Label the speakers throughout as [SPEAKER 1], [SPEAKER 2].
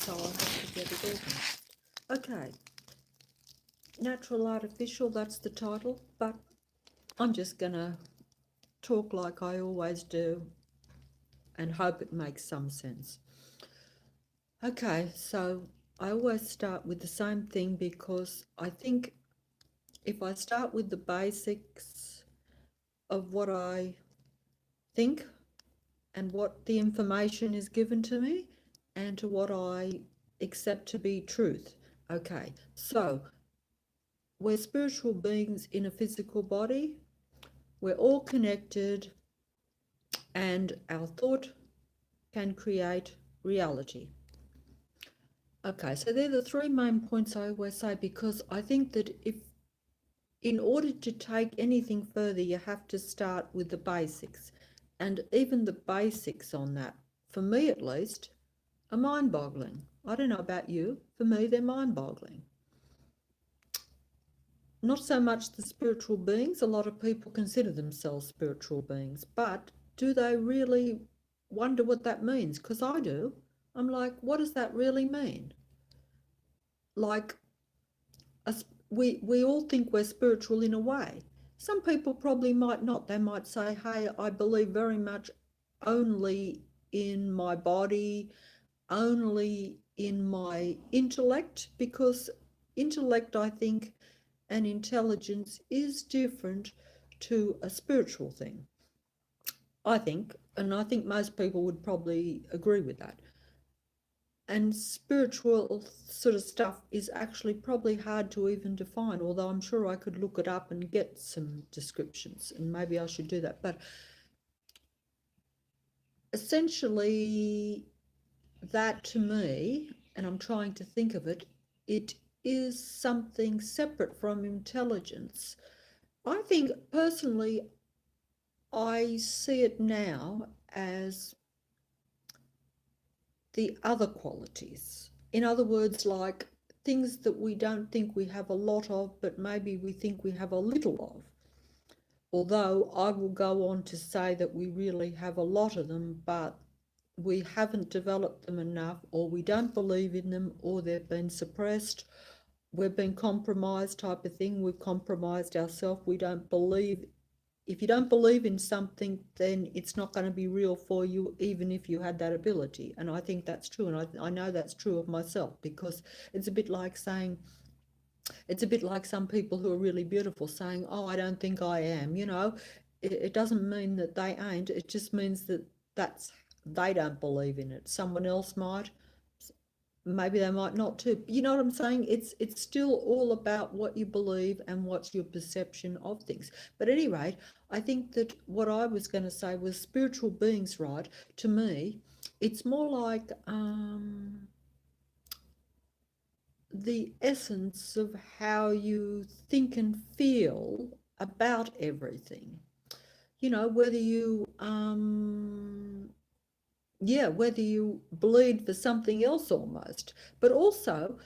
[SPEAKER 1] so I'll have to get it organised. Okay, Natural Artificial, that's the title, but I'm just going to talk like I always do and hope it makes some sense. Okay, so I always start with the same thing because I think if I start with the basics of what I think and what the information is given to me and to what I accept to be truth. Okay, so we're spiritual beings in a physical body. We're all connected, and our thought can create reality. Okay, so they're the three main points I always say, because I think that in order to take anything further, you have to start with the basics. And even the basics on that, for me at least, are mind-boggling. I don't know about you. For me, they're mind-boggling. Not so much the spiritual beings. A lot of people consider themselves spiritual beings, but do they really wonder what that means? Because I do. I'm like, what does that really mean? Like, we all think we're spiritual in a way. Some people probably might not. They might say, hey, I believe very much only in my body, only in my intellect, because intellect, I think, and intelligence is different to a spiritual thing, I think, and I think most people would probably agree with that. And spiritual sort of stuff is actually probably hard to even define, although I'm sure I could look it up and get some descriptions, and maybe I should do that. But essentially, that to me, and I'm trying to think of it, it is something separate from intelligence. I think personally, I see it now as the other qualities. In other words, like things that we don't think we have a lot of, but maybe we think we have a little of. Although I will go on to say that we really have a lot of them, but we haven't developed them enough, or we don't believe in them, or they've been suppressed. We've been compromised, type of thing. We've compromised ourselves. We don't believe. If you don't believe in something, then it's not going to be real for you, even if you had that ability. And I think that's true. And I know that's true of myself, because it's a bit like saying, it's a bit like some people who are really beautiful saying, oh, I don't think I am. It doesn't mean that they ain't. It just means that they don't believe in it. Someone else might. Maybe they might not too. You know what I'm saying? It's still all about what you believe and what's your perception of things. But at any rate, I think that what I was going to say was spiritual beings, right? To me, it's more like the essence of how you think and feel about everything. Whether whether you bleed for something else almost, but also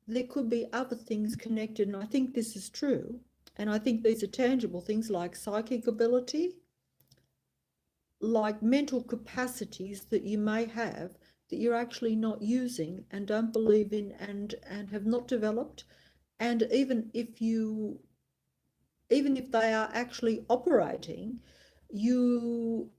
[SPEAKER 1] there could be other things connected, and I think this is true. And I think these are tangible things like psychic ability, like mental capacities that you may have that you're actually not using and don't believe in and have not developed. And even if they are actually operating, you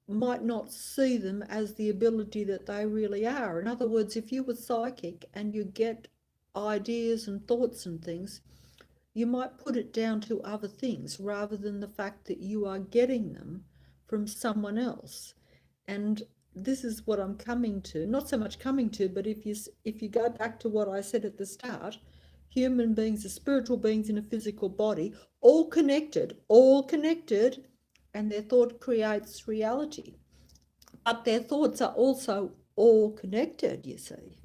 [SPEAKER 1] might not see them as the ability that they really are. In other words, if you were psychic and you get ideas and thoughts and things, you might put it down to other things rather than the fact that you are getting them from someone else. And this is what I'm coming to, not so much coming to, but if you go back to what I said at the start, human beings are spiritual beings in a physical body, all connected, and their thought creates reality. But their thoughts are also all connected, you see.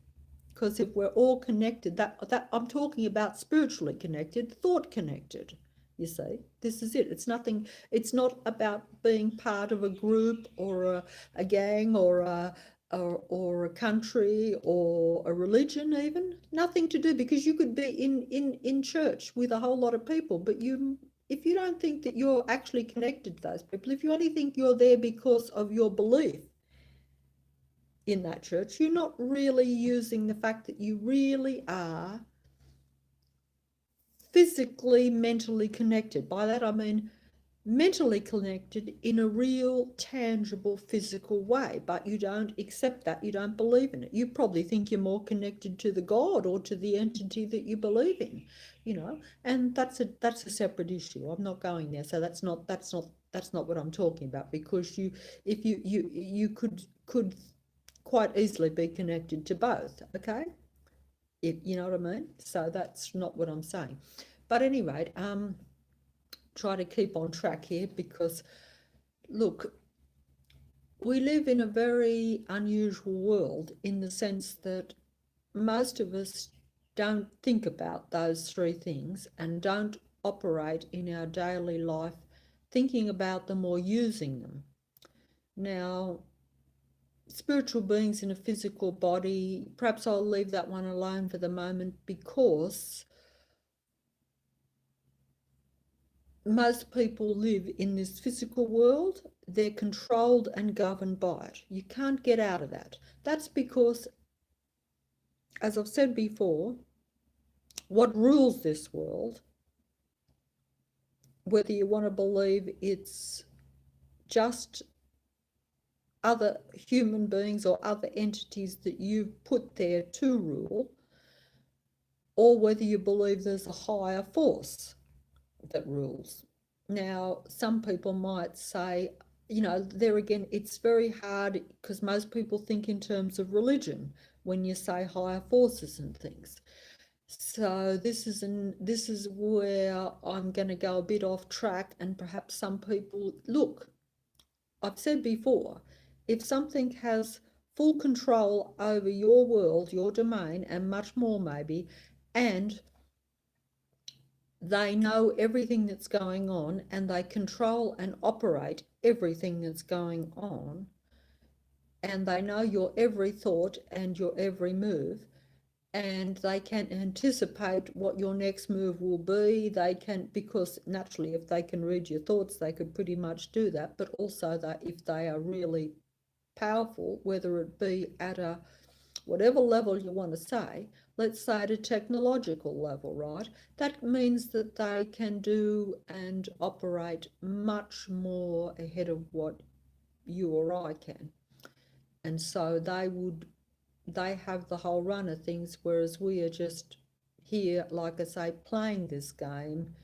[SPEAKER 1] Because if we're all connected, that I'm talking about spiritually connected, thought connected, you see. This is it. It's not about being part of a group or a gang or a country or a religion even. Nothing to do, because you could be in church with a whole lot of people, but if you don't think that you're actually connected to those people, if you only think you're there because of your belief, in that church, you're not really using the fact that you really are physically, mentally connected. By that I mean mentally connected in a real, tangible, physical way, but you don't accept that, you don't believe in it. You probably think you're more connected to the God or to the entity that you believe in, and that's a separate issue. I'm not going there. So that's not what I'm talking about, because if you could quite easily be connected to both, okay? If you know what I mean. So that's not what I'm saying. But anyway, try to keep on track here, because look, we live in a very unusual world in the sense that most of us don't think about those three things and don't operate in our daily life thinking about them or using them. Now, spiritual beings in a physical body, perhaps I'll leave that one alone for the moment, because most people live in this physical world. They're controlled and governed by it. You can't get out of that. That's because, as I've said before, what rules this world, whether you want to believe it's just other human beings or other entities that you've put there to rule, or whether you believe there's a higher force that rules. Now, some people might say, there again, it's very hard, because most people think in terms of religion when you say higher forces and things. So this is where I'm going to go a bit off track, and perhaps some people, look, I've said before, if something has full control over your world, your domain, and much more maybe, and they know everything that's going on, and they control and operate everything that's going on, and they know your every thought and your every move, and they can anticipate what your next move will be. They can, because naturally, if they can read your thoughts, they could pretty much do that. But also, that if they are really powerful, whether it be at a whatever level you want to say, let's say at a technological level, right? That means that they can do and operate much more ahead of what you or I can. And so they have the whole run of things, whereas we are just here, like I say, playing this game.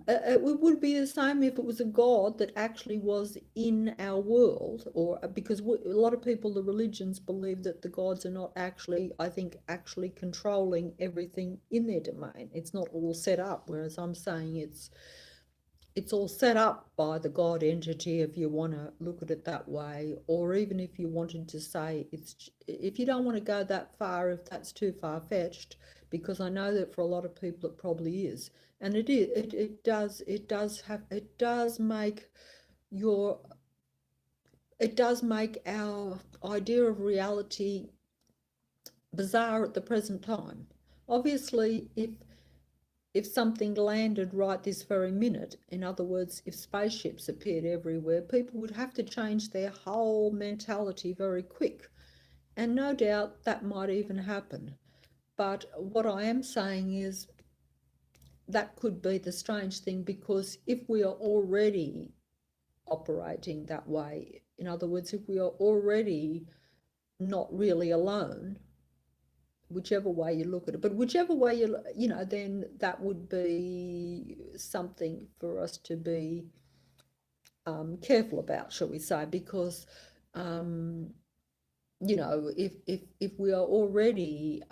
[SPEAKER 1] It would be the same if it was a god that actually was in our world, or because a lot of people, the religions, believe that the gods are not actually, I think, actually controlling everything in their domain. It's not all set up, whereas I'm saying it's all set up by the God entity, if you want to look at it that way, or even if you wanted to say if you don't want to go that far, if that's too far-fetched, because I know that for a lot of people it probably is, and it does make our idea of reality bizarre at the present time. Obviously, if something landed right this very minute, in other words, if spaceships appeared everywhere, people would have to change their whole mentality very quick. And no doubt that might even happen. But what I am saying is that could be the strange thing, because if we are already operating that way, in other words, if we are already not really alone, whichever way you look at it, but whichever way then that would be something for us to be careful about, shall we say, because if we are already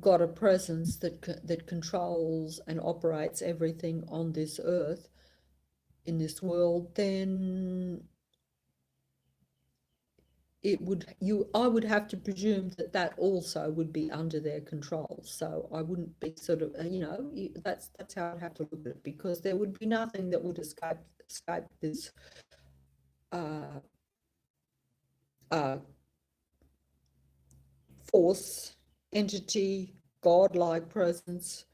[SPEAKER 1] got a presence that controls and operates everything on this earth, in this world, then I would have to presume that also would be under their control. So I wouldn't be sort of, that's how I'd have to look at it, because there would be nothing that would escape this uh, uh, force, entity, godlike presence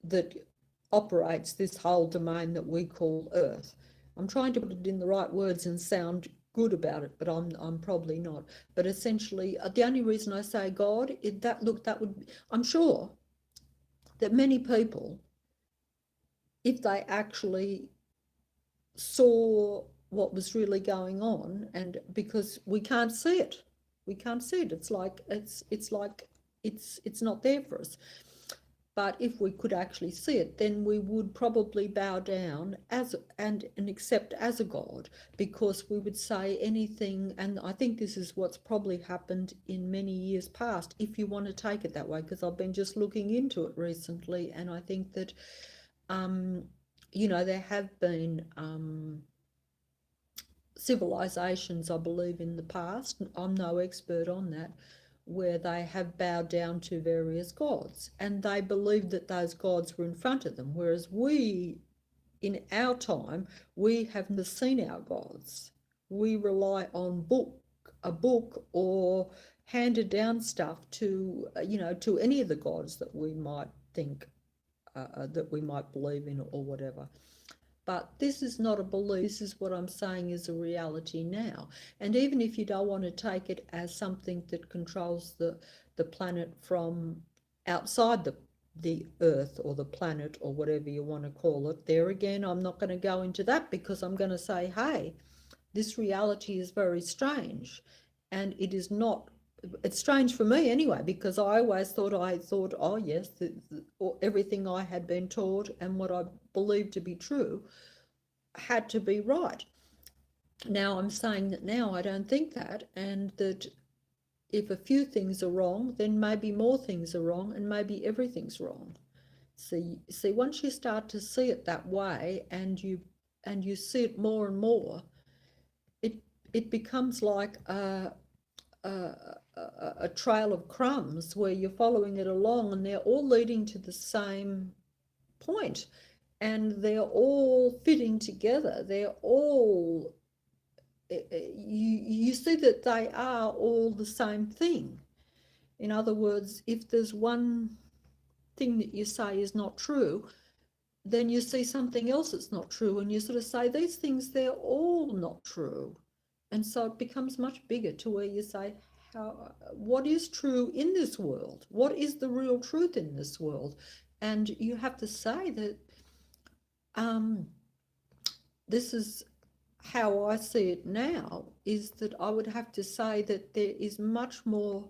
[SPEAKER 1] that operates this whole domain that we call Earth. I'm trying to put it in the right words and sound good about it, but I'm probably not. But essentially, the only reason I say God is that, look, that would, I'm sure that many people, if they actually saw what was really going on, and because we can't see it, we can't see it. It's not there for us. But if we could actually see it, then we would probably bow down and accept as a god, because we would say anything. And I think this is what's probably happened in many years past, if you want to take it that way, because I've been just looking into it recently, and I think that there have been civilizations, I believe, in the past. I'm no expert on that, where they have bowed down to various gods, and they believed that those gods were in front of them, whereas we, in our time, we have never seen our gods. We rely on a book, or handed down stuff to any of the gods that we might think, that we might believe in, or whatever. But this is not a belief. This is what I'm saying is a reality now. And even if you don't want to take it as something that controls the planet from outside the Earth or the planet or whatever you want to call it, there again, I'm not going to go into that, because I'm going to say, hey, this reality is very strange. And it is not, it's strange for me anyway, because I always thought, oh yes, everything I had been taught and what I believed to be true had to be right. Now I'm saying that now I don't think that, and that if a few things are wrong, then maybe more things are wrong, and maybe everything's wrong. See, once you start to see it that way, and you see it more and more, it becomes like a trail of crumbs, where you're following it along, and they're all leading to the same point, and they're all fitting together. They're all, you see that they are all the same thing. In other words, if there's one thing that you say is not true, then you see something else that's not true, and you sort of say, these things, they're all not true. And so it becomes much bigger, to where you say, what is true in this world? What is the real truth in this world? And you have to say that this is how I see it now, is that I would have to say that there is much more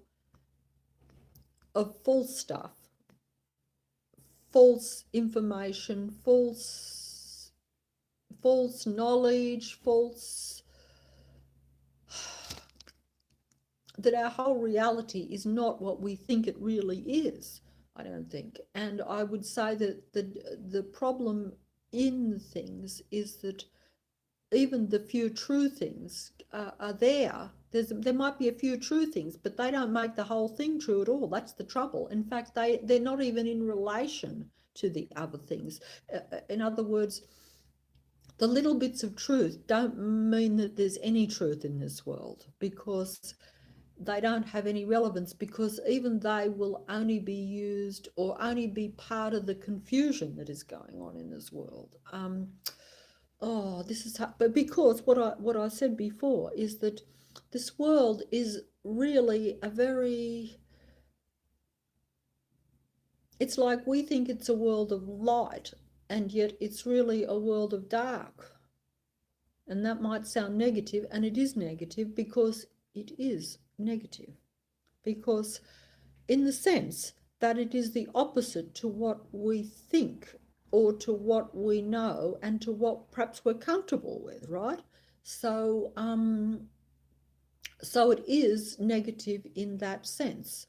[SPEAKER 1] of false stuff, false information, false knowledge, that our whole reality is not what we think it really is, I don't think. And I would say that the problem in things is that even the few true things are there. There might be a few true things, but they don't make the whole thing true at all. That's the trouble. In fact, they're not even in relation to the other things. In other words, the little bits of truth don't mean that there's any truth in this world, because they don't have any relevance, because even they will only be used, or only be part of the confusion that is going on in this world. This is hard. But because what I said before is that this world is really it's like we think it's a world of light, and yet it's really a world of dark. And that might sound negative, and it is negative, because it is negative. Because in the sense that it is the opposite to what we think, or to what we know, and to what perhaps we're comfortable with, right? So, so it is negative in that sense.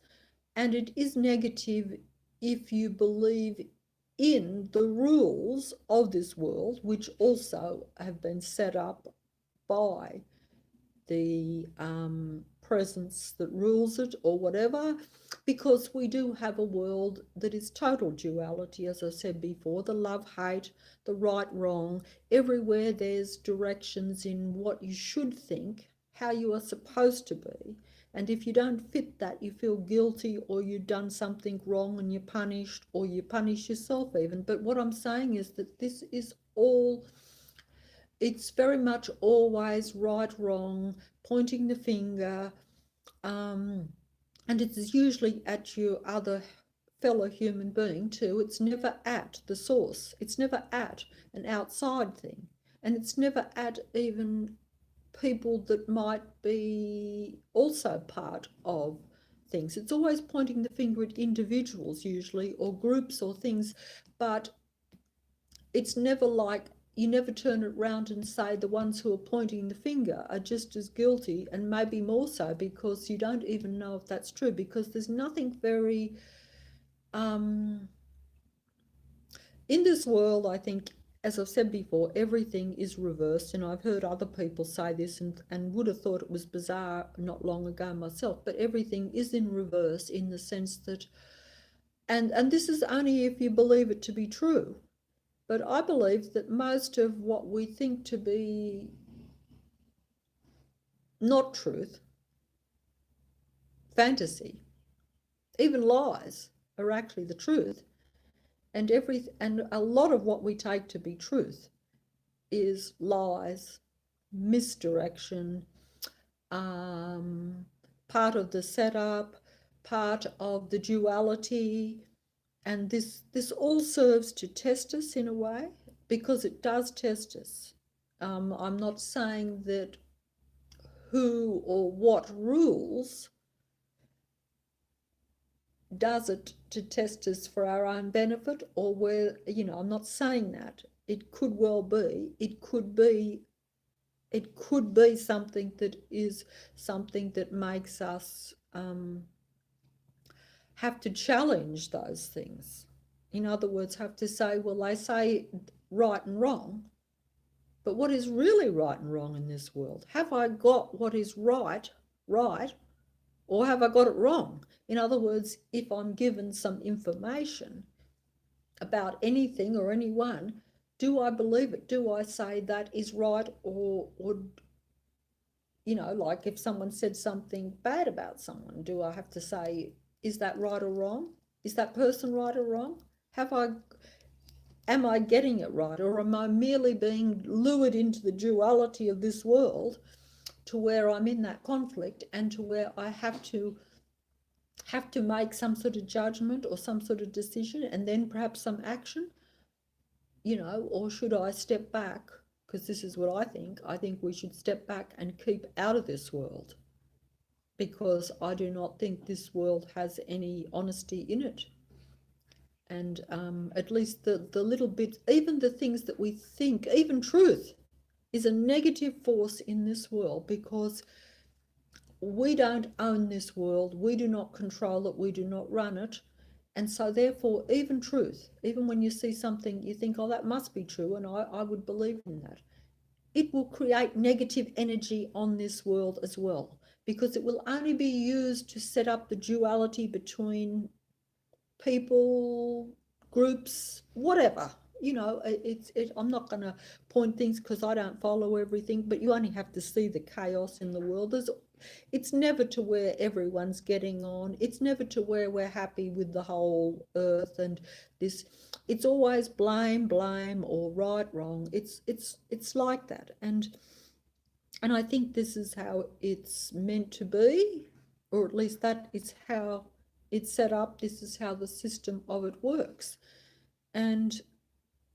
[SPEAKER 1] And it is negative if you believe in the rules of this world, which also have been set up by the presence that rules it, or whatever, because we do have a world that is total duality, as I said before, the love, hate, the right, wrong. Everywhere there's directions in what you should think, how you are supposed to be. And if you don't fit that, you feel guilty, or you've done something wrong and you're punished, or you punish yourself even. But what I'm saying is that this is all, it's very much always right, wrong, pointing the finger, and it's usually at your other fellow human being too. It's never at the source. It's never at an outside thing. And it's never at even people that might be also part of things. It's always pointing the finger at individuals usually, or groups or things, but it's never like, you never turn it round and say the ones who are pointing the finger are just as guilty, and maybe more so, because you don't even know if that's true, because there's nothing very in this world, I think, as I've said before, everything is reversed, and I've heard other people say this, and would have thought it was bizarre not long ago myself, but everything is in reverse, in the sense that, and this is only if you believe it to be true, but I believe that most of what we think to be not truth, fantasy, even lies, are actually the truth. And a lot of what we take to be truth is lies, misdirection, part of the setup, part of the duality, and this all serves to test us in a way, because it does test us. I'm not saying that who or what rules does it to test us for our own benefit, or where, I'm not saying that. It could well be. It could be something that makes us have to challenge those things. In other words, have to say, well, they say right and wrong, but what is really right and wrong in this world? Have I got what is right, or have I got it wrong? In other words, if I'm given some information about anything or anyone, do I believe it? Do I say that is right, or like if someone said something bad about someone, do I have to say, is that right or wrong? Is that person right or wrong? Am I getting it right, or am I merely being lured into the duality of this world, to where I'm in that conflict, and to where I have to make some sort of judgment or some sort of decision, and then perhaps some action, or should I step back? Because this is what I think. I think we should step back and keep out of this world, because I do not think this world has any honesty in it. And at least the little bit, even the things that we think, even truth, is a negative force in this world, because we don't own this world, we do not control it, we do not run it. And so therefore, even truth, even when you see something, you think, oh, that must be true, and I would believe in that, it will create negative energy on this world as well, because it will only be used to set up the duality between people, groups, whatever. I'm not going to point things, because I don't follow everything, but you only have to see the chaos in the world. It's never to where everyone's getting on. It's never to where we're happy with the whole earth and this. It's always blame, or right, wrong. It's like that, and I think this is how it's meant to be, or at least that is how it's set up. This is how the system of it works. And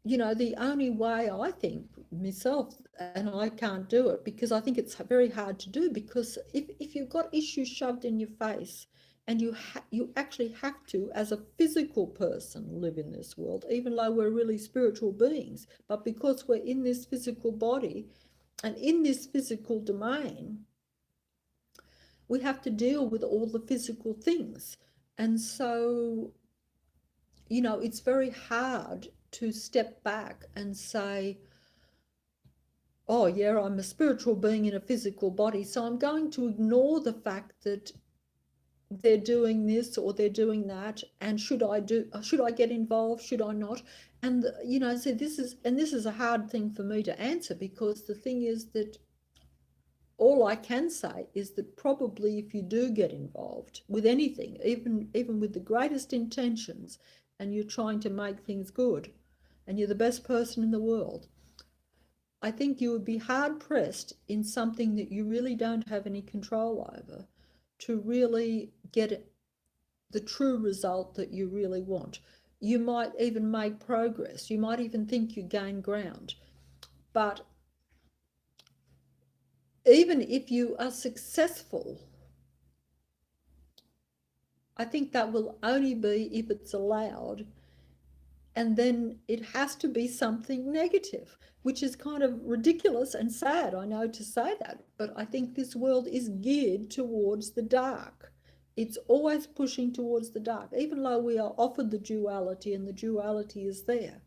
[SPEAKER 1] the only way, I think myself, and I can't do it because I think it's very hard to do, because if you've got issues shoved in your face, and you actually have to, as a physical person, live in this world, even though we're really spiritual beings, but because we're in this physical body and in this physical domain, we have to deal with all the physical things. And so, it's very hard to step back and say, oh yeah, I'm a spiritual being in a physical body, so I'm going to ignore the fact that they're doing this or they're doing that, and should I get involved, should I not? And so this is a hard thing for me to answer, because the thing is that all I can say is that probably if you do get involved with anything, even with the greatest intentions, and you're trying to make things good, and you're the best person in the world, I think you would be hard pressed in something that you really don't have any control over to really get the true result that you really want. You might even make progress. You might even think you gain ground. But even if you are successful, I think that will only be if it's allowed. And then it has to be something negative, which is kind of ridiculous and sad, I know, to say that. But I think this world is geared towards the dark. It's always pushing towards the dark, even though we are offered the duality and the duality is there.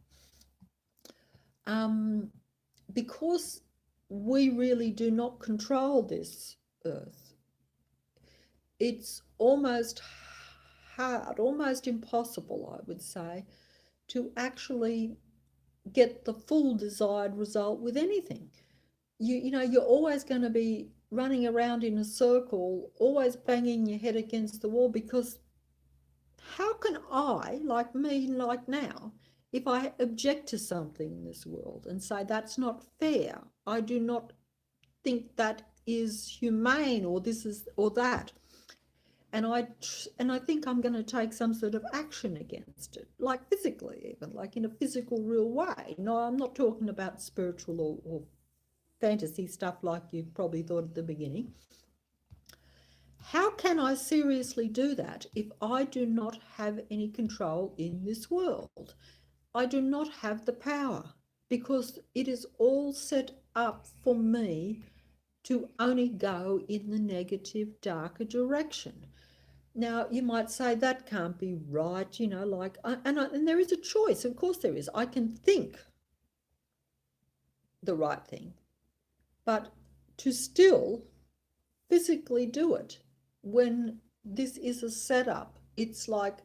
[SPEAKER 1] Because we really do not control this earth, it's almost hard, almost impossible, I would say, to actually get the full desired result with anything. You know, you're always going to be running around in a circle, always banging your head against the wall, because how can I, like me, like now, if I object to something in this world and say that's not fair, I do not think that is humane, or this is or that, and I think I'm going to take some sort of action against it, like physically, even like in a physical, real way. No, I'm not talking about spiritual or fantasy stuff like you probably thought at the beginning. How can I seriously do that if I do not have any control in this world? I do not have the power, because it is all set up for me to only go in the negative, darker direction. Now, you might say that can't be right, you know, like, and there is a choice. Of course there is. I can think the right thing, but to still physically do it when this is a setup, it's like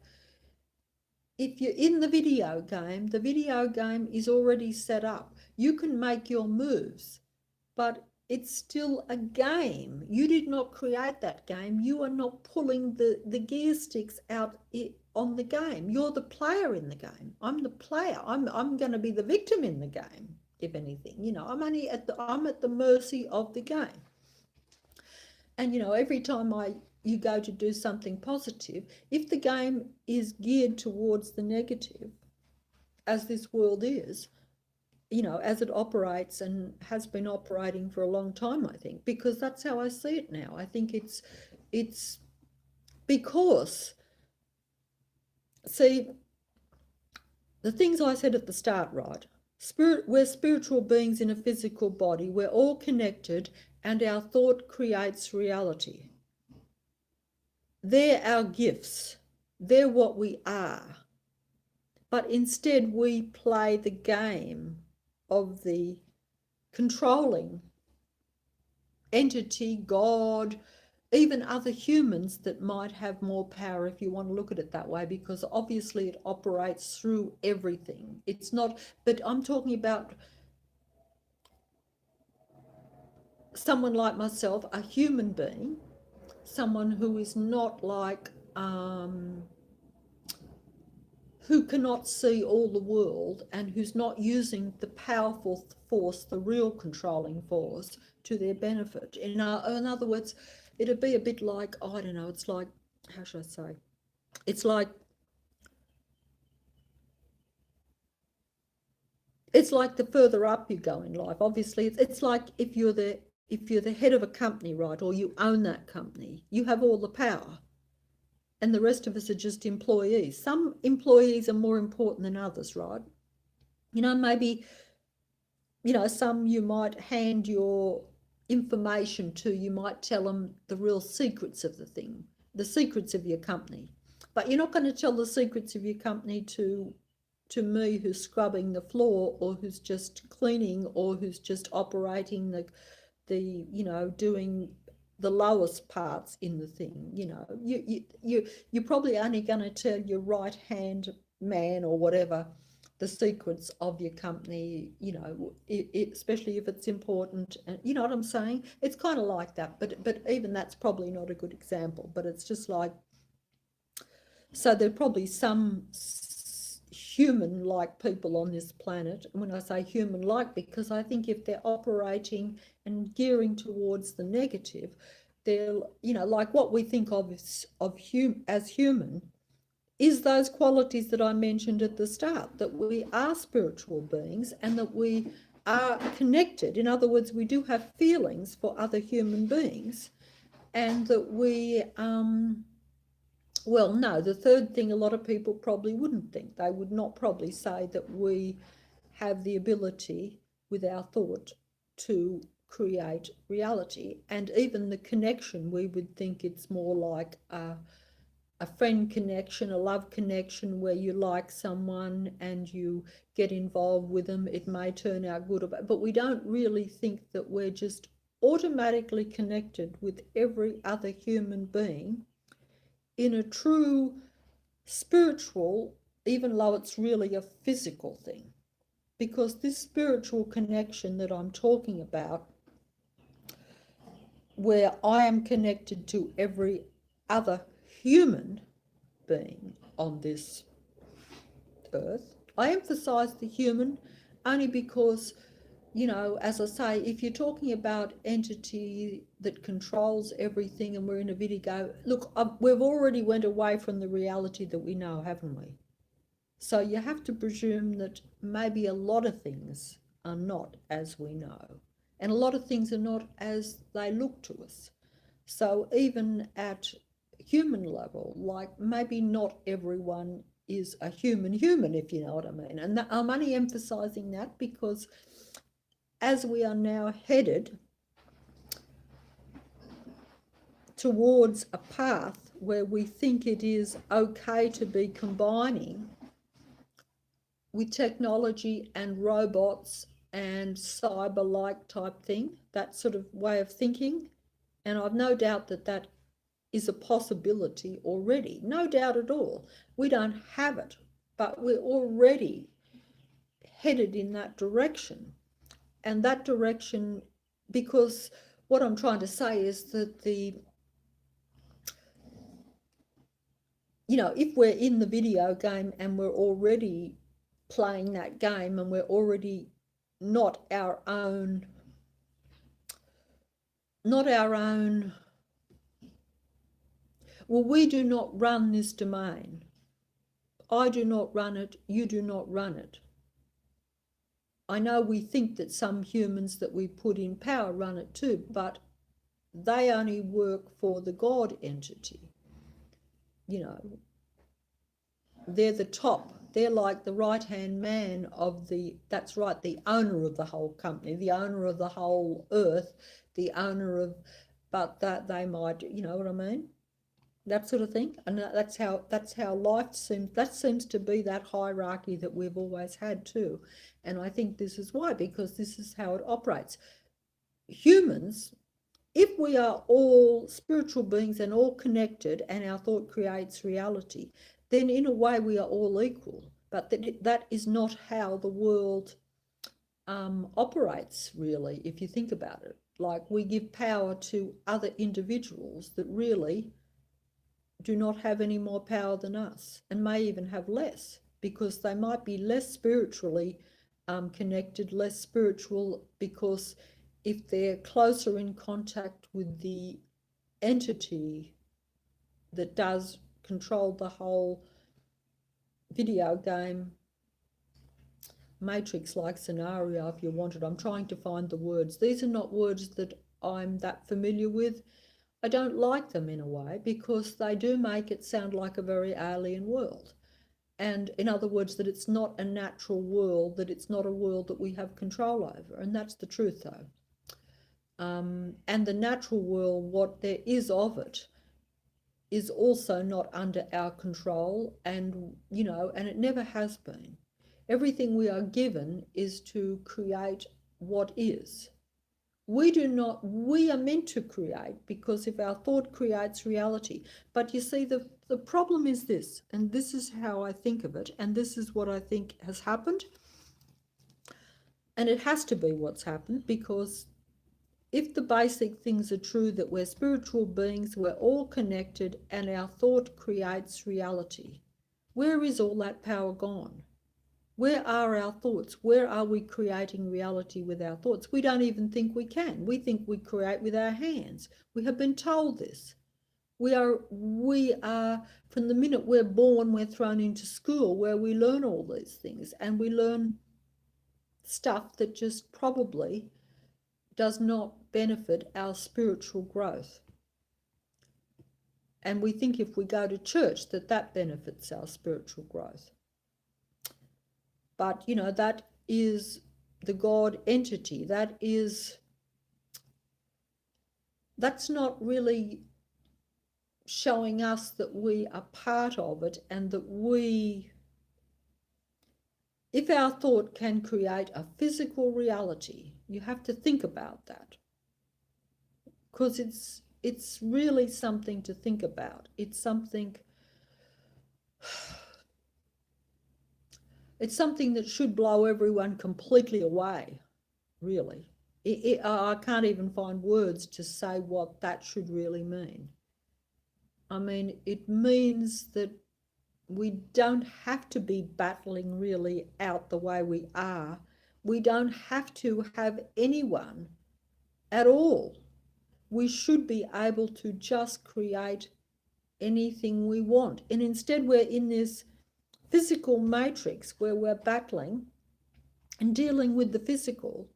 [SPEAKER 1] if you're in the video game is already set up. You can make your moves, but it's still a game. You did not create that game. You are not pulling the gear sticks out on the game. You're the player in the game. I'm the player. I'm going to be the victim in the game, if anything. You know, I'm at the mercy of the game. And you know, every time you go to do something positive, if the game is geared towards the negative, as this world is, you know, as it operates and has been operating for a long time, I think, because that's how I see it now. I think it's because, see, the things I said at the start, right? We're spiritual beings in a physical body. We're all connected, and our thought creates reality. They're our gifts. They're what we are. But instead, we play the game of the controlling entity, God, even other humans that might have more power, if you want to look at it that way, because obviously it operates through everything. It's not, but I'm talking about someone like myself, a human being, someone who is not like, who cannot see all the world and who's not using the powerful force, the real controlling force, to their benefit. In other words, it'd be a bit like, I don't know, it's like, how should I say? It's like the further up you go in life. Obviously, it's like if you're the head of a company, right, or you own that company, you have all the power, and the rest of us are just employees. Some employees are more important than others, right? You know, maybe, you know, some you might hand your information to, you might tell them the real secrets of the thing, the secrets of your company. But you're not going to tell the secrets of your company to me, who's scrubbing the floor, or who's just cleaning, or who's just operating the you know, doing the lowest parts in the thing. You know, you're probably only going to tell your right hand man or whatever the secrets of your company, you know, especially if it's important. And you know what I'm saying? It's kind of like that, but even that's probably not a good example. But it's just like, so there are probably some human-like people on this planet. And when I say human-like, because I think if they're operating and gearing towards the negative, they're, you know, like what we think of as human is those qualities that I mentioned at the start, that we are spiritual beings and that we are connected. In other words, we do have feelings for other human beings, and that we, well, no, the third thing a lot of people probably wouldn't think. They would not probably say that we have the ability with our thought to create reality. And even the connection, we would think it's more like a friend connection, a love connection, where you like someone and you get involved with them. It may turn out good, but we don't really think that we're just automatically connected with every other human being in a true spiritual, even though it's really a physical thing. Because this spiritual connection that I'm talking about, where I am connected to every other human being on this earth. I emphasize the human only because, you know, as I say, if you're talking about entity that controls everything and we're in a video, look, we've already went away from the reality that we know, haven't we? So you have to presume that maybe a lot of things are not as we know, and a lot of things are not as they look to us. So even at human level, like maybe not everyone is a human, if you know what I mean. And I'm only emphasizing that because as we are now headed towards a path where we think it is okay to be combining with technology and robots and cyber-like type thing, that sort of way of thinking. And I've no doubt that that is a possibility already. No doubt at all. We don't have it, but we're already headed in that direction. And that direction, because what I'm trying to say is that you know, if we're in the video game and we're already playing that game and we're already not our own, well, we do not run this domain. I do not run it, you do not run it. I know we think that some humans that we put in power run it too, but they only work for the God entity. You know, they're the top. They're like the right-hand man of the, that's right, the owner of the whole company, the owner of the whole earth, the owner of, but that they might, you know what I mean? That sort of thing. And that's how life seems, that seems to be that hierarchy that we've always had too. And I think this is why, because this is how it operates. Humans, if we are all spiritual beings and all connected and our thought creates reality, then in a way we are all equal. But that is not how the world operates, really, if you think about it. Like, we give power to other individuals that really do not have any more power than us, and may even have less, because they might be less spiritually connected, less spiritual, because if they're closer in contact with the entity that does control the whole video game matrix-like scenario, if you wanted. I'm trying to find the words. These are not words that I'm that familiar with. I don't like them in a way because they do make it sound like a very alien world. And in other words, that it's not a natural world, that it's not a world that we have control over. And that's the truth, though. And the natural world, what there is of it, is also not under our control, and, you know, and it never has been. Everything we are given is to create what is. we are meant to create, because if our thought creates reality. But you see, the problem is this, and this is how I think of it, and this is what I think has happened, and it has to be what's happened, because if the basic things are true, that we're spiritual beings, we're all connected, and our thought creates reality, where is all that power gone? Where are our thoughts? Where are we creating reality with our thoughts? We don't even think we can. We think we create with our hands. We have been told this. We are, from the minute we're born, we're thrown into school where we learn all these things, and we learn stuff that just probably does not benefit our spiritual growth. And we think if we go to church that benefits our spiritual growth. But, that is the God entity. That's not really showing us that we are part of it, and that if our thought can create a physical reality, you have to think about that, because it's really something to think about. It's something that should blow everyone completely away, really. I can't even find words to say what that should really mean. I mean, it means that we don't have to be battling really out the way we are. We don't have to have anyone at all. We should be able to just create anything we want. And instead, we're in this physical matrix where we're battling and dealing with the physical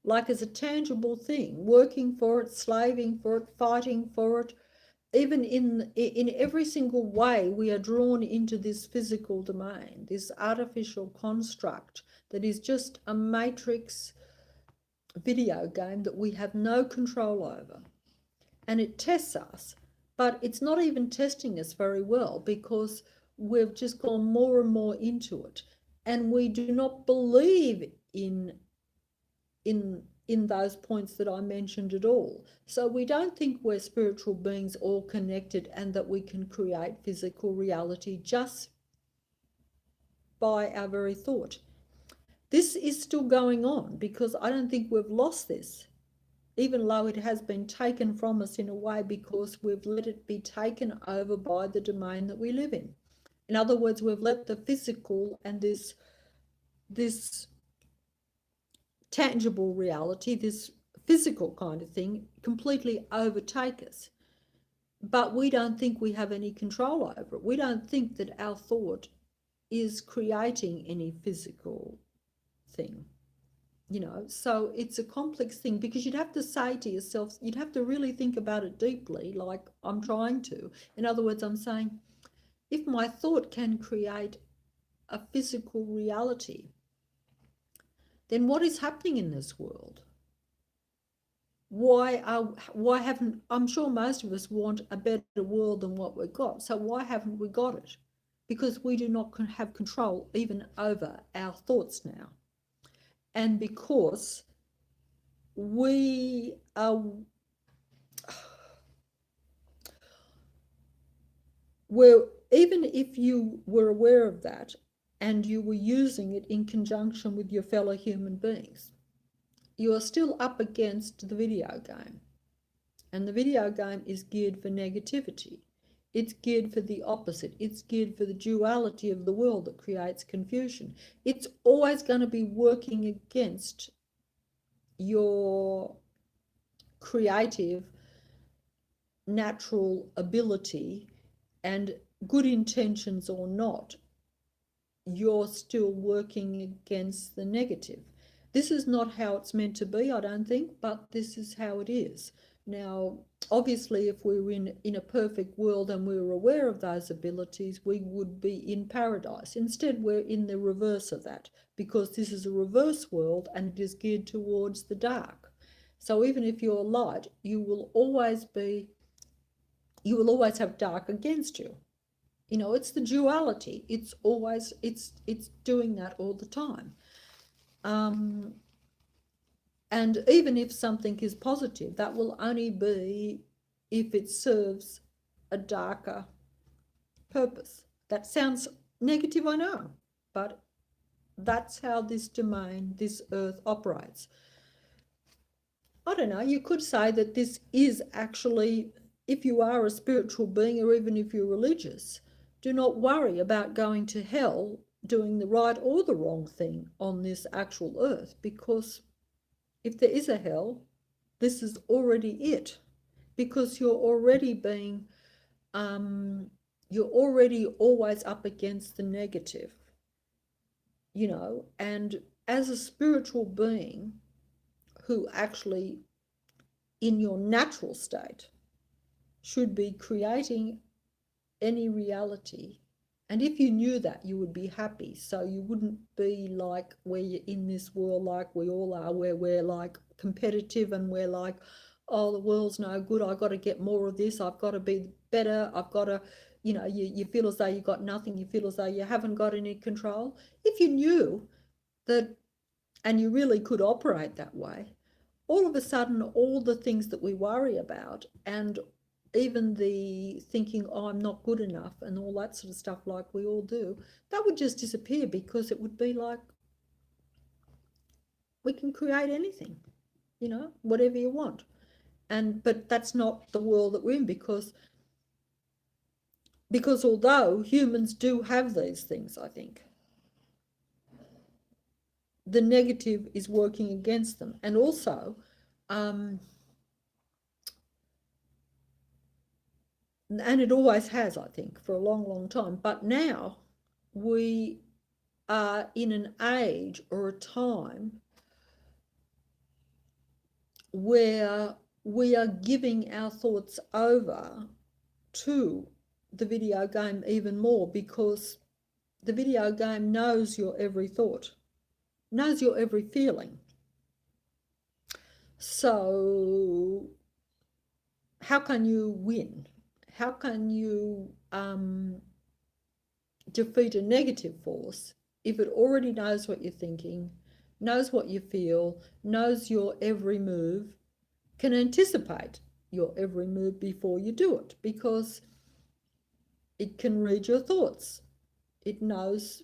[SPEAKER 1] like as a tangible thing, working for it, slaving for it, fighting for it. Even in every single way, we are drawn into this physical domain, this artificial construct that is just a matrix video game that we have no control over. And it tests us, but it's not even testing us very well, because we've just gone more and more into it, and we do not believe in those points that I mentioned at all. So we don't think we're spiritual beings all connected, and that we can create physical reality just by our very thought. This is still going on, because I don't think we've lost this, even though it has been taken from us in a way, because we've let it be taken over by the domain that we live in. In other words, we've let the physical and this tangible reality, this physical kind of thing, completely overtake us. But we don't think we have any control over it. We don't think that our thought is creating any physical thing. So it's a complex thing, because you'd have to say to yourself, you'd have to really think about it deeply, like I'm trying to. In other words, I'm saying, if my thought can create a physical reality, then what is happening in this world? Why haven't, I'm sure most of us want a better world than what we've got. So why haven't we got it? Because we do not have control even over our thoughts now. And because we are, even if you were aware of that and you were using it in conjunction with your fellow human beings, you are still up against the video game. And the video game is geared for negativity. It's geared for the opposite. It's geared for the duality of the world that creates confusion. It's always going to be working against your creative, natural ability, and good intentions or not, you're still working against the negative. This is not how it's meant to be, I don't think, but this is how it is. Now, obviously, if we were in a perfect world and we were aware of those abilities, we would be in paradise. Instead, we're in the reverse of that, because this is a reverse world and it is geared towards the dark. So even if you're light, you will always have dark against you. It's the duality. It's always, it's, doing that all the time. And even if something is positive, that will only be if it serves a darker purpose. That sounds negative, I know, but that's how this domain, this earth operates. I don't know, you could say that this is actually, if you are a spiritual being or even if you're religious, do not worry about going to hell doing the right or the wrong thing on this actual earth, because if there is a hell, this is already it, because you're already being, you're already always up against the negative, you know, and as a spiritual being who actually in your natural state should be creating any reality. And if you knew that, you would be happy. So you wouldn't be like where you're in this world, like we all are, where we're like competitive and we're like, oh, the world's no good. I've got to get more of this. I've got to be better. I've got to, you know, you feel as though you've got nothing. You feel as though you haven't got any control. If you knew that, and you really could operate that way, all of a sudden, all the things that we worry about and even the thinking, oh, I'm not good enough and all that sort of stuff like we all do, that would just disappear, because it would be like we can create anything, you know, whatever you want. And but that's not the world that we're in, because although humans do have these things, I think the negative is working against them. And also, and it always has, I think, for a long, long time. But now we are in an age or a time where we are giving our thoughts over to the video game even more, because the video game knows your every thought, knows your every feeling. So how can you win? How can you defeat a negative force if it already knows what you're thinking, knows what you feel, knows your every move, can anticipate your every move before you do it, because it can read your thoughts. It knows.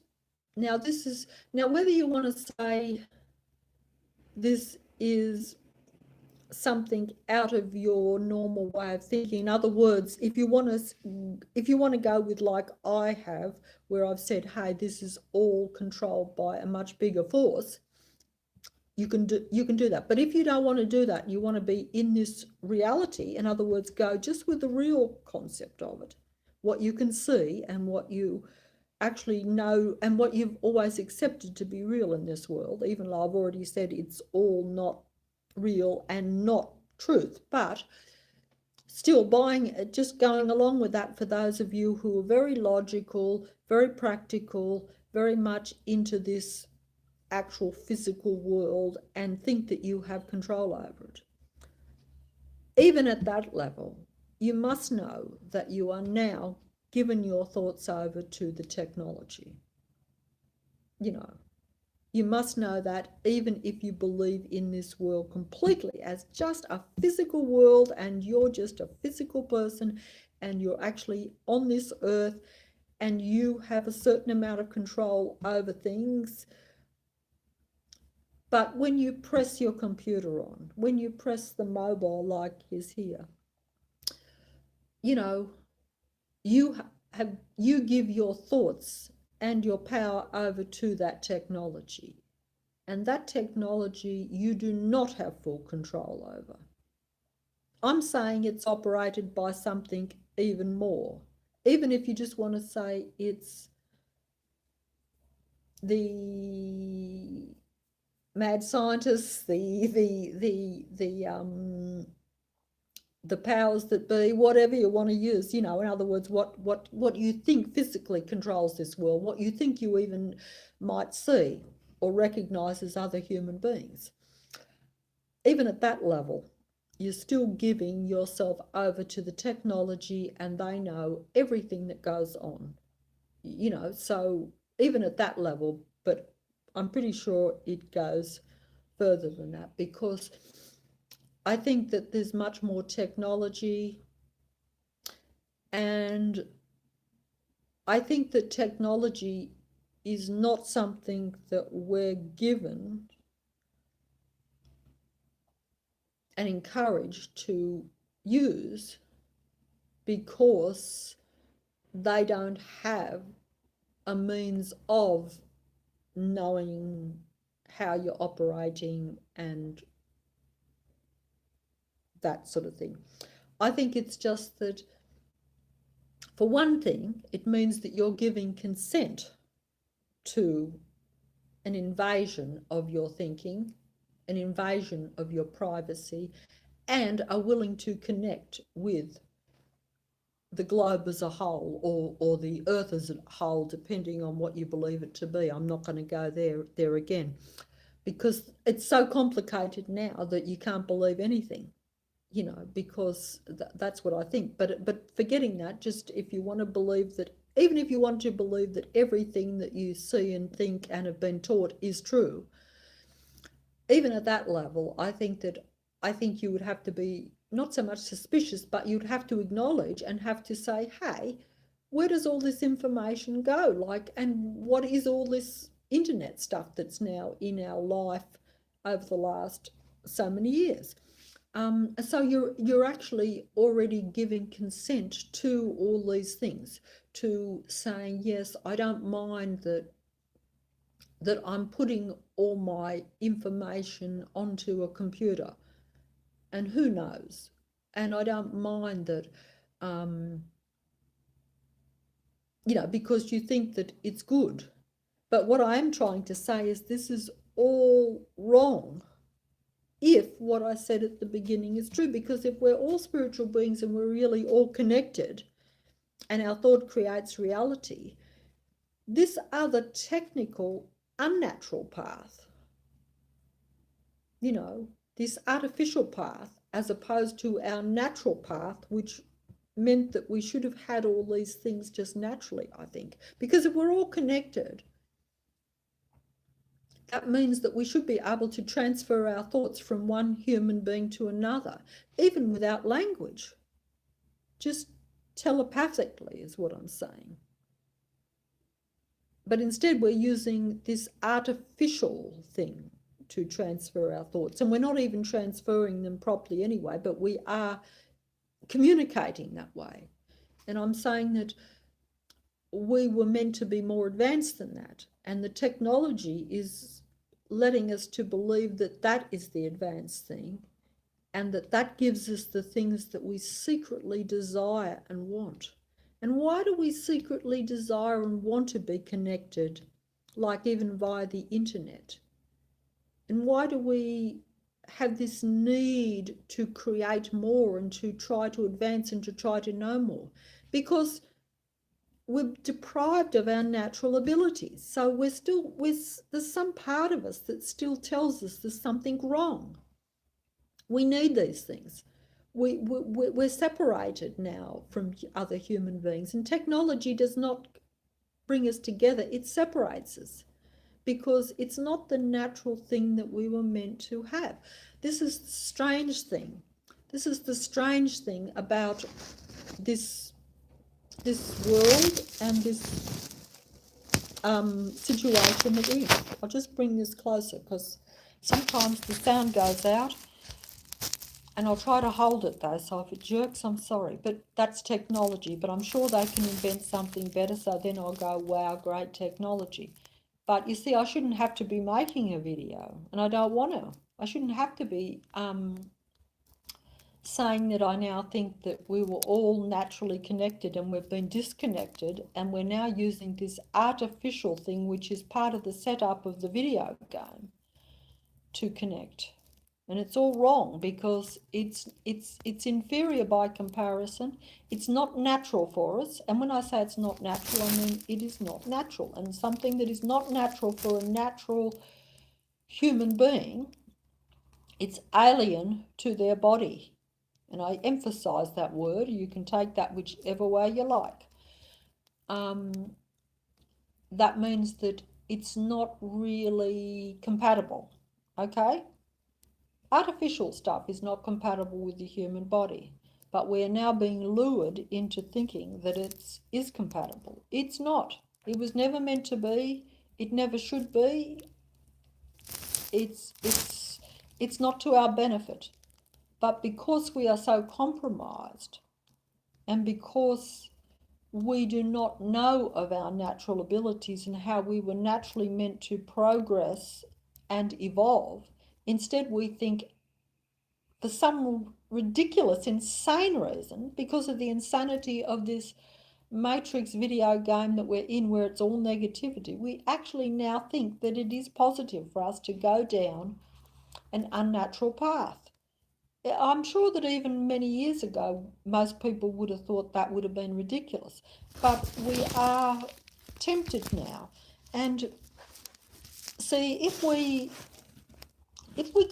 [SPEAKER 1] Now, this is, now whether you want to say this is something out of your normal way of thinking. In other words, if you want to go with like I have, where I've said, hey, this is all controlled by a much bigger force, you can do that. But if you don't want to do that, you want to be in this reality, in other words, go just with the real concept of it, what you can see and what you actually know and what you've always accepted to be real in this world, even though I've already said it's all not real and not truth, but still just going along with that, for those of you who are very logical, very practical, very much into this actual physical world and think that you have control over it. Even at that level, you must know that you are now given your thoughts over to the technology. You know, you must know that even if you believe in this world completely as just a physical world and you're just a physical person and you're actually on this earth and you have a certain amount of control over things, but when you press your computer on, when you press the mobile like is here, you know, you give your thoughts and your power over to that technology. And that technology you do not have full control over. I'm saying it's operated by something even more. Even if you just want to say it's the mad scientists, the powers that be, whatever you want to use, you know, in other words, what you think physically controls this world, what you think you even might see or recognize as other human beings. Even at that level, you're still giving yourself over to the technology and they know everything that goes on, you know, so even at that level, but I'm pretty sure it goes further than that, because I think that there's much more technology, and I think that technology is not something that we're given and encouraged to use because they don't have a means of knowing how you're operating and that sort of thing. I think it's just that, for one thing, it means that you're giving consent to an invasion of your thinking, an invasion of your privacy, and are willing to connect with the globe as a whole, or the earth as a whole, depending on what you believe it to be. I'm not going to go there again, because it's so complicated now that you can't believe anything, because that's what I think. But forgetting that, just if you want to believe that, even if you want to believe that everything that you see and think and have been taught is true, even at that level, I think you would have to be not so much suspicious, but you'd have to acknowledge and have to say, hey, where does all this information go? Like, and what is all this internet stuff that's now in our life over the last so many years? So you're actually already giving consent to all these things, to saying, yes, I don't mind that I'm putting all my information onto a computer, and who knows? And I don't mind that, um, because you think that it's good. But what I am trying to say is this is all wrong if what I said at the beginning is true, because if we're all spiritual beings and we're really all connected and our thought creates reality, this other technical, unnatural path, this artificial path, as opposed to our natural path, which meant that we should have had all these things just naturally, I think. Because if we're all connected, that means that we should be able to transfer our thoughts from one human being to another, even without language. Just telepathically is what I'm saying. But instead, we're using this artificial thing to transfer our thoughts. And we're not even transferring them properly anyway, but we are communicating that way. And I'm saying that we were meant to be more advanced than that. And the technology is letting us to believe that that is the advanced thing, and that gives us the things that we secretly desire and want. And why do we secretly desire and want to be connected, like even via the internet? And why do we have this need to create more and to try to advance and to try to know more? Because we're deprived of our natural abilities. So there's some part of us that still tells us there's something wrong. We need these things. We're separated now from other human beings, and technology does not bring us together, it separates us, because it's not the natural thing that we were meant to have. This is the strange thing. This is the strange thing about this world and this situation that we're in. I'll just bring this closer, because sometimes the sound goes out, and I'll try to hold it though, so if it jerks, I'm sorry. But that's technology, but I'm sure they can invent something better, so then I'll go, wow, great technology. But you see, I shouldn't have to be making a video, and I don't want to. I shouldn't have to be saying that I now think that we were all naturally connected and we've been disconnected, and we're now using this artificial thing, which is part of the setup of the video game, to connect. And it's all wrong, because it's inferior by comparison. It's not natural for us. And when I say it's not natural, I mean it is not natural. And something that is not natural for a natural human being, it's alien to their body. And I emphasize that word. You can take that whichever way you like. That means that it's not really compatible. okay? Artificial stuff is not compatible with the human body, but we are now being lured into thinking that it is compatible. It's not. It was never meant to be. It never should be. It's not to our benefit. But because we are so compromised, and because we do not know of our natural abilities and how we were naturally meant to progress and evolve, instead we think, for some ridiculous, insane reason, because of the insanity of this Matrix video game that we're in, where it's all negativity, we actually now think that it is positive for us to go down an unnatural path. I'm sure that even many years ago, most people would have thought that would have been ridiculous. But we are tempted now. And see, if we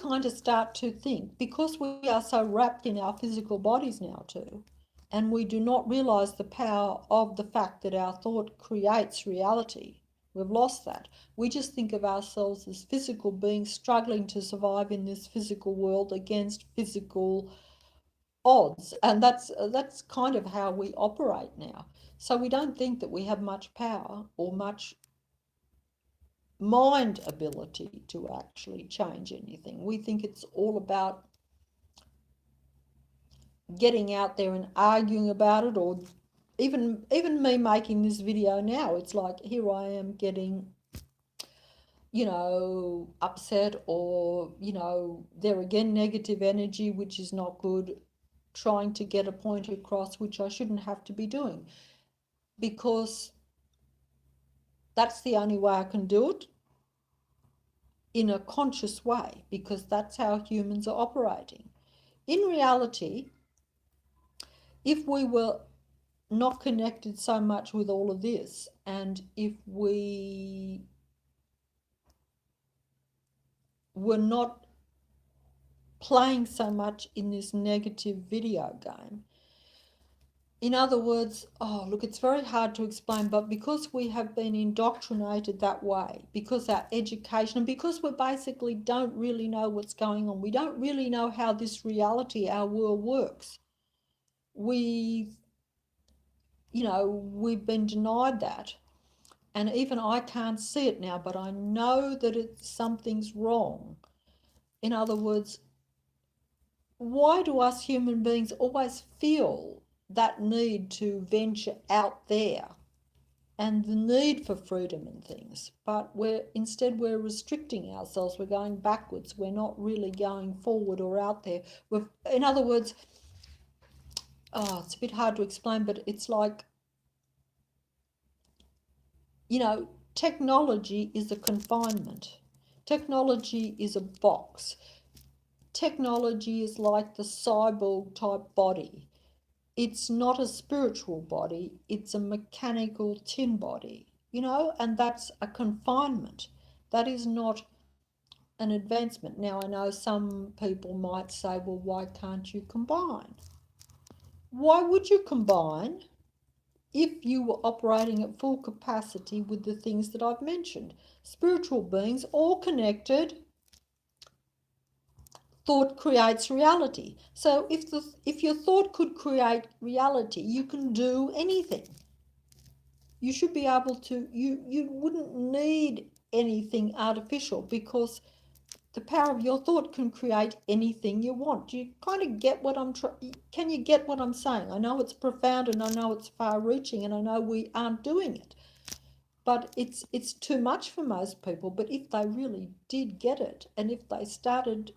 [SPEAKER 1] kind of start to think, because we are so wrapped in our physical bodies now too, and we do not realize the power of the fact that our thought creates reality, we've lost that. We just think of ourselves as physical beings struggling to survive in this physical world against physical odds, and that's kind of how we operate now. So we don't think that we have much power or much mind ability to actually change anything. We think it's all about getting out there and arguing about it, or even me making this video now, it's like here I am getting, upset, or, there again, negative energy, which is not good, trying to get a point across, which I shouldn't have to be doing, because that's the only way I can do it in a conscious way, because that's how humans are operating. In reality, if we were not connected so much with all of this, and if we were not playing so much in this negative video game, in other words, look, it's very hard to explain, but because we have been indoctrinated that way, because our education, and because we basically don't really know what's going on, we don't really know how this reality, our world, works. We've been denied that. And even I can't see it now, but I know that something's wrong. In other words, why do us human beings always feel that need to venture out there and the need for freedom and things? But instead we're restricting ourselves. We're going backwards. We're not really going forward or out there. In other words, it's a bit hard to explain, but it's like, technology is a confinement. Technology is a box. Technology is like the cyborg type body. It's not a spiritual body, it's a mechanical tin body, and that's a confinement. That is not an advancement. Now, I know some people might say, well, why can't you combine? Why would you combine if you were operating at full capacity with the things that I've mentioned? Spiritual beings, all connected. Thought creates reality. So if your thought could create reality, you can do anything. You should be able to, you wouldn't need anything artificial, because the power of your thought can create anything you want. Do you kind of get what can you get what I'm saying? I know it's profound, and I know it's far reaching, and I know we aren't doing it, but it's too much for most people. But if they really did get it, and if they started.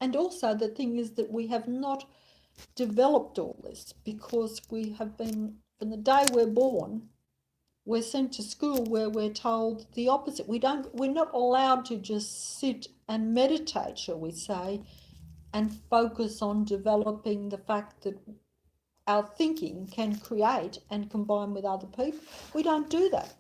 [SPEAKER 1] And also the thing is that we have not developed all this, because we have been, from the day we're born, we're sent to school where we're told the opposite. We're not allowed to just sit and meditate, shall we say, and focus on developing the fact that our thinking can create and combine with other people. We don't do that.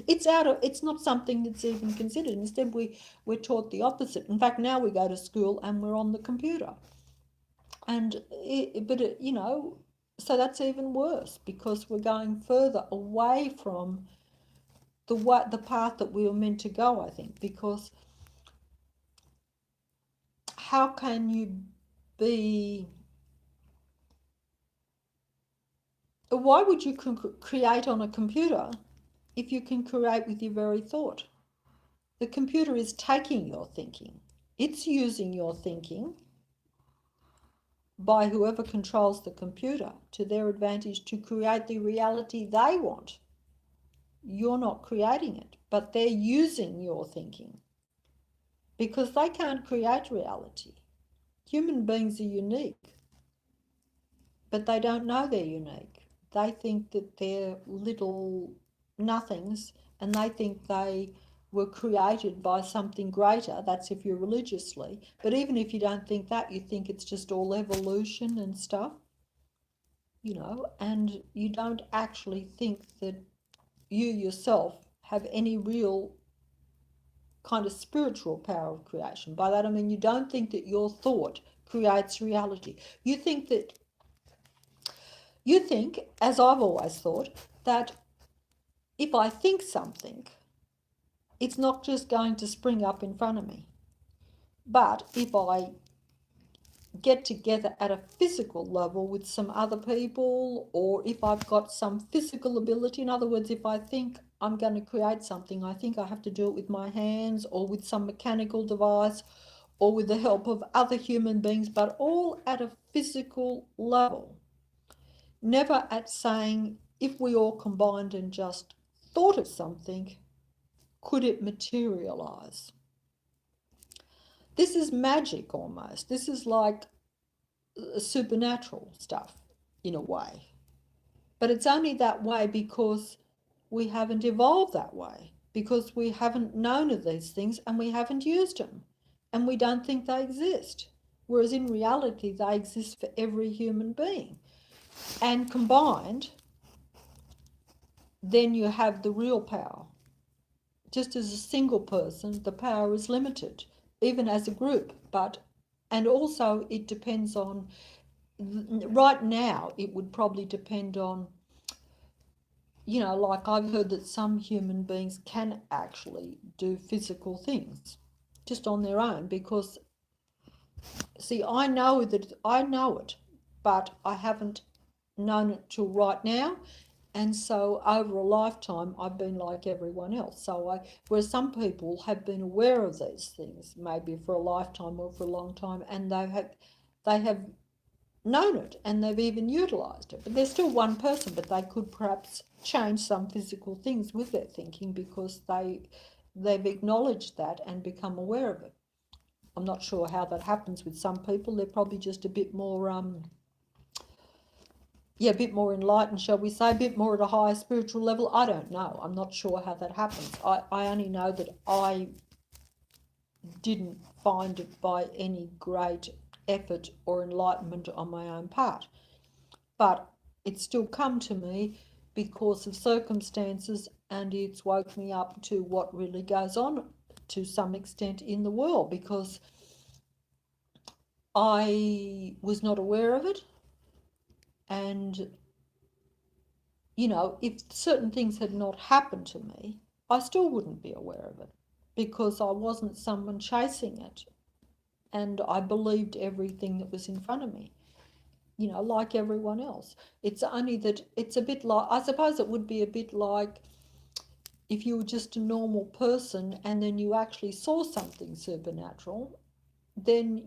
[SPEAKER 1] It's not something that's even considered. Instead, we're taught the opposite. In fact, now we go to school and we're on the computer, so that's even worse, because we're going further away from the path that we were meant to go, I think, because how can you be, why would you create on a computer if you can create with your very thought? The computer is taking your thinking. It's using your thinking by whoever controls the computer to their advantage to create the reality they want. You're not creating it, but they're using your thinking because they can't create reality. Human beings are unique, but they don't know they're unique. They think that they're little nothings, and they think they were created by something greater. That's if you're religiously. But even if you don't think that, you think it's just all evolution and stuff, and you don't actually think that you yourself have any real kind of spiritual power of creation. By that I mean you don't think that your thought creates reality. You think, as I've always thought, that if I think something, it's not just going to spring up in front of me. But if I get together at a physical level with some other people, or if I've got some physical ability, in other words, if I think I'm going to create something, I think I have to do it with my hands or with some mechanical device or with the help of other human beings, but all at a physical level. Never at saying, if we all combined and just thought of something, could it materialize? This is magic almost. This is like supernatural stuff in a way. But it's only that way because we haven't evolved that way, because we haven't known of these things and we haven't used them and we don't think they exist. Whereas in reality, they exist for every human being. And combined, then you have the real power. Just as a single person, the power is limited, even as a group. And also it depends on, right now, it would probably depend on, like I've heard that some human beings can actually do physical things just on their own because, see, I know it, but I haven't known it till right now. And so over a lifetime, I've been like everyone else. Whereas some people have been aware of these things, maybe for a lifetime or for a long time, and they have known it and they've even utilised it. But they're still one person, but they could perhaps change some physical things with their thinking because they've acknowledged that and become aware of it. I'm not sure how that happens with some people. They're probably just a bit more a bit more enlightened, shall we say, a bit more at a higher spiritual level. I don't know. I'm not sure how that happens. I only know that I didn't find it by any great effort or enlightenment on my own part. But it's still come to me because of circumstances, and it's woke me up to what really goes on to some extent in the world, because I was not aware of it. And if certain things had not happened to me, I still wouldn't be aware of it because I wasn't someone chasing it. And I believed everything that was in front of me, like everyone else. It's only that it's a bit like, I suppose it would be a bit like if you were just a normal person and then you actually saw something supernatural, then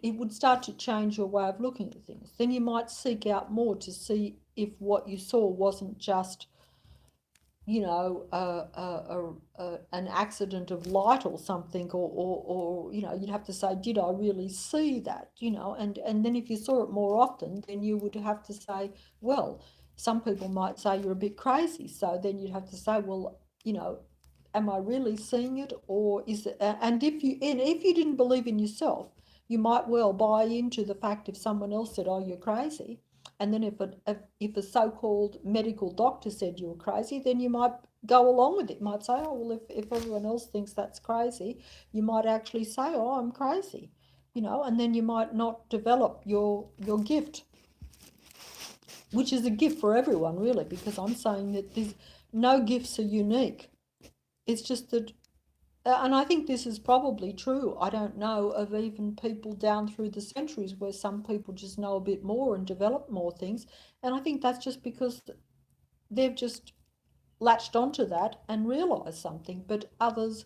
[SPEAKER 1] it would start to change your way of looking at things. Then you might seek out more to see if what you saw wasn't just, an accident of light or something, or you'd have to say, did I really see that? And then if you saw it more often, then you would have to say, well, some people might say you're a bit crazy. So then you'd have to say, well, am I really seeing it, or is it? And if you didn't believe in yourself, you might well buy into the fact if someone else said, oh, you're crazy. And then if a so-called medical doctor said you were crazy, then you might go along with it. You might say, oh, well, if everyone else thinks that's crazy, you might actually say, oh, I'm crazy, and then you might not develop your gift, which is a gift for everyone, really, because I'm saying that no gifts are unique. It's just that And I think this is probably true. I don't know of even people down through the centuries where some people just know a bit more and develop more things. And I think that's just because they've just latched onto that and realised something. But others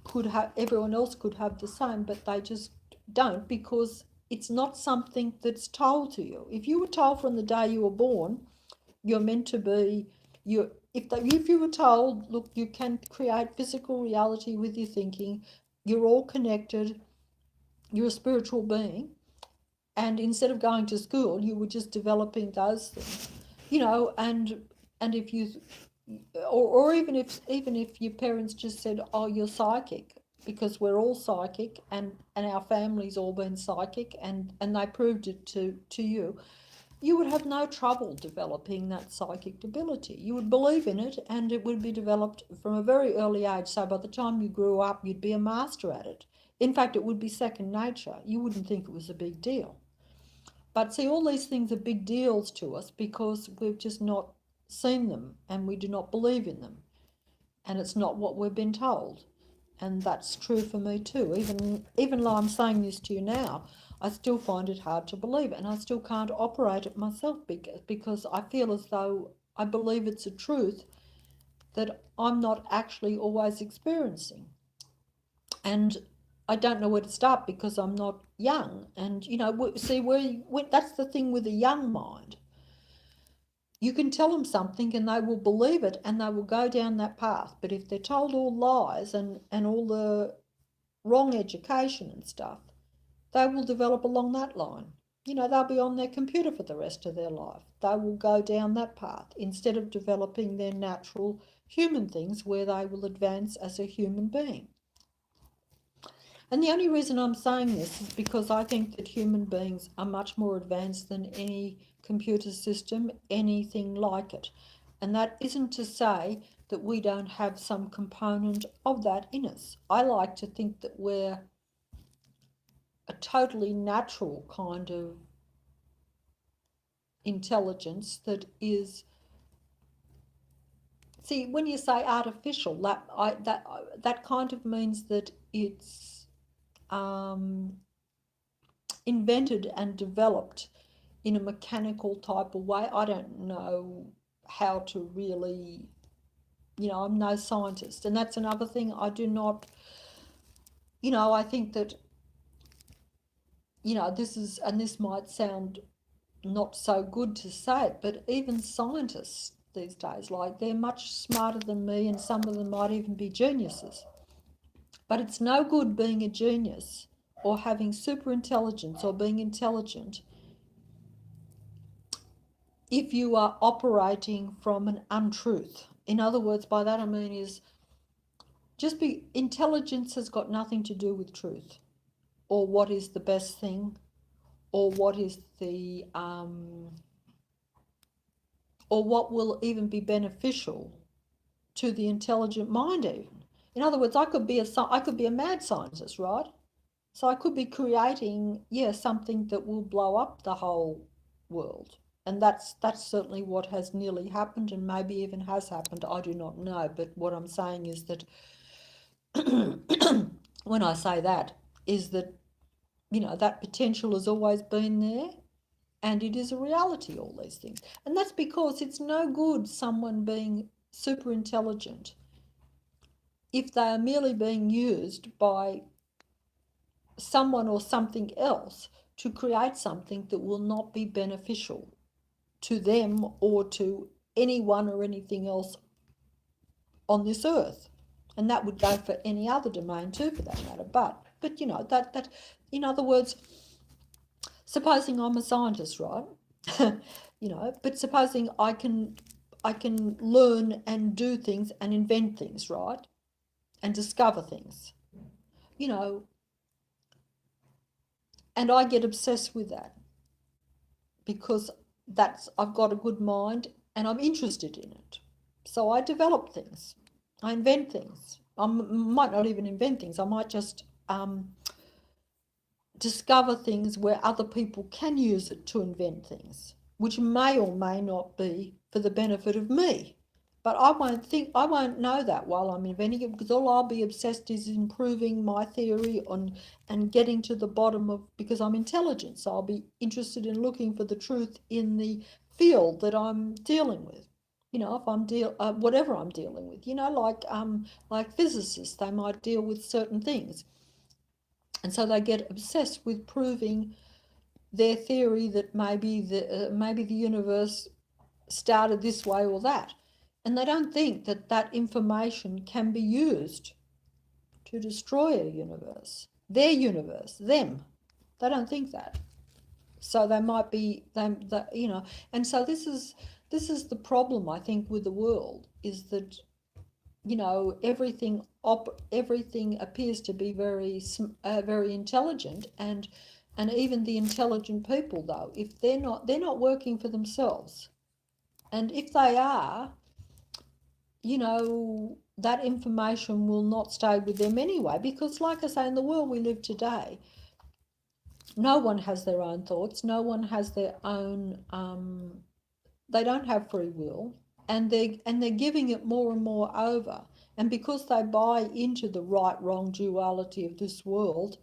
[SPEAKER 1] could have, everyone else could have the same, but they just don't, because it's not something that's told to you. If you were told from the day you were born, you're meant to be, you if you were told, look, you can create physical reality with your thinking, you're all connected, you're a spiritual being, and instead of going to school, you were just developing those things, and if you, or even if your parents just said, oh, you're psychic, because we're all psychic, and our family's all been psychic, and they proved it to you, you would have no trouble developing that psychic ability. You would believe in it, and it would be developed from a very early age. So by the time you grew up, you'd be a master at it. In fact, it would be second nature. You wouldn't think it was a big deal. But see, all these things are big deals to us because we've just not seen them and we do not believe in them. And it's not what we've been told. And that's true for me too. Even though I'm saying this to you now, I still find it hard to believe, and I still can't operate it myself because I feel as though I believe it's a truth that I'm not actually always experiencing. And I don't know where to start because I'm not young. And see, that's the thing with a young mind. You can tell them something and they will believe it and they will go down that path. But if they're told all lies and all the wrong education and stuff, they will develop along that line. They'll be on their computer for the rest of their life. They will go down that path instead of developing their natural human things where they will advance as a human being. And the only reason I'm saying this is because I think that human beings are much more advanced than any computer system, anything like it. And that isn't to say that we don't have some component of that in us. I like to think that we're a totally natural kind of intelligence that is. See, when you say artificial, that kind of means that it's um, invented and developed in a mechanical type of way. I don't know how to really, I'm no scientist, and that's another thing. I do not, I think that, this might sound not so good to say it, but even scientists these days, like, they're much smarter than me, and some of them might even be geniuses. But it's no good being a genius or having super intelligence or being intelligent if you are operating from an untruth. In other words, by that I mean is intelligence has got nothing to do with truth or what is the best thing or what is or what will even be beneficial to the intelligent mind even. In other words, I could be a mad scientist, right? So I could be creating, something that will blow up the whole world. And that's certainly what has nearly happened, and maybe even has happened. I do not know. But what I'm saying is that when I say that, is that, that potential has always been there, and it is a reality, all these things. And that's because it's no good someone being super intelligent if they are merely being used by someone or something else to create something that will not be beneficial to them or to anyone or anything else on this earth. And that would go for any other domain too, for that matter. But that in other words, supposing I'm a scientist, right? But supposing I can learn and do things and invent things, right? And discover things, you know, and I get obsessed with that because I've got a good mind and I'm interested in it. So I develop things, I invent things. I might not even invent things. I might just discover things where other people can use it to invent things, which may or may not be for the benefit of me. But I won't know that while I'm inventing it, because all I'll be obsessed is improving my theory on and getting to the bottom of, because I'm intelligent, so I'll be interested in looking for the truth in the field that I'm dealing with. You know, if I'm whatever I'm dealing with, you know, like physicists, they might deal with certain things, and so they get obsessed with proving their theory that maybe the universe started this way or that. And they don't think that that information can be used to destroy a universe, their universe, them. They don't think that. So they might be, you know, and so this is the problem, I think, with the world, is that, you know, everything appears to be very intelligent, and even the intelligent people, though, if they're not working for themselves, and if they are, you know, that information will not stay with them anyway, because, like I say, in the world we live today, no one has their own thoughts, no one has their own, they don't have free will, and they're giving it more and more over. And because they buy into the right wrong duality of this world,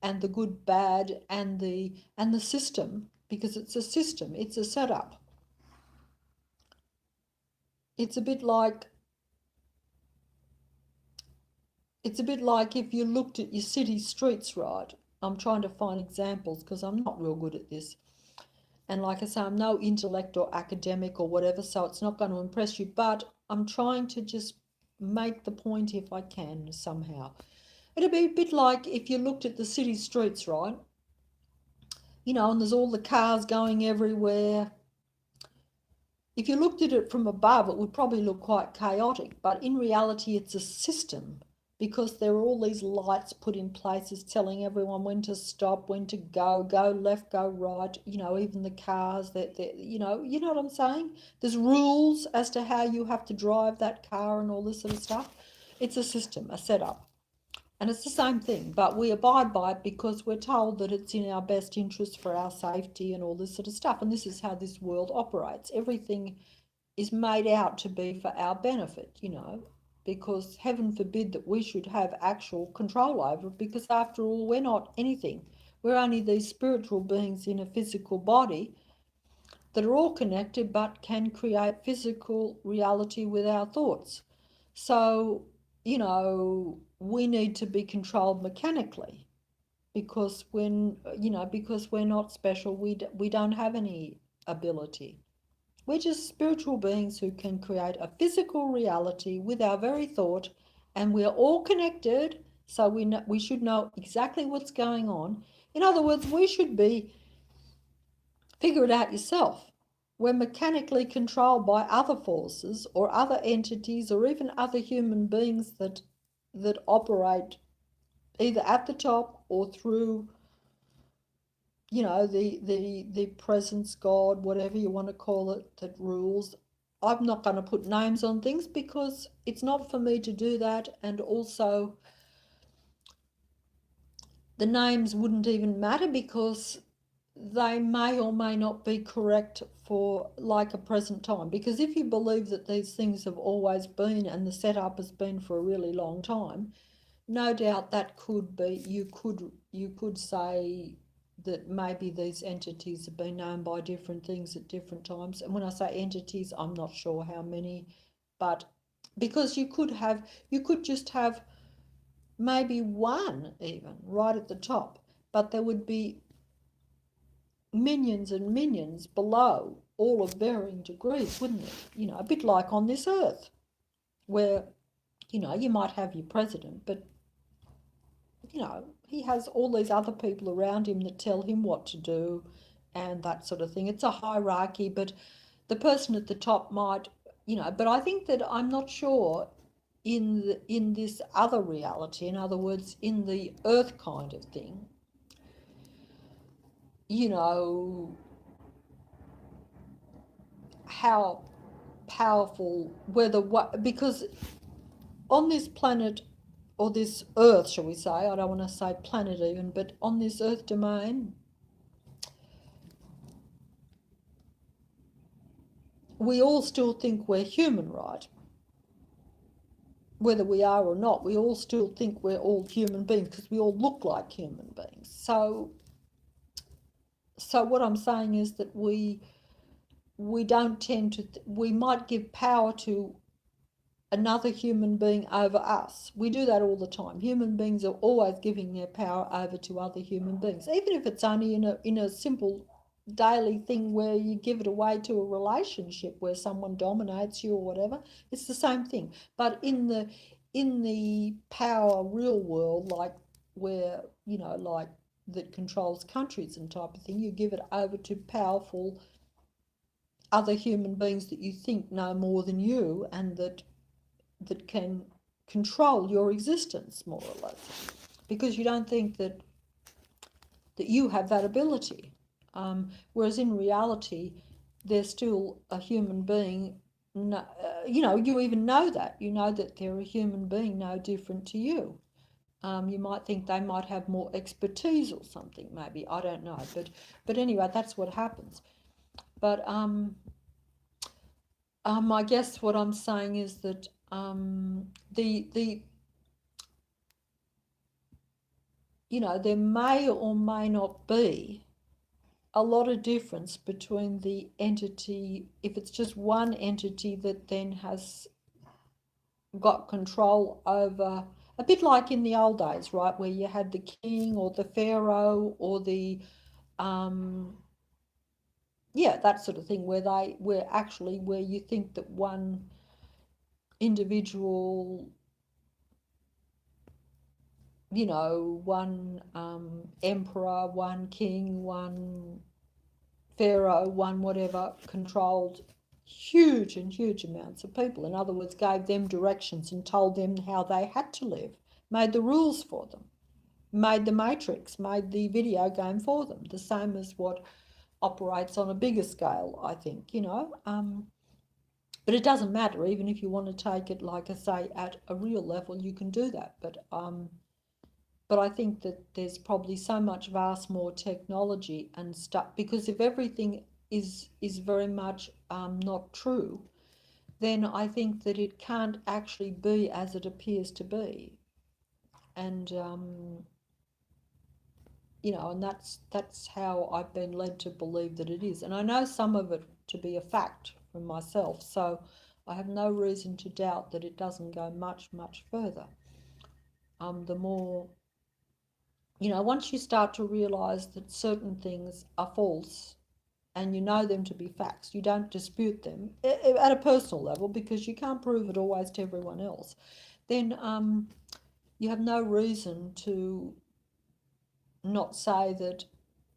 [SPEAKER 1] and the good bad, and the system, because it's a system, it's a setup. It's a bit like It's a bit like if you looked at your city streets, right? I'm trying to find examples because I'm not real good at this. And like I say, I'm no intellect or academic or whatever, so it's not going to impress you. But I'm trying to just make the point if I can somehow. It'd be a bit like if you looked at the city streets, right? You know, and there's all the cars going everywhere. If you looked at it from above, it would probably look quite chaotic, but in reality, it's a system, because there are all these lights put in places telling everyone when to stop, when to go left, go right. You know, even the cars that you know what I'm saying. There's rules as to how you have to drive that car and all this sort of stuff. It's a system, a setup. And it's the same thing, but we abide by it because we're told that it's in our best interest for our safety and all this sort of stuff. And this is how this world operates. Everything is made out to be for our benefit, you know, because heaven forbid that we should have actual control over it, because after all, we're not anything. We're only these spiritual beings in a physical body that are all connected but can create physical reality with our thoughts. So, you know, we need to be controlled mechanically, because because we're not special, we don't have any ability. We're just spiritual beings who can create a physical reality with our very thought, and we're all connected, so we should know exactly what's going on. In other words, we should be, figure it out yourself. We're mechanically controlled by other forces or other entities or even other human beings that operate either at the top or through, you know, the presence, God, whatever you want to call it, that rules. I'm not going to put names on things because it's not for me to do that, and also the names wouldn't even matter, because they may or may not be correct for like a present time. Because if you believe that these things have always been and the setup has been for a really long time, no doubt that could be, you could say that maybe these entities have been known by different things at different times. And when I say entities, I'm not sure how many, but because you could just have maybe one even right at the top, but there would be minions and minions below, all of varying degrees, wouldn't it? You know, a bit like on this earth, where, you know, you might have your president, but, you know, he has all these other people around him that tell him what to do and that sort of thing. It's a hierarchy, but the person at the top might, you know, but I think that I'm not sure in this other reality, in other words, in the earth kind of thing, you know, how powerful, whether what, because on this planet, or this earth, shall we say, I don't want to say planet even, but on this earth domain, we all still think we're human, right? whether we are or not, we all still think we're all human beings because we all look like human beings. So what I'm saying is that we don't tend to, we might give power to another human being over us. We do that all the time. Human beings are always giving their power over to other human beings, even if it's only in a simple daily thing where you give it away to a relationship where someone dominates you or whatever. It's the same thing. But in the power real world, like where, like that controls countries and type of thing, you give it over to powerful other human beings that you think know more than you and that can control your existence more or less, because you don't think that you have that ability. Whereas in reality, they're still a human being. You even know that. You know that they're a human being no different to you. You might think they might have more expertise or something, maybe. I don't know. But anyway, that's what happens. But I guess what I'm saying is that the there may or may not be a lot of difference between the entity, if it's just one entity that then has got control over, a bit like in the old days, right, where you had the king or the pharaoh or the, um, yeah, that sort of thing, where you think that one individual, one emperor, one king, one pharaoh, one whatever, controlled huge and huge amounts of people. In other words, gave them directions and told them how they had to live, made the rules for them, made the matrix, made the video game for them, the same as what operates on a bigger scale, I think. But it doesn't matter, even if you want to take it, like I say, at a real level, you can do that. But I think that there's probably so much vast more technology and stuff, because if everything is very much not true, then I think that it can't actually be as it appears to be. And and that's how I've been led to believe that it is. And I know some of it to be a fact from myself, so I have no reason to doubt that it doesn't go much, much further. The more once you start to realize that certain things are false and you know them to be facts, you don't dispute them at a personal level because you can't prove it always to everyone else, then you have no reason to not say that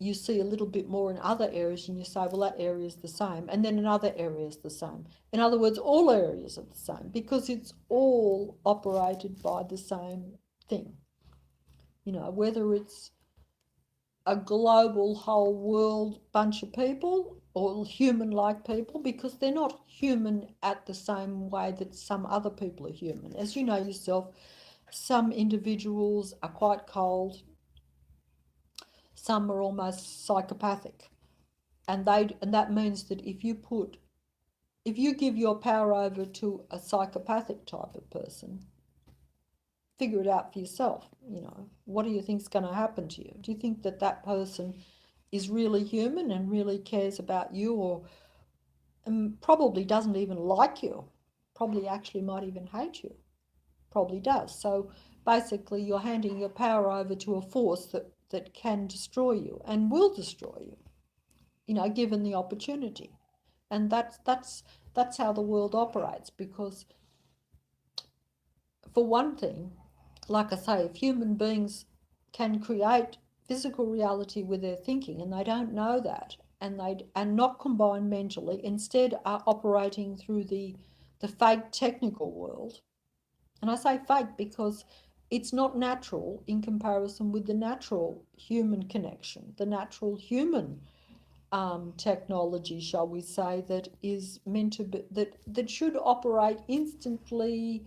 [SPEAKER 1] you see a little bit more in other areas and you say, well, that area is the same, and then another area is the same. In other words, all areas are the same because it's all operated by the same thing. Whether it's a global whole world bunch of people or human-like people, because they're not human at the same way that some other people are human. As you know yourself, some individuals are quite cold, some are almost psychopathic, and that means that if you give your power over to a psychopathic type of person, figure it out for yourself. What do you think is going to happen to you? Do you think that that person is really human and really cares about you, or probably doesn't even like you, probably actually might even hate you, probably does? So basically you're handing your power over to a force that can destroy you and will destroy you, given the opportunity. And that's how the world operates, because for one thing, like I say, if human beings can create physical reality with their thinking and they don't know that, and not combine mentally, instead are operating through the fake technical world. And I say fake because it's not natural in comparison with the natural human connection, the natural human technology, shall we say, that is meant to be, that should operate instantly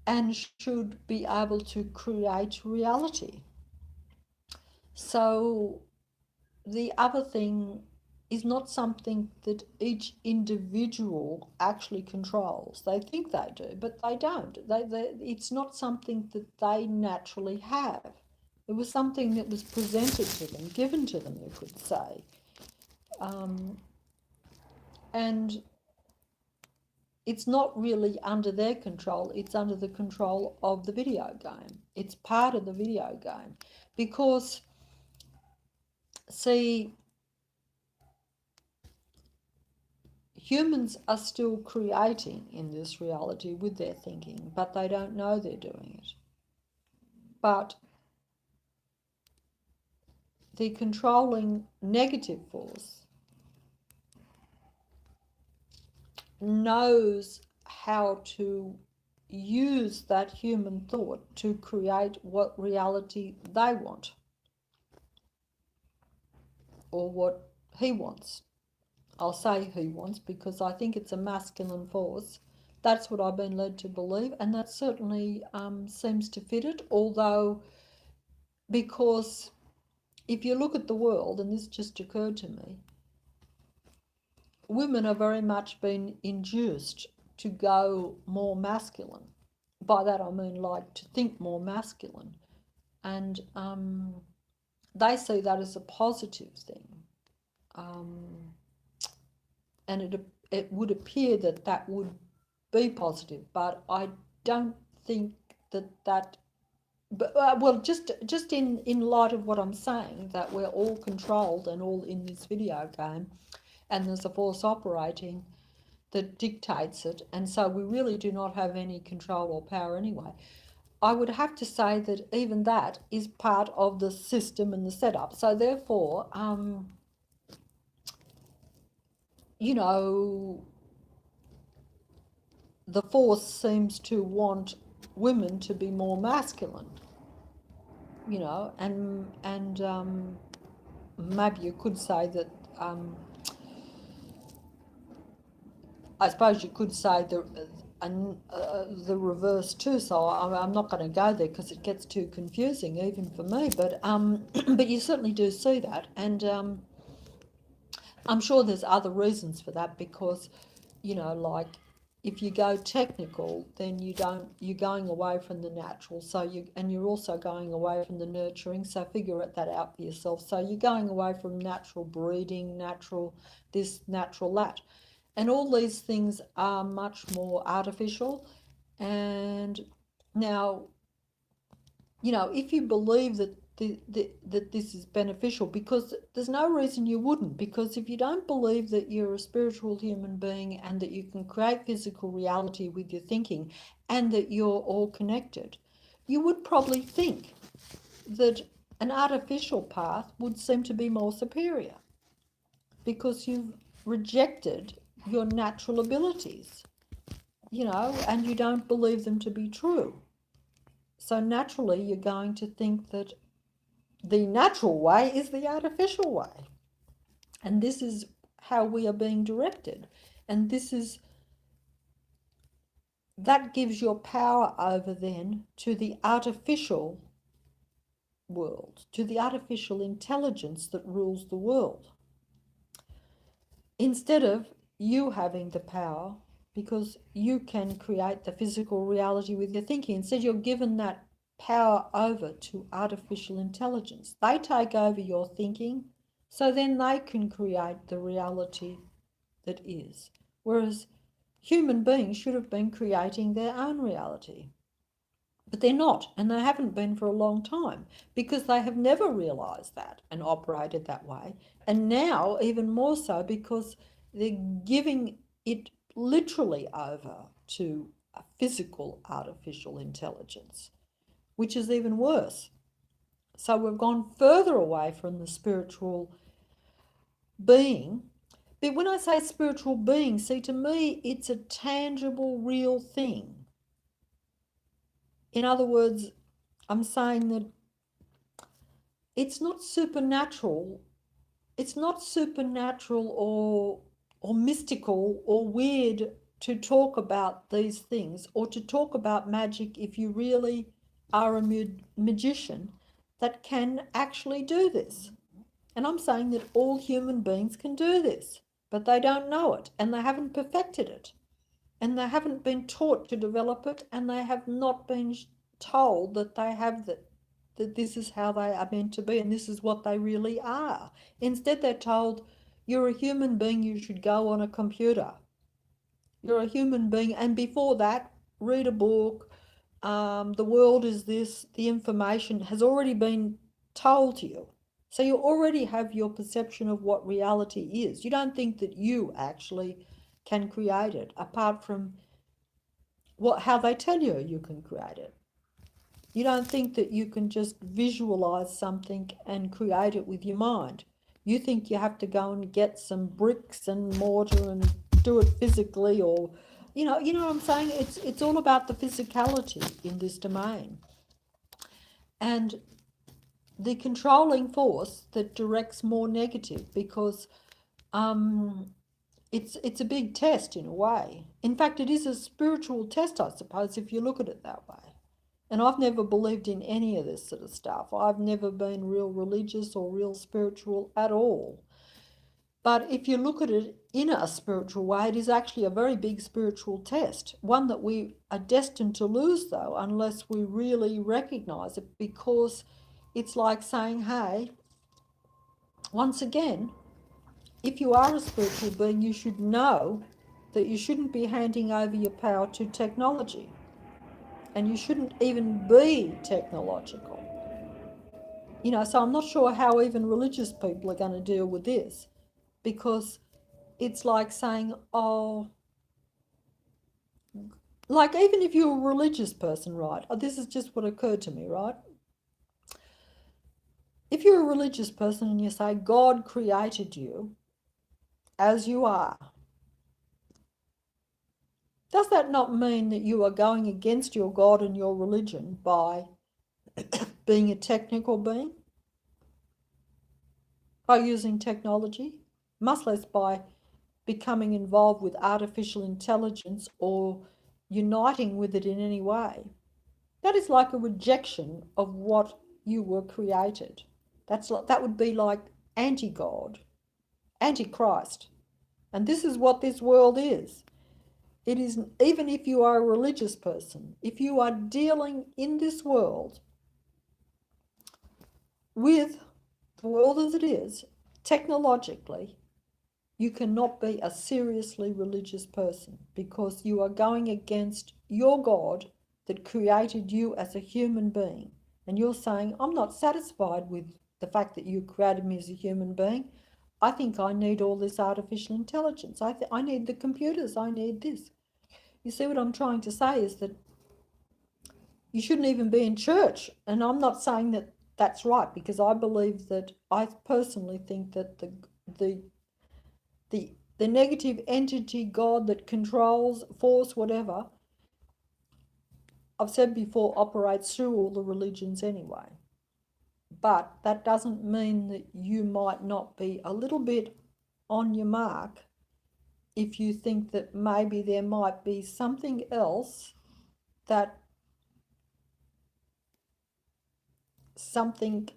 [SPEAKER 1] and should be able to create reality. So the other thing is not something that each individual actually controls. They think they do, but they don't. It's not something that they naturally have. It was something that was presented to them, given to them, you could say. And it's not really under their control, it's under the control of the video game. It's part of the video game. Because, see, humans are still creating in this reality with their thinking, but they don't know they're doing it. But the controlling negative force knows how to use that human thought to create what reality they want, or what he wants. I'll say he wants because I think it's a masculine force. That's what I've been led to believe, and that certainly seems to fit it, although, because if you look at the world, and this just occurred to me, women are very much been induced to go more masculine. By that I mean like to think more masculine. And they see that as a positive thing. And it would appear that that would be positive, but I don't think that. But well, just in light of what I'm saying, that we're all controlled and all in this video game, and there's a force operating that dictates it, and so we really do not have any control or power anyway. I would have to say that even that is part of the system and the setup. So therefore, you know, the force seems to want women to be more masculine, you know, and maybe you could say that, I suppose you could say the reverse too. So I'm not going to go there because it gets too confusing even for me. But but you certainly do see that, and I'm sure there's other reasons for that, because, you know, like, if you go technical, then you're going away from the natural. So you're also going away from the nurturing. So figure that out for yourself. So you're going away from natural breeding, natural this, natural that. And all these things are much more artificial. And now, you know, if you believe that that this is beneficial, because there's no reason you wouldn't, because if you don't believe that you're a spiritual human being and that you can create physical reality with your thinking and that you're all connected, you would probably think that an artificial path would seem to be more superior, because you've rejected your natural abilities, you know, and you don't believe them to be true. So naturally, you're going to think that the natural way is the artificial way. And this is how we are being directed. And that gives your power over then to the artificial world, to the artificial intelligence that rules the world, instead of you having the power, because you can create the physical reality with your thinking. Instead, you're given that power over to artificial intelligence. They take over your thinking, so then they can create the reality that is. Whereas human beings should have been creating their own reality. But they're not, and they haven't been for a long time, because they have never realised that and operated that way. And now, even more so, because they're giving it literally over to a physical artificial intelligence, which is even worse. So we've gone further away from the spiritual being. But when I say spiritual being, see, to me, it's a tangible, real thing. In other words, I'm saying that it's not supernatural. It's not supernatural or mystical or weird to talk about these things, or to talk about magic if you really are a magician that can actually do this. And I'm saying that all human beings can do this, but they don't know it and they haven't perfected it and they haven't been taught to develop it and they have not been told that they have that this is how they are meant to be and this is what they really are. Instead, they're told, you're a human being, you should go on a computer. You're a human being, and before that, read a book. The world is this, the information has already been told to you. So you already have your perception of what reality is. You don't think that you actually can create it, apart from how they tell you you can create it. You don't think that you can just visualize something and create it with your mind. You think you have to go and get some bricks and mortar and do it physically, or you know what I'm saying? It's all about the physicality in this domain. And the controlling force that directs more negative, because it's a big test in a way. In fact, it is a spiritual test, I suppose, if you look at it that way. And I've never believed in any of this sort of stuff. I've never been real religious or real spiritual at all. But if you look at it in a spiritual way, it is actually a very big spiritual test, one that we are destined to lose, though, unless we really recognize it, because it's like saying, hey, once again, if you are a spiritual being, you should know that you shouldn't be handing over your power to technology. And you shouldn't even be technological. So I'm not sure how even religious people are going to deal with this, because it's like saying, oh, like even if you're a religious person, right? This is just what occurred to me, right? If you're a religious person and you say God created you as you are, does that not mean that you are going against your God and your religion by being a technical being? By using technology? Much less by becoming involved with artificial intelligence or uniting with it in any way. That is like a rejection of what you were created. That would be like anti-God, anti-Christ. And this is what this world is. It is, even if you are a religious person, if you are dealing in this world with the world as it is, technologically, you cannot be a seriously religious person, because you are going against your God that created you as a human being. And you're saying, I'm not satisfied with the fact that you created me as a human being. I think I need all this artificial intelligence. I need the computers. I need this. You see, what I'm trying to say is that you shouldn't even be in church. And I'm not saying that that's right, because I believe that, I personally think that the the negative entity, God that controls, force, whatever, I've said before, operates through all the religions anyway. But that doesn't mean that you might not be a little bit on your mark if you think that maybe there might be something else, that something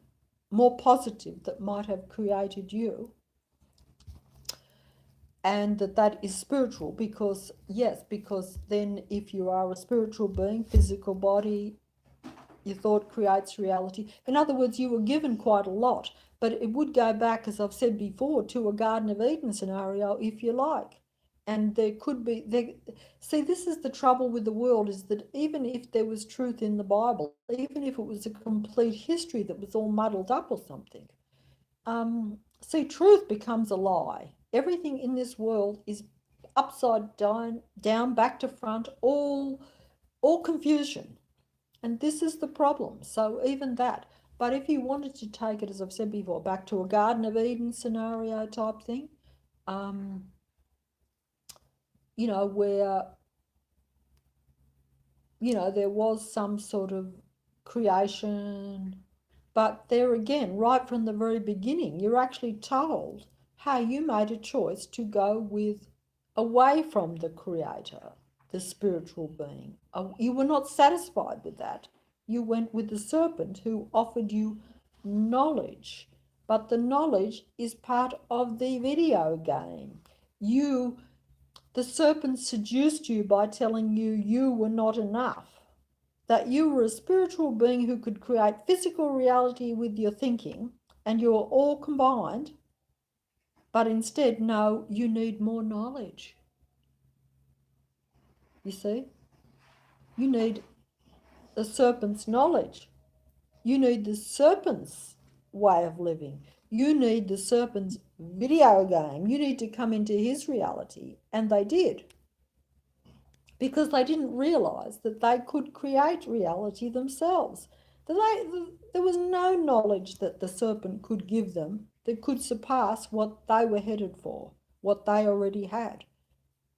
[SPEAKER 1] more positive that might have created you, and that is spiritual. Because yes, because then if you are a spiritual being, physical body, your thought creates reality. In other words, you were given quite a lot, but it would go back, as I've said before, to a Garden of Eden scenario, if you like. And there could be, see, this is the trouble with the world, is that even if there was truth in the Bible, even if it was a complete history that was all muddled up or something, see, truth becomes a lie. Everything in this world is upside down, back to front, all confusion. And this is the problem. So even that. But if you wanted to take it, as I've said before, back to a Garden of Eden scenario type thing, um, where, there was some sort of creation. But there again, right from the very beginning, you're actually told, hey, you made a choice to go away from the Creator, the spiritual being. You were not satisfied with that. You went with the serpent, who offered you knowledge, but the knowledge is part of the video game. The serpent seduced you by telling you you were not enough, that you were a spiritual being who could create physical reality with your thinking, and you're all combined, but instead, no, you need more knowledge. You see? You need the serpent's knowledge. You need the serpent's way of living. You need the serpent's video game. You need to come into his reality. And they did. Because they didn't realize that they could create reality themselves. There was no knowledge that the serpent could give them that could surpass what they were headed for, what they already had.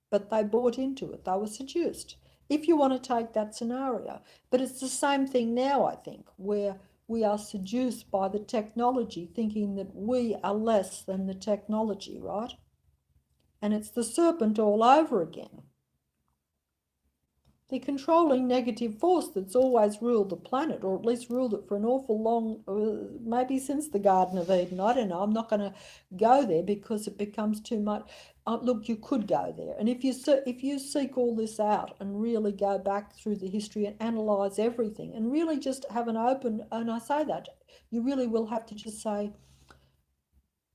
[SPEAKER 1] But they bought into it. They were seduced, if you want to take that scenario. But it's the same thing now, I think, where we are seduced by the technology, thinking that we are less than the technology, right? And it's the serpent all over again. The controlling negative force that's always ruled the planet, or at least ruled it for an awful long, maybe since the Garden of Eden. I don't know. I'm not going to go there because it becomes too much. Look, you could go there. And if you seek all this out and really go back through the history and analyse everything and really just have an open, and I say that, you really will have to just say,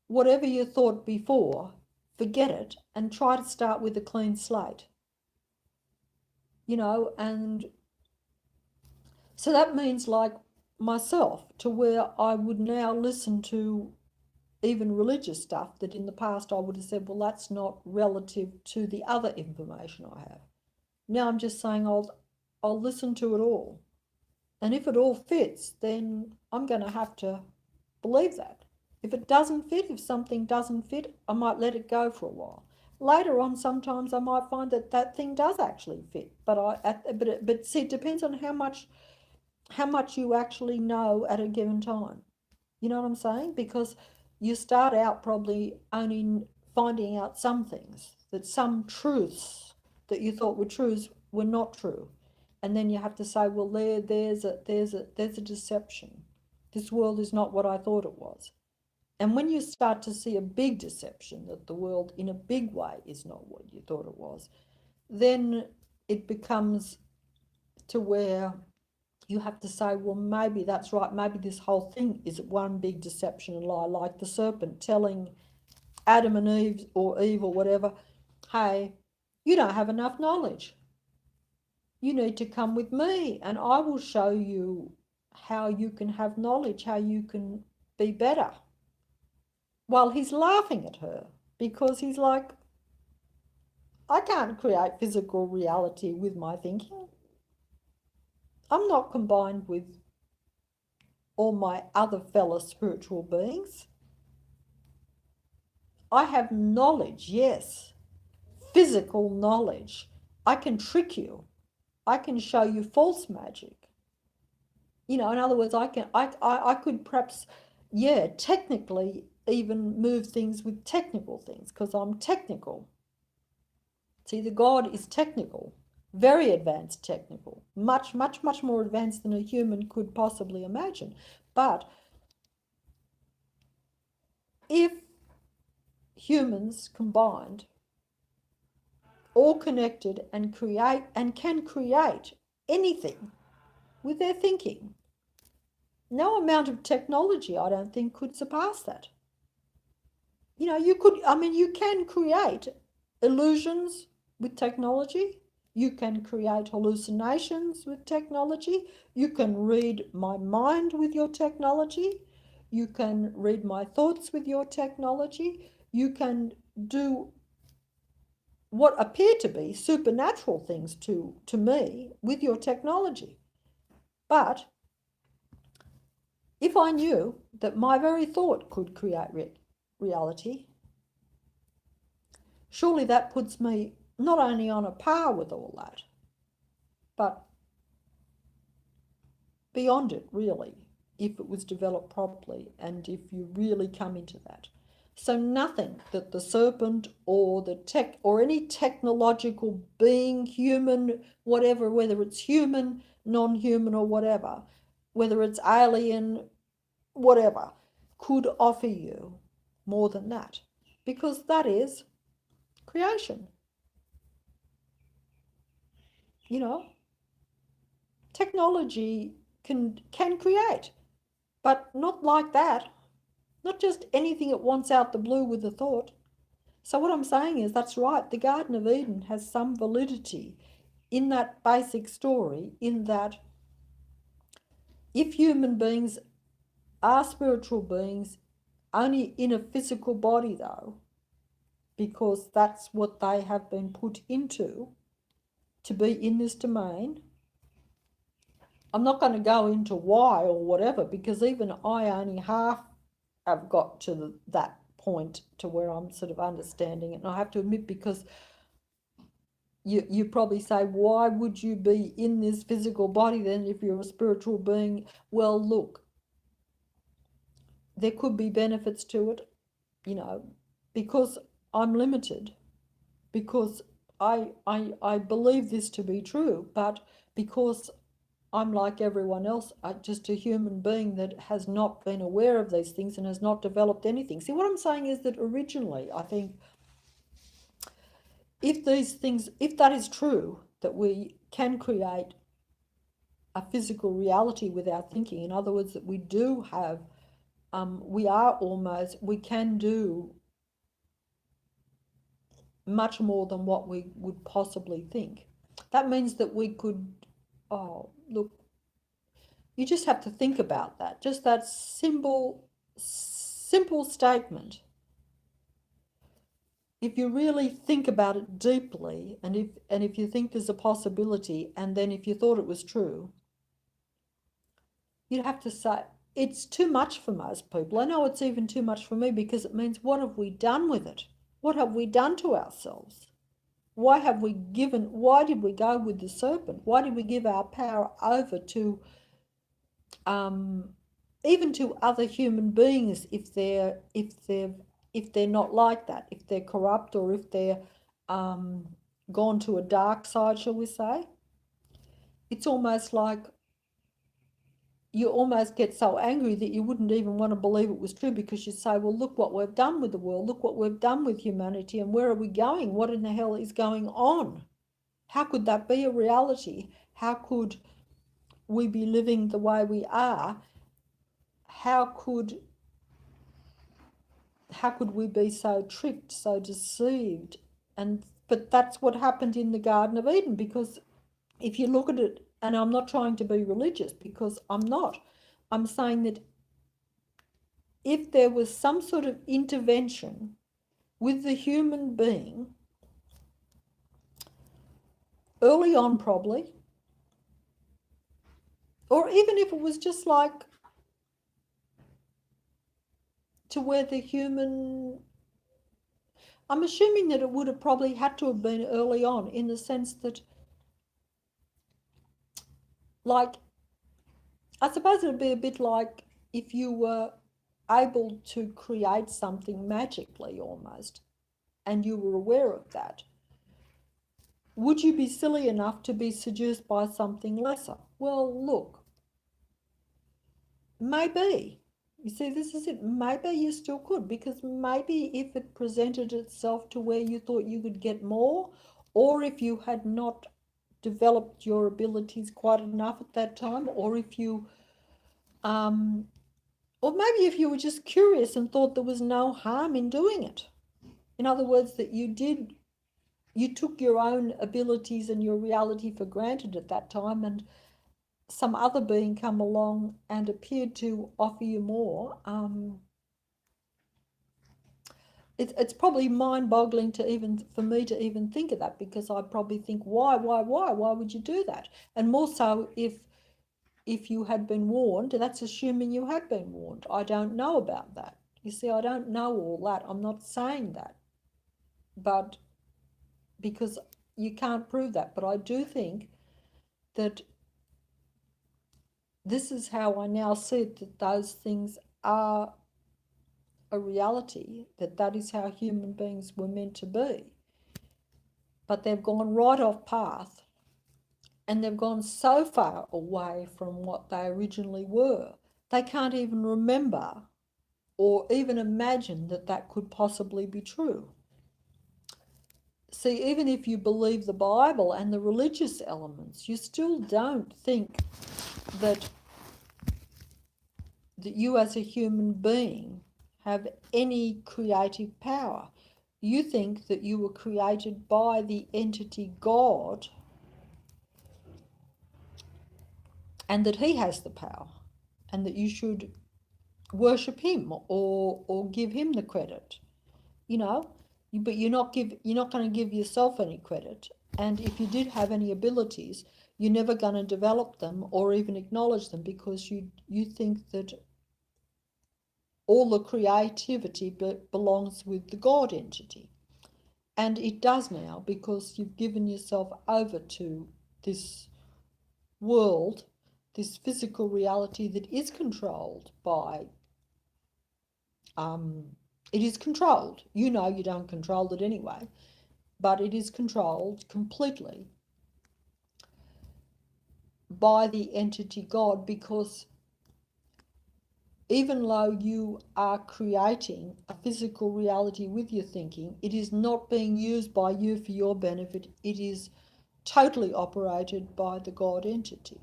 [SPEAKER 1] whatever you thought before, forget it and try to start with a clean slate. And so that means, like myself, to where I would now listen to even religious stuff that in the past I would have said, well, that's not relative to the other information I have. Now I'm just saying I'll listen to it all. And if it all fits, then I'm going to have to believe that. If it doesn't fit, if something doesn't fit, I might let it go for a while. Later on, sometimes I might find that that thing does actually fit. But see, it depends on how much you actually know at a given time. You know what I'm saying? Because you start out probably only finding out some things, that some truths that you thought were truths were not true. And then you have to say, well, there's a deception. This world is not what I thought it was. And when you start to see a big deception, that the world in a big way is not what you thought it was, then it becomes to where you have to say, well, maybe that's right. Maybe this whole thing is one big deception and lie, like the serpent telling Adam and Eve or whatever, hey, you don't have enough knowledge. You need to come with me and I will show you how you can have knowledge, how you can be better. While he's laughing at her because he's like, I can't create physical reality with my thinking. I'm not combined with all my other fellow spiritual beings. I have knowledge, yes, physical knowledge. I can trick you. I can show you false magic. In other words, I could perhaps, technically even move things with technical things because I'm technical. See, the God is technical, very advanced technical, much, much, much more advanced than a human could possibly imagine. But if humans combined, all connected and can create anything with their thinking, no amount of technology, I don't think, could surpass that. You can create illusions with technology. You can create hallucinations with technology. You can read my mind with your technology. You can read my thoughts with your technology. You can do what appear to be supernatural things to me with your technology. But if I knew that my very thought could create reality, surely that puts me not only on a par with all that, but beyond it, really, if it was developed properly and if you really come into that. So nothing that the serpent or the tech or any technological being, human, whatever, whether it's human, non-human or whatever, whether it's alien, whatever, could offer you more than that, because that is creation. You know, technology can create, but not like that. Not just anything it wants out the blue with a thought. So what I'm saying is that's right. The Garden of Eden has some validity in that basic story, in that if human beings are spiritual beings, only in a physical body though, because that's what they have been put into, to be in this domain. I'm not going to go into why or whatever, because even I only half have got to that point to where I'm sort of understanding it. And I have to admit, because you probably say, why would you be in this physical body then if you're a spiritual being? Well, look, there could be benefits to it, you know, because I'm limited, because I believe this to be true, but because I'm like everyone else, just a human being that has not been aware of these things and has not developed anything. See, what I'm saying is that originally, I think, if these things, if that is true, that we can create a physical reality with our thinking, in other words, that we do have, we can do much more than what we would possibly think. That means that we could, oh, look, you just have to think about that. Just that simple statement. If you really think about it deeply, and if you think there's a possibility, and then if you thought it was true, you'd have to say, it's too much for most people. I know it's even too much for me, because it means, what have we done with it? What have we done to ourselves? Why did we go with the serpent? Why did we give our power over to, even to other human beings, if they're not like that, if they're corrupt, or if they're gone to a dark side, shall we say? It's almost like you almost get so angry that you wouldn't even want to believe it was true, because you say, well, look what we've done with the world, look what we've done with humanity, and where are we going? What in the hell is going on? How could that be a reality? How could we be living the way we are? How could we be so tricked, so deceived? But that's what happened in the Garden of Eden, because if you look at it, and I'm not trying to be religious, because I'm not, I'm saying that if there was some sort of intervention with the human being early on, probably, or even if it was just like to where the human, I'm assuming that it would have probably had to have been early on, in the sense that, like, I suppose it would be a bit like if you were able to create something magically almost, and you were aware of that. Would you be silly enough to be seduced by something lesser? Well, look, maybe. You see, this is it. Maybe you still could, because maybe if it presented itself to where you thought you could get more, or if you had not developed your abilities quite enough at that time, or if you, or maybe if you were just curious and thought there was no harm in doing it. In other words, that you took your own abilities and your reality for granted at that time, and some other being come along and appeared to offer you more. It's probably mind-boggling to even, for me to even think of that, because I probably think, why would you do that? And more so if you had been warned. That's assuming you had been warned. I don't know about that. You see, I don't know all that. I'm not saying that, but because you can't prove that. But I do think that this is how I now see it, that those things are a reality, that is how human beings were meant to be. But they've gone right off path, and they've gone so far away from what they originally were. They can't even remember or even imagine that that could possibly be true. See, even if you believe the Bible and the religious elements, you still don't think that you as a human being have any creative power. You think that you were created by the entity God and that he has the power and that you should worship him or give him the credit, you know, but you're not going to give yourself any credit. And if you did have any abilities, you're never going to develop them or even acknowledge them, because you think that all the creativity belongs with the God entity. And it does now, because you've given yourself over to this world, this physical reality that is controlled by, it is controlled. You know you don't control it anyway, but it is controlled completely by the entity God, because even though you are creating a physical reality with your thinking, it is not being used by you for your benefit. It is totally operated by the God entity.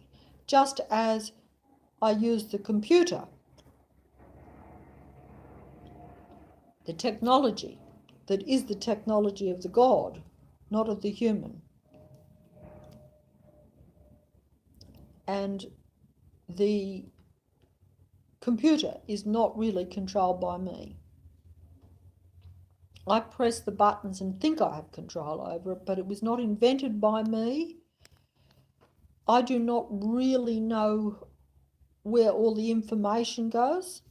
[SPEAKER 1] Just as I use the computer, the technology that is the technology of the God, not of the human. And the computer is not really controlled by me. I press the buttons and think I have control over it, but it was not invented by me. I do not really know where all the information goes.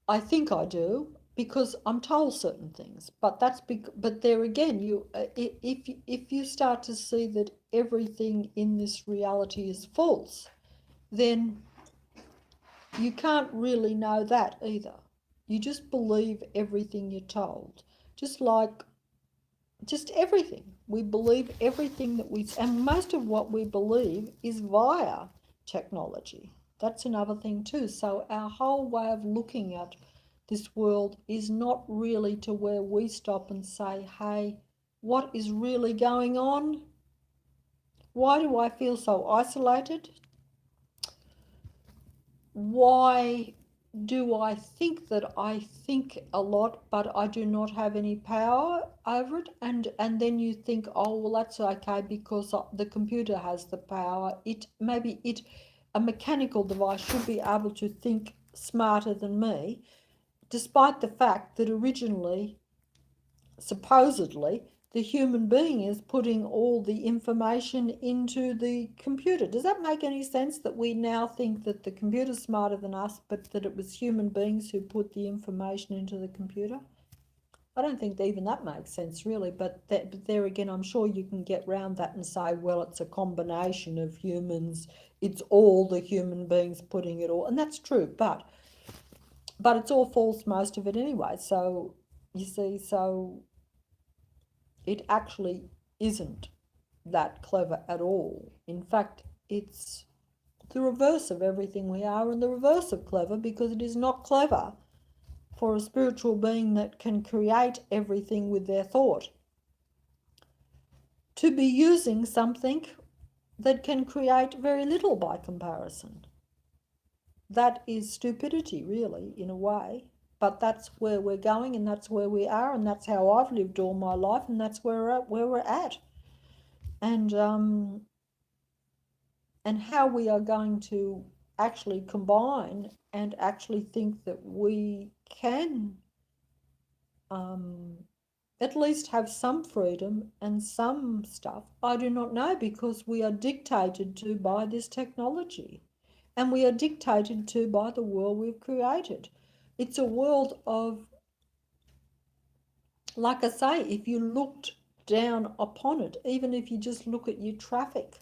[SPEAKER 1] I think I do, because I'm told certain things. But that's but there again, if you start to see that everything in this reality is false, then you can't really know that either. You just believe everything you're told. Just everything. We believe everything and most of what we believe is via technology. That's another thing too. So our whole way of looking at this world is not really to where we stop and say, hey, what is really going on? Why do I feel so isolated? Why do I think that I think a lot, but I do not have any power over it? And then you think, oh, well, that's okay, because the computer has the power. A mechanical device should be able to think smarter than me, despite the fact that originally, supposedly, the human being is putting all the information into the computer. Does that make any sense, that we now think that the computer's smarter than us, but that it was human beings who put the information into the computer? I don't think that even that makes sense, really. But there again, I'm sure you can get round that and say, well, it's a combination of humans. It's all the human beings putting it all. And that's true, but it's all false, most of it anyway. So, you see, it actually isn't that clever at all. In fact, it's the reverse of everything we are, and the reverse of clever, because it is not clever for a spiritual being that can create everything with their thought to be using something that can create very little by comparison. That is stupidity, really, in a way. But that's where we're going, and that's where we are, and that's how I've lived all my life, and that's where we're at. And how we are going to actually combine and actually think that we can at least have some freedom and some stuff, I do not know, because we are dictated to by this technology, and we are dictated to by the world we've created. It's a world of, like I say, if you looked down upon it, even if you just look at your traffic,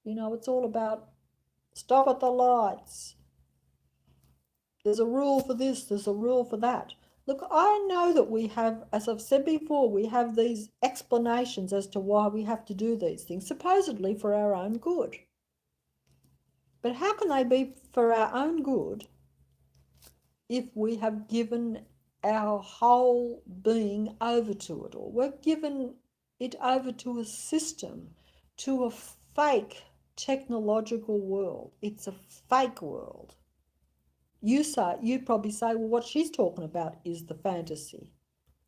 [SPEAKER 1] it's all about stop at the lights. There's a rule for this, there's a rule for that. Look, I know that we have, as I've said before, we have these explanations as to why we have to do these things, supposedly for our own good. But how can they be for our own good if we have given our whole being over to it all. We've given it over to a system, to a fake technological world. It's a fake world. You probably say, well, what she's talking about is the fantasy.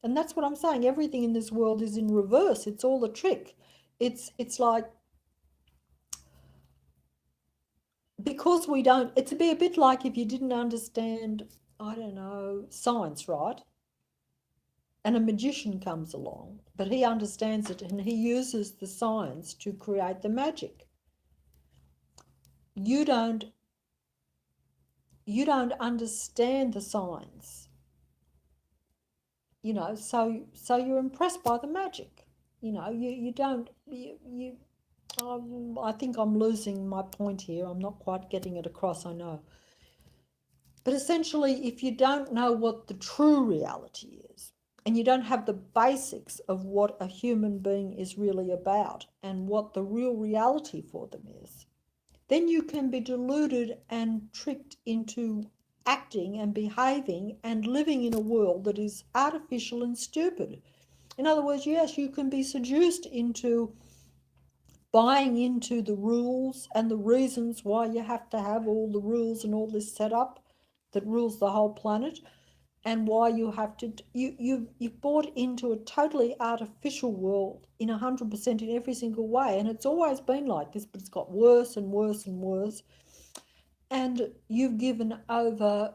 [SPEAKER 1] And that's what I'm saying. Everything in this world is in reverse. It's all a trick. It's like, because we don't, it's a bit like if you didn't understand, I don't know, science, right? And a magician comes along, but he understands it and he uses the science to create the magic. You don't understand the science, so you're impressed by the magic. You don't you I think I'm losing my point here. I'm not quite getting it across, I know. But essentially, if you don't know what the true reality is, and you don't have the basics of what a human being is really about and what the real reality for them is, then you can be deluded and tricked into acting and behaving and living in a world that is artificial and stupid. In other words, yes, you can be seduced into buying into the rules and the reasons why you have to have all the rules and all this setup that rules the whole planet, and why you have to you've bought into a totally artificial world in 100% in every single way, and it's always been like this, but it's got worse and worse and worse. And you've given over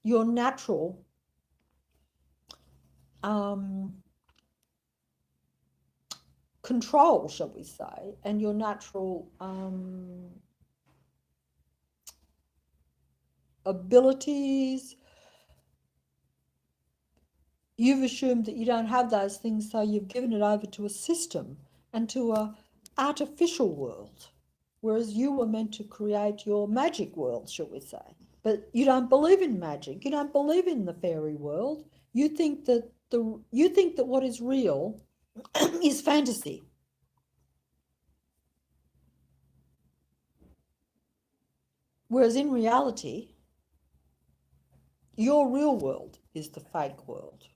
[SPEAKER 1] your natural control, shall we say, and your natural abilities. You've assumed that you don't have those things, so you've given it over to a system and to a artificial world, whereas you were meant to create your magic world, shall we say. But you don't believe in magic. You don't believe in the fairy world. You think that what is real is fantasy. Whereas in reality, your real world is the fake world.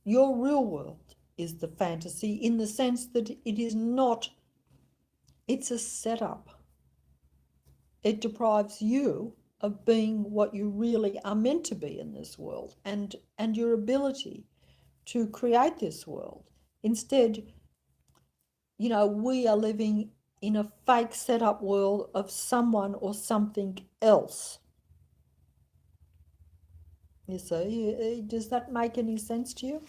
[SPEAKER 1] Your real world is the fantasy, in the sense that it is not, it's a setup. It deprives you of being what you really are meant to be in this world, and your ability to create this world. Instead, we are living in a fake setup world of someone or something else. You see, does that make any sense to you?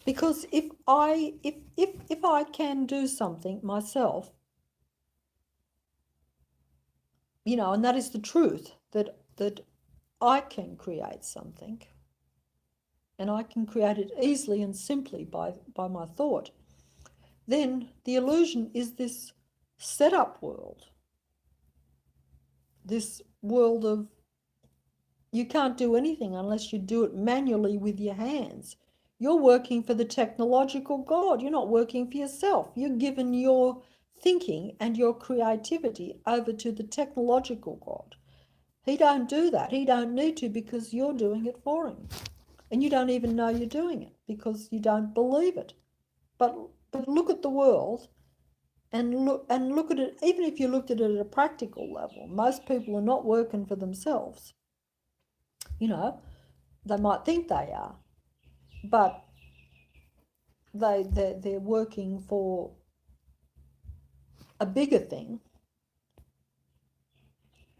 [SPEAKER 1] Because if I can do something myself, and that is the truth, that I can create something, and I can create it easily and simply by my thought, then the illusion is this set-up world, this world of you can't do anything unless you do it manually with your hands. You're working for the technological God. You're not working for yourself. You're given your thinking and your creativity over to the technological God. He don't do that. He don't need to, because you're doing it for him. And you don't even know you're doing it because you don't believe it. But look at the world and look at it. Even if you looked at it at a practical level, most people are not working for themselves. They might think they are, but they're working for a bigger thing.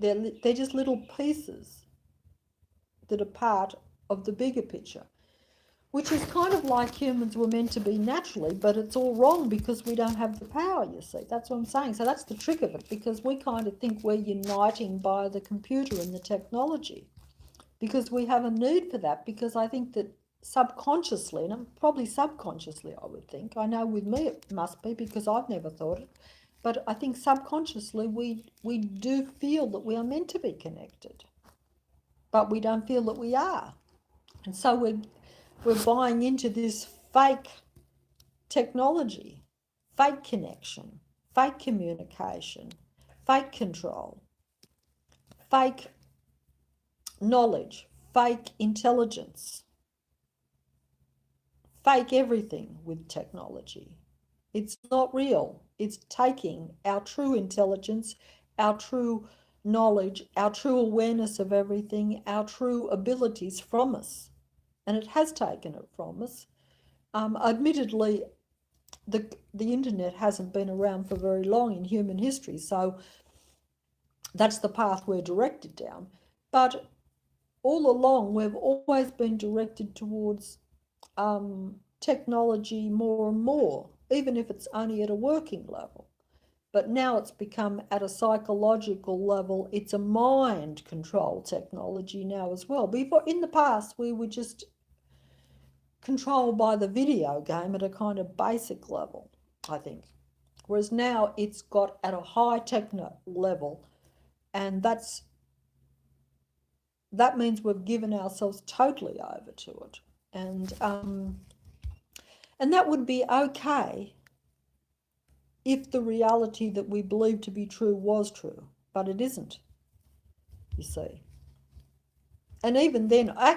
[SPEAKER 1] They're just little pieces that are part of the bigger picture, which is kind of like humans were meant to be naturally, but it's all wrong because we don't have the power, you see. That's what I'm saying. So that's the trick of it, because we kind of think we're uniting by the computer and the technology, because we have a need for that, because I think that subconsciously, and probably subconsciously, I would think, I know with me it must be because I've never thought it, but I think subconsciously we do feel that we are meant to be connected, but we don't feel that we are. And so we're buying into this fake technology, fake connection, fake communication, fake control, fake knowledge, fake intelligence, fake everything with technology. It's not real. It's taking our true intelligence, our true knowledge, our true awareness of everything, our true abilities from us. And it has taken it from us. Admittedly, the internet hasn't been around for very long in human history, so that's the path we're directed down. But all along, we've always been directed towards technology more and more, even if it's only at a working level. But now it's become at a psychological level, it's a mind control technology now as well. Before, in the past, we were just controlled by the video game at a kind of basic level, I think. Whereas now it's got at a high techno level, and that means we've given ourselves totally over to it. And that would be okay if the reality that we believe to be true was true, but it isn't, you see. And even then, I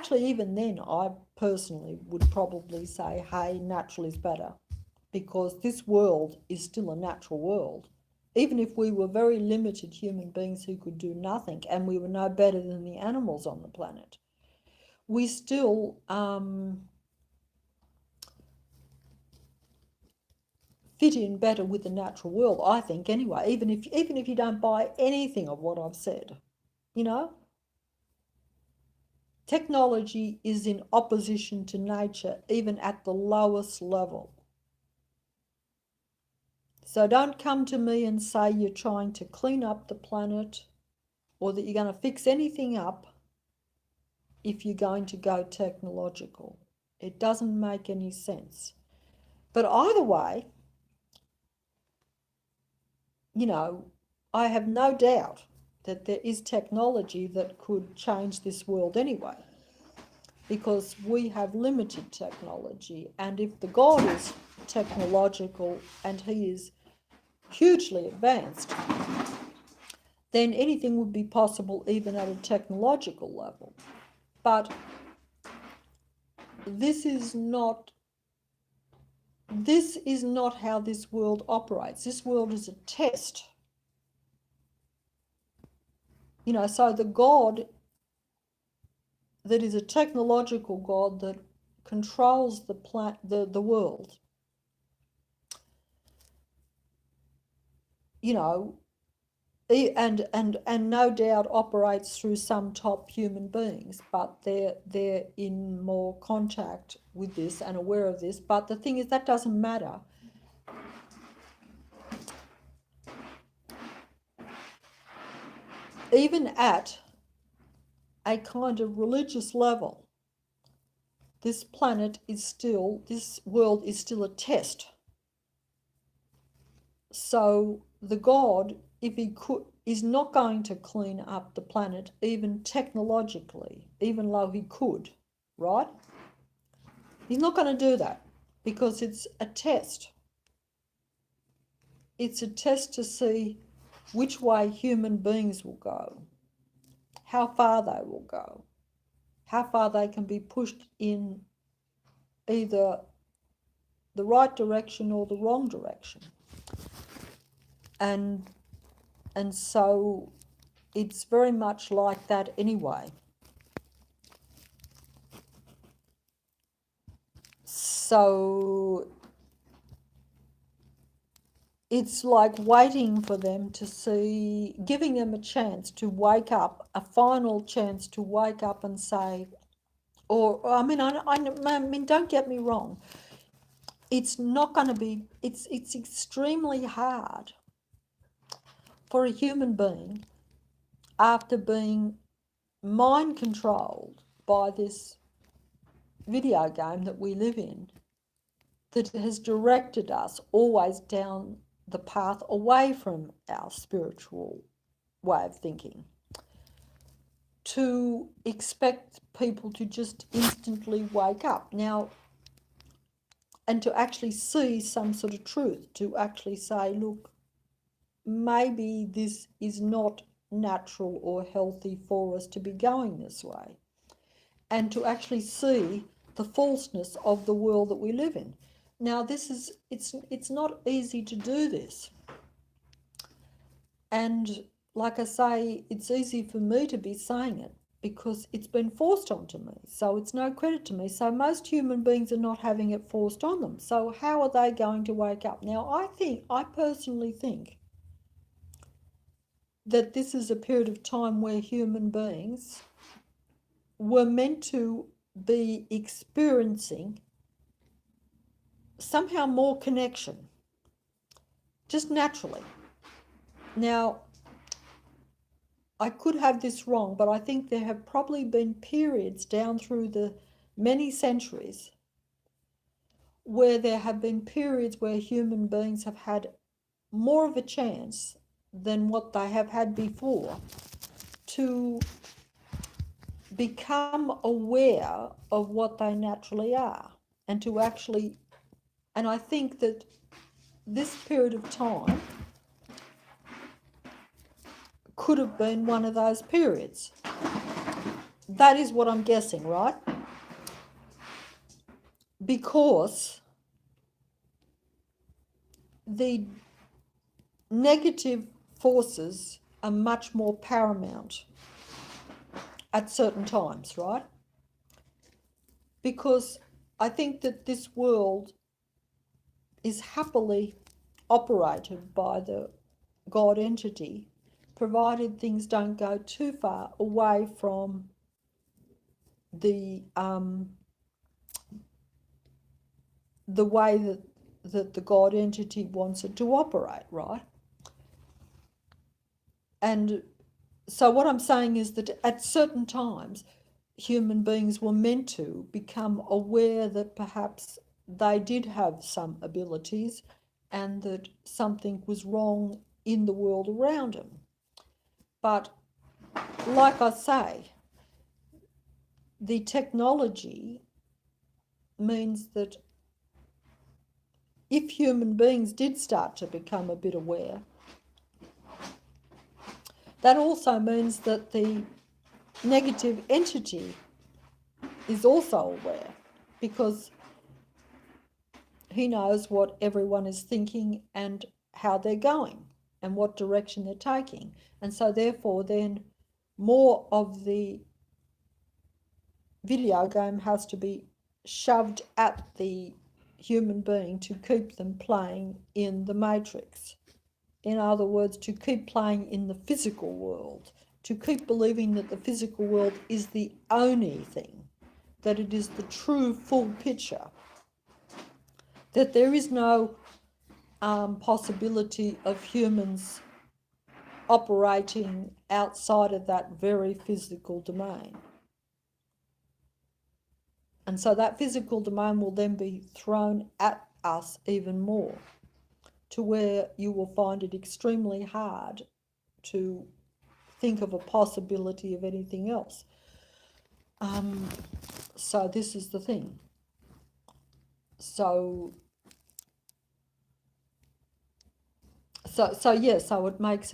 [SPEAKER 1] personally would probably say, hey, natural is better, because this world is still a natural world. Even if we were very limited human beings who could do nothing, and we were no better than the animals on the planet, we still fit in better with the natural world, I think, anyway, even if you don't buy anything of what I've said, you know. Technology is in opposition to nature, even at the lowest level. So don't come to me and say you're trying to clean up the planet or that you're going to fix anything up if you're going to go technological. It doesn't make any sense. But either way, you know, I have no doubt that there is technology that could change this world anyway, because we have limited technology. And if the God is technological and he is hugely advanced, then anything would be possible even at a technological level. But this is not how this world operates. This world is a test. You know, so the God that is a technological God that controls the world, you know, and no doubt operates through some top human beings, but they're in more contact with this and aware of this. But the thing is, that doesn't matter. Even at a kind of religious level, this world is still a test. So the God, if he could, is not going to clean up the planet, even technologically, even though he could, right? He's not going to do that because it's a test. It's a test to see which way human beings will go, how far they will go, how far they can be pushed in either the right direction or the wrong direction. And so it's very much like that anyway. So it's like waiting for them to see, giving them a chance to wake up, a final chance to wake up and say, I mean, don't get me wrong. It's not going to be, it's extremely hard for a human being, after being mind controlled by this video game that we live in, that has directed us always down the path away from our spiritual way of thinking, to expect people to just instantly wake up now and to actually see some sort of truth, to actually say, look, maybe this is not natural or healthy for us to be going this way, and to actually see the falseness of the world that we live in. Now, it's not easy to do this. And like I say, it's easy for me to be saying it because it's been forced onto me. So it's no credit to me. So most human beings are not having it forced on them. So how are they going to wake up? Now, I personally think that this is a period of time where human beings were meant to be experiencing somehow more connection, just naturally. Now, I could have this wrong, but I think there have probably been periods down through the many centuries where there have been periods where human beings have had more of a chance than what they have had before to become aware of what they naturally are, and to actually, and I think that this period of time could have been one of those periods. That is what I'm guessing, right? Because the negative forces are much more paramount at certain times, right? Because I think that this world is happily operated by the God entity, provided things don't go too far away from the way that the God entity wants it to operate, right? And so what I'm saying is that at certain times, human beings were meant to become aware that perhaps they did have some abilities and that something was wrong in the world around them. But like I say, the technology means that if human beings did start to become a bit aware, that also means that the negative entity is also aware, because he knows what everyone is thinking and how they're going and what direction they're taking. And so therefore then more of the video game has to be shoved at the human being to keep them playing in the matrix. In other words, to keep playing in the physical world, to keep believing that the physical world is the only thing, that it is the true full picture, that there is no possibility of humans operating outside of that very physical domain. And so that physical domain will then be thrown at us even more, to where you will find it extremely hard to think of a possibility of anything else. So this is the thing. So it makes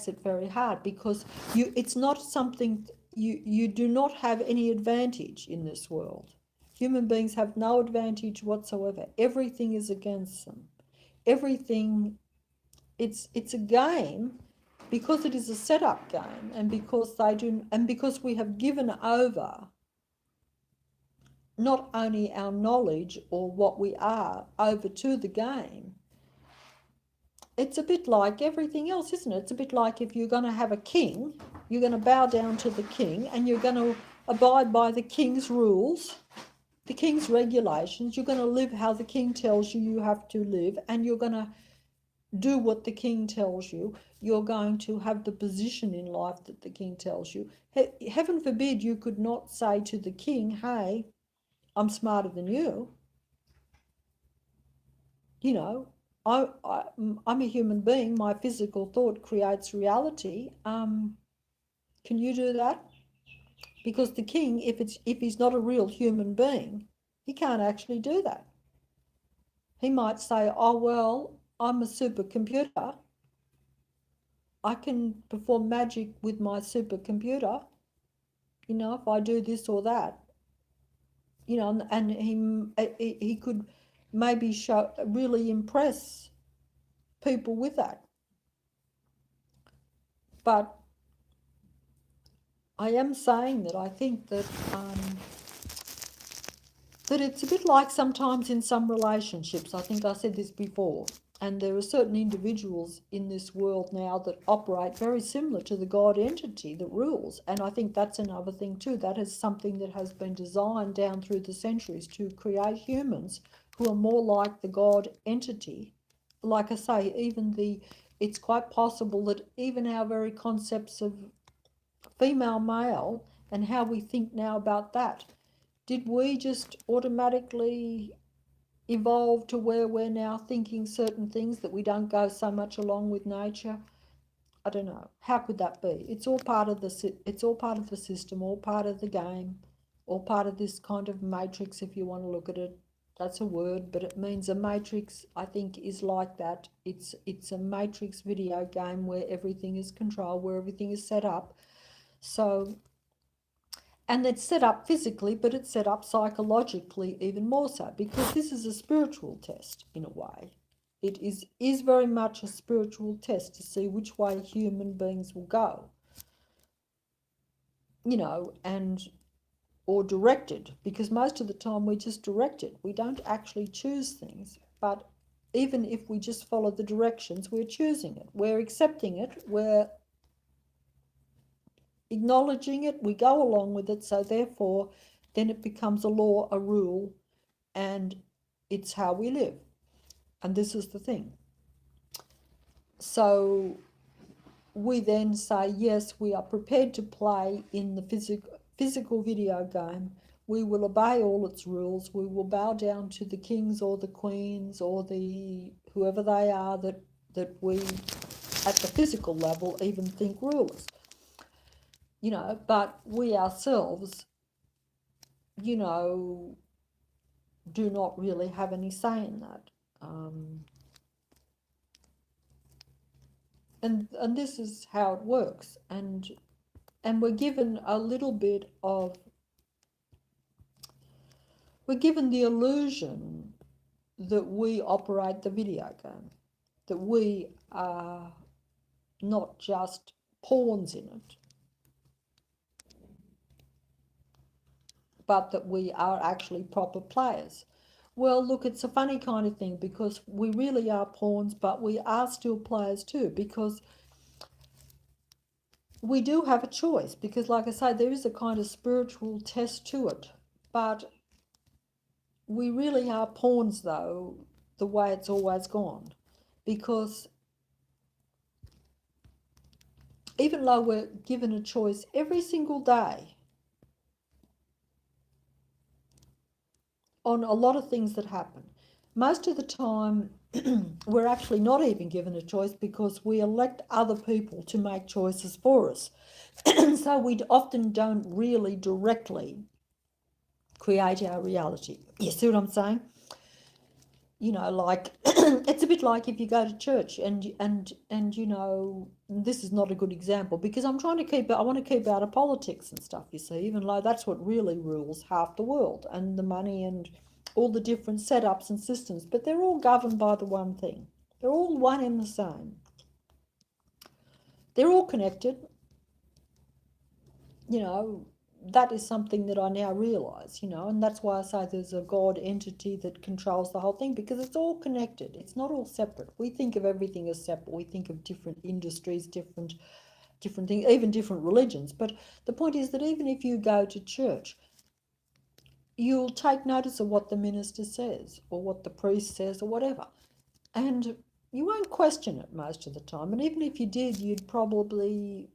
[SPEAKER 1] it very hard, because it's not something you do not have any advantage in this world. Human beings have no advantage whatsoever. Everything is against them. Everything, it's a game, because it is a setup game, and because we have given over not only our knowledge or what we are over to the game. It's a bit like everything else, isn't it? It's a bit like if you're going to have a king, you're going to bow down to the king and you're going to abide by the king's rules, the king's regulations. You're going to live how the king tells you you have to live, and you're going to do what the king tells you. You're going to have the position in life that the king tells you. Heaven forbid you could not say to the king, hey, I'm smarter than you. You know, I'm a human being. My physical thought creates reality. Can you do that? Because the king, if he's not a real human being, he can't actually do that. He might say, oh, well, I'm a supercomputer. I can perform magic with my supercomputer, if I do this or that, and he could maybe really impress people with that. But I am saying that I think that it's a bit like sometimes in some relationships. I think I said this before, and there are certain individuals in this world now that operate very similar to the God entity that rules. And I think that's another thing too. That is something that has been designed down through the centuries to create humans who are more like the God entity. Like I say, it's quite possible that even our very concepts of female, male, and how we think now about that, did we just automatically evolve to where we're now thinking certain things that we don't go so much along with nature? I don't know. How could that be? It's all part of the system, all part of the game, all part of this kind of matrix, if you want to look at it. That's a word, but it means a matrix, I think, is like that. It's a matrix video game where everything is controlled, where everything is set up. So, and it's set up physically, but it's set up psychologically even more so, because this is a spiritual test in a way. It is very much a spiritual test to see which way human beings will go, and or directed, because most of the time we're just directed. We don't actually choose things, but even if we just follow the directions, we're choosing it, we're accepting it, we're acknowledging it, we go along with it, so therefore then it becomes a law, a rule, and it's how we live. And this is the thing. So we then say, yes, we are prepared to play in the physical video game. We will obey all its rules. We will bow down to the kings or the queens or the whoever they are that we, at the physical level, even think rule us. But we ourselves, do not really have any say in that. And this is how it works. And we're given the illusion that we operate the video game, that we are not just pawns in it, but that we are actually proper players. Well, look, it's a funny kind of thing, because we really are pawns, but we are still players too, because we do have a choice, because like I say, there is a kind of spiritual test to it, but we really are pawns, though, the way it's always gone, because even though we're given a choice every single day on a lot of things that happen, most of the time we're actually not even given a choice, because we elect other people to make choices for us. So we often don't really directly create our reality. You see what I'm saying? Like it's a bit like if you go to church and this is not a good example, because I want to keep out of politics and stuff, you see, even though that's what really rules half the world, and the money and all the different setups and systems, but they're all governed by the one thing. They're all one and the same. They're all connected. That is something that I now realise, and that's why I say there's a God entity that controls the whole thing, because it's all connected. It's not all separate. We think of everything as separate. We think of different industries, different things, even different religions. But the point is that even if you go to church, you'll take notice of what the minister says or what the priest says or whatever. And you won't question it most of the time. And even if you did, you'd probably,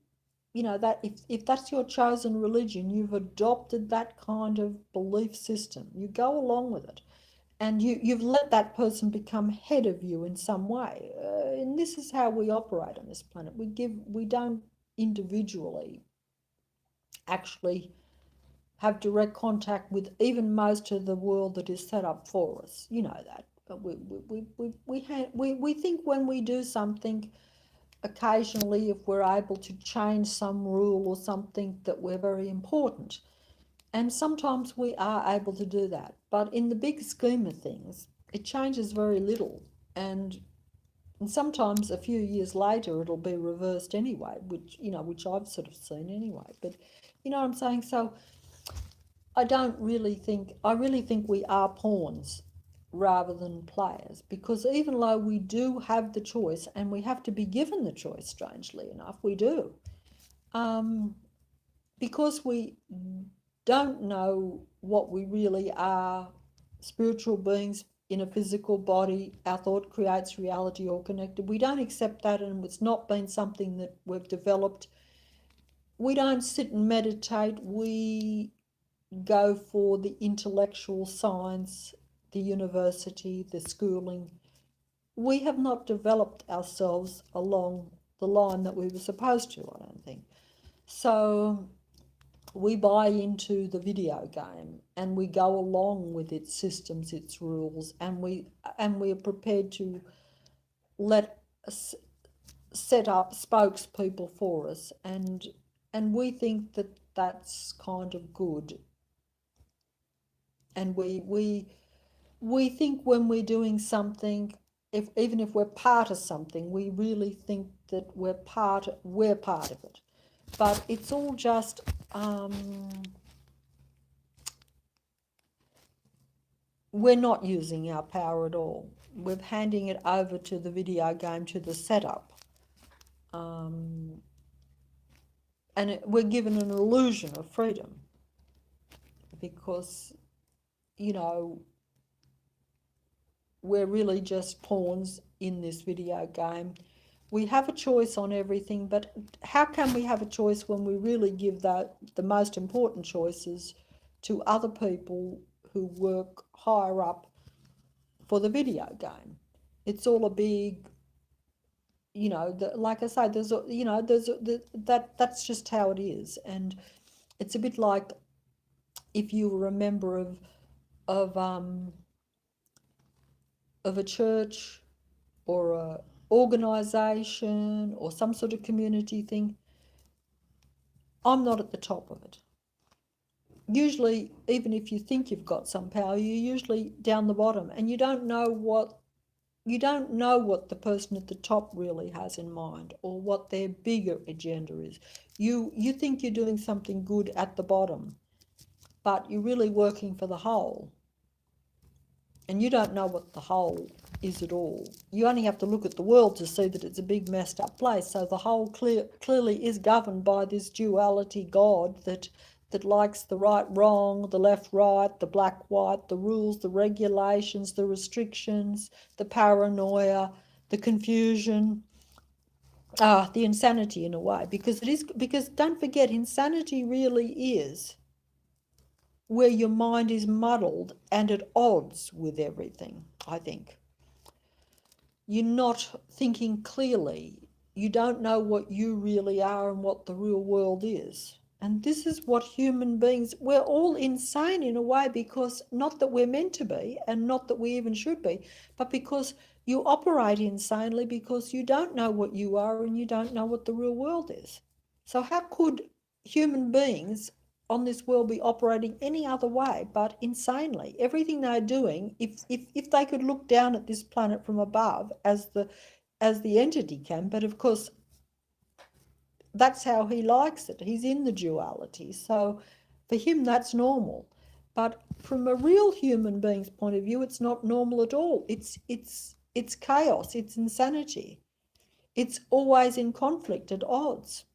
[SPEAKER 1] that if that's your chosen religion, you've adopted that kind of belief system. You go along with it, and you've let that person become head of you in some way. And this is how we operate on this planet. We don't individually actually have direct contact with even most of the world that is set up for us. You know that. But we think when we do something, occasionally, if we're able to change some rule or something, that we're very important. And sometimes we are able to do that. But in the big scheme of things, it changes very little. And sometimes a few years later it'll be reversed anyway, which I've sort of seen anyway. But you know what I'm saying? So I really think we are pawns rather than players, because even though we do have the choice, and we have to be given the choice, strangely enough, we do. Um, because we don't know what we really are, spiritual beings in a physical body, our thought creates reality, all connected. We don't accept that, and it's not been something that we've developed. We don't sit and meditate. We go for the intellectual science, the university, the schooling. We have not developed ourselves along the line that we were supposed to, I don't think. So we buy into the video game, and we go along with its systems, its rules, and we are prepared to let us set up spokespeople for us, and we think that that's kind of good. And we think when we're doing something, if even if we're part of something, we really think that we're part of it. But it's all just we're not using our power at all. We're handing it over to the video game, to the setup. And we're given an illusion of freedom, because, you know, we're really just pawns in this video game. We have a choice on everything, but how can we have a choice when we really give the most important choices to other people who work higher up for the video game? It's all a big, you know, like I say, that's just how it is. And it's a bit like, if you were a member of a church or a organisation or some sort of community thing, I'm not at the top of it. Usually, even if you think you've got some power, you're usually down the bottom, and you don't know what the person at the top really has in mind, or what their bigger agenda is. You think you're doing something good at the bottom, but you're really working for the whole. And you don't know what the whole is at all. You only have to look at the world to see that it's a big messed up place. So the whole clearly is governed by this duality God that likes the right wrong, the left right, the black white, the rules, the regulations, the restrictions, the paranoia, the confusion, the insanity in a way. Because don't forget, insanity really is where your mind is muddled and at odds with everything, I think. You're not thinking clearly. You don't know what you really are and what the real world is. And this is what human beings, we're all insane in a way, because not that we're meant to be, and not that we even should be, but because you operate insanely, because you don't know what you are and you don't know what the real world is. So how could human beings on this world be operating any other way but insanely? Everything they're doing, if they could look down at this planet from above, as the entity can, but of course that's how he likes it. He's in the duality. So for him that's normal. But from a real human being's point of view, it's not normal at all. It's chaos, it's insanity. It's always in conflict, at odds.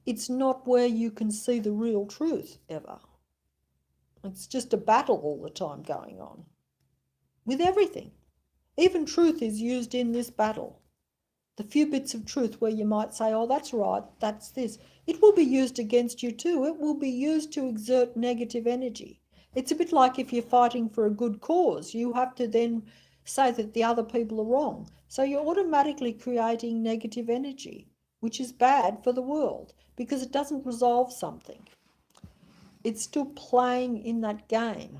[SPEAKER 1] It's not where you can see the real truth ever. It's just a battle all the time going on with everything. Even truth is used in this battle. The few bits of truth where you might say, oh, that's right, that's this, it will be used against you too. It will be used to exert negative energy. It's a bit like if you're fighting for a good cause, you have to then say that the other people are wrong. So you're automatically creating negative energy, which is bad for the world because it doesn't resolve something. It's still playing in that game.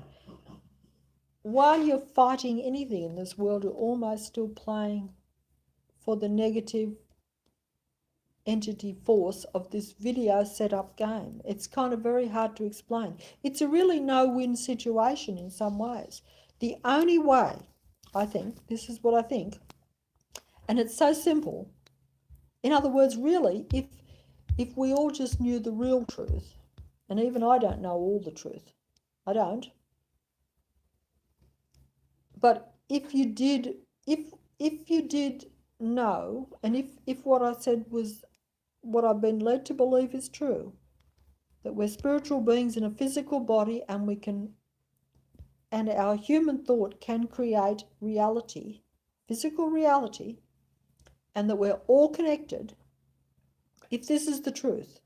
[SPEAKER 1] While you're fighting anything in this world, you're almost still playing for the negative entity force of this video setup game. It's kind of very hard to explain. It's a really no-win situation in some ways. The only way, I think, this is what I think, and it's so simple. In other words, really, if we all just knew the real truth, and even I don't know all the truth, I don't. But if you did know, and if what I said was what I've been led to believe is true, that we're spiritual beings in a physical body and our human thought can create reality, physical reality, and that we're all connected, if this is the truth,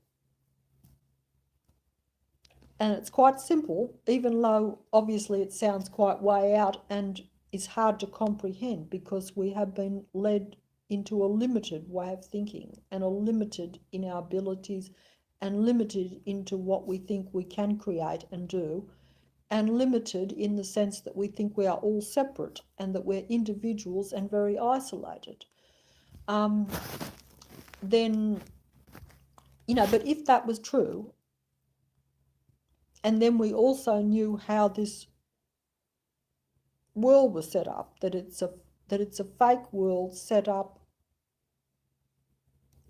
[SPEAKER 1] and it's quite simple, even though obviously it sounds quite way out and is hard to comprehend because we have been led into a limited way of thinking and are limited in our abilities and limited into what we think we can create and do, and limited in the sense that we think we are all separate and that we're individuals and very isolated. Then, but if that was true, and then we also knew how this world was set up, that it's a fake world set up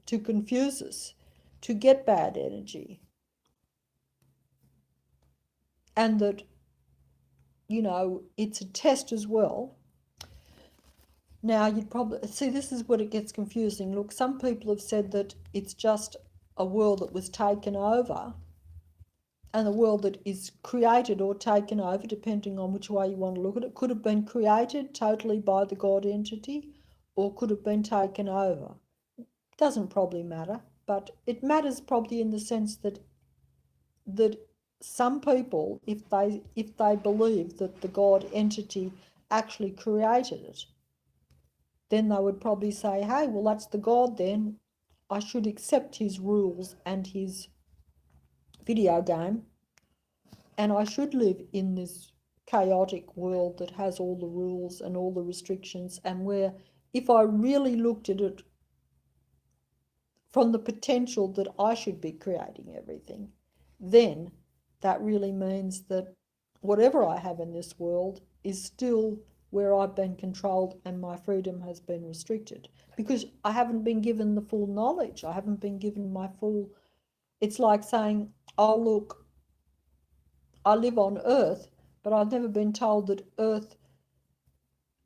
[SPEAKER 1] to confuse us, to get bad energy, and that it's a test as well. Now you'd probably see, this is what it gets confusing. Look, some people have said that it's just a world that was taken over, and the world that is created or taken over, depending on which way you want to look at it, could have been created totally by the God entity or could have been taken over. Doesn't probably matter, but it matters probably in the sense that some people, if they believe that the God entity actually created it, then they would probably say, hey, well, that's the God then. I should accept his rules and his video game, and I should live in this chaotic world that has all the rules and all the restrictions, and where if I really looked at it from the potential that I should be creating everything, then that really means that whatever I have in this world is still where I've been controlled and my freedom has been restricted, because I haven't been given the full knowledge. I haven't been given my full, it's like saying, oh, look, I live on Earth, but I've never been told that Earth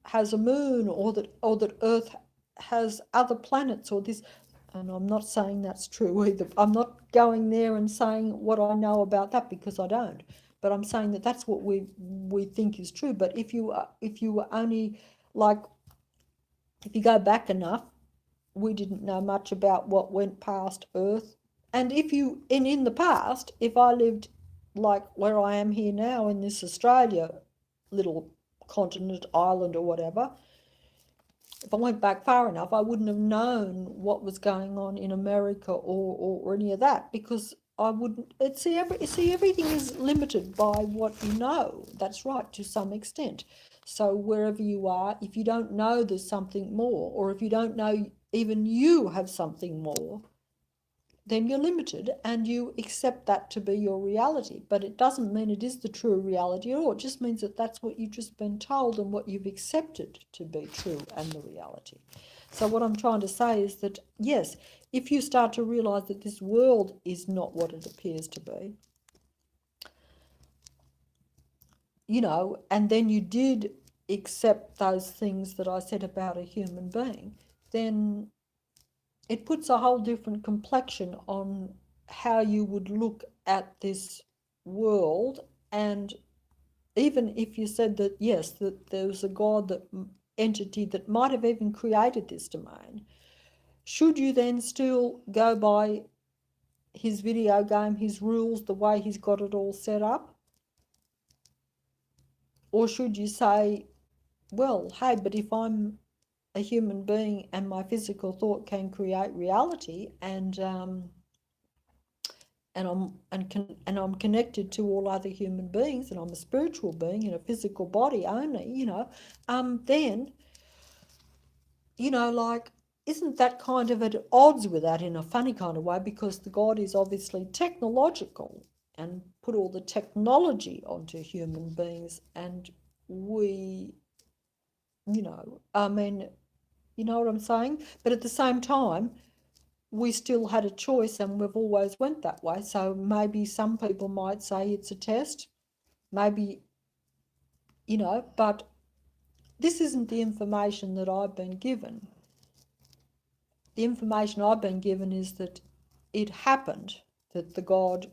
[SPEAKER 1] has a moon, or that Earth has other planets, or this. And I'm not saying that's true either. I'm not going there and saying what I know about that, because I don't. But I'm saying that that's what we think is true. But if you were only like, if you go back enough, we didn't know much about what went past Earth. And in the past, if I lived like where I am here now in this Australia little continent, island or whatever, if I went back far enough, I wouldn't have known what was going on in America or any of that, because I wouldn't. Everything is limited by what you know. That's right, to some extent. So wherever you are, if you don't know there's something more, or if you don't know even you have something more, then you're limited and you accept that to be your reality. But it doesn't mean it is the true reality at all. It just means that that's what you've just been told and what you've accepted to be true and the reality. So what I'm trying to say is that, yes, if you start to realize that this world is not what it appears to be, and then you did accept those things that I said about a human being, then it puts a whole different complexion on how you would look at this world. And even if you said that, yes, that there was a God, that entity that might have even created this domain, should you then still go by his video game, his rules, the way he's got it all set up? Or should you say, well, hey, but if I'm a human being and my physical thought can create reality, and I'm connected to all other human beings, and I'm a spiritual being in a physical body only, then like, isn't that kind of at odds with that in a funny kind of way, because the God is obviously technological and put all the technology onto human beings, and we, I mean, you know what I'm saying? But at the same time, we still had a choice and we've always went that way. So maybe some people might say it's a test, maybe, but this isn't the information that I've been given. The information I've been given is that it happened, that the God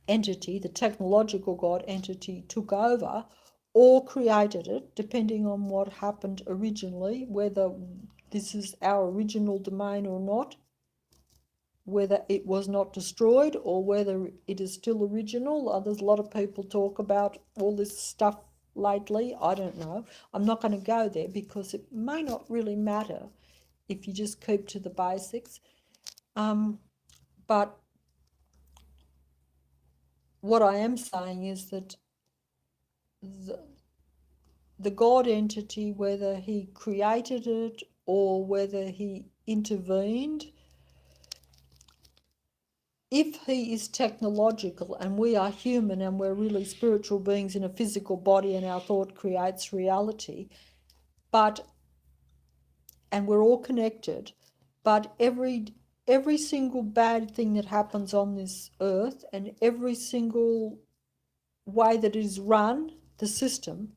[SPEAKER 1] entity, the technological God entity, took over or created it, depending on what happened originally, whether this is our original domain or not, whether it was not destroyed or whether it is still original. There's a lot of people talk about all this stuff lately. I don't know. I'm not going to go there because it may not really matter if you just keep to the basics. But what I am saying is that the God entity, whether he created it or whether he intervened, if he is technological and we are human and we're really spiritual beings in a physical body and our thought creates reality, and we're all connected, but every single bad thing that happens on this earth and every single way that it is run, the system,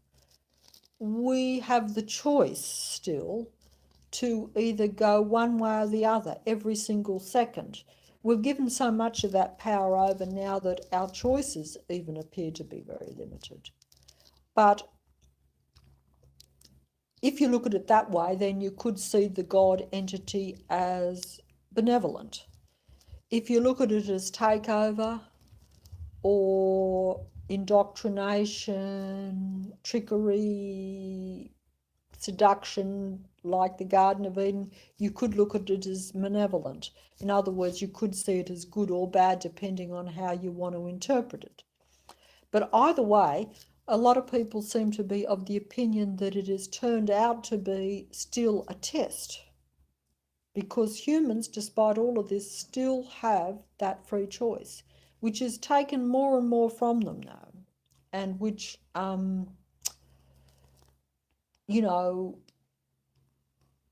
[SPEAKER 1] we have the choice still to either go one way or the other every single second. We've given so much of that power over now that our choices even appear to be very limited. But if you look at it that way, then you could see the God entity as benevolent. If you look at it as takeover or indoctrination, trickery, seduction, like the Garden of Eden, you could look at it as malevolent. In other words, you could see it as good or bad depending on how you want to interpret it. But either way, a lot of people seem to be of the opinion that it has turned out to be still a test, because humans, despite all of this, still have that free choice, which is taken more and more from them now, and which,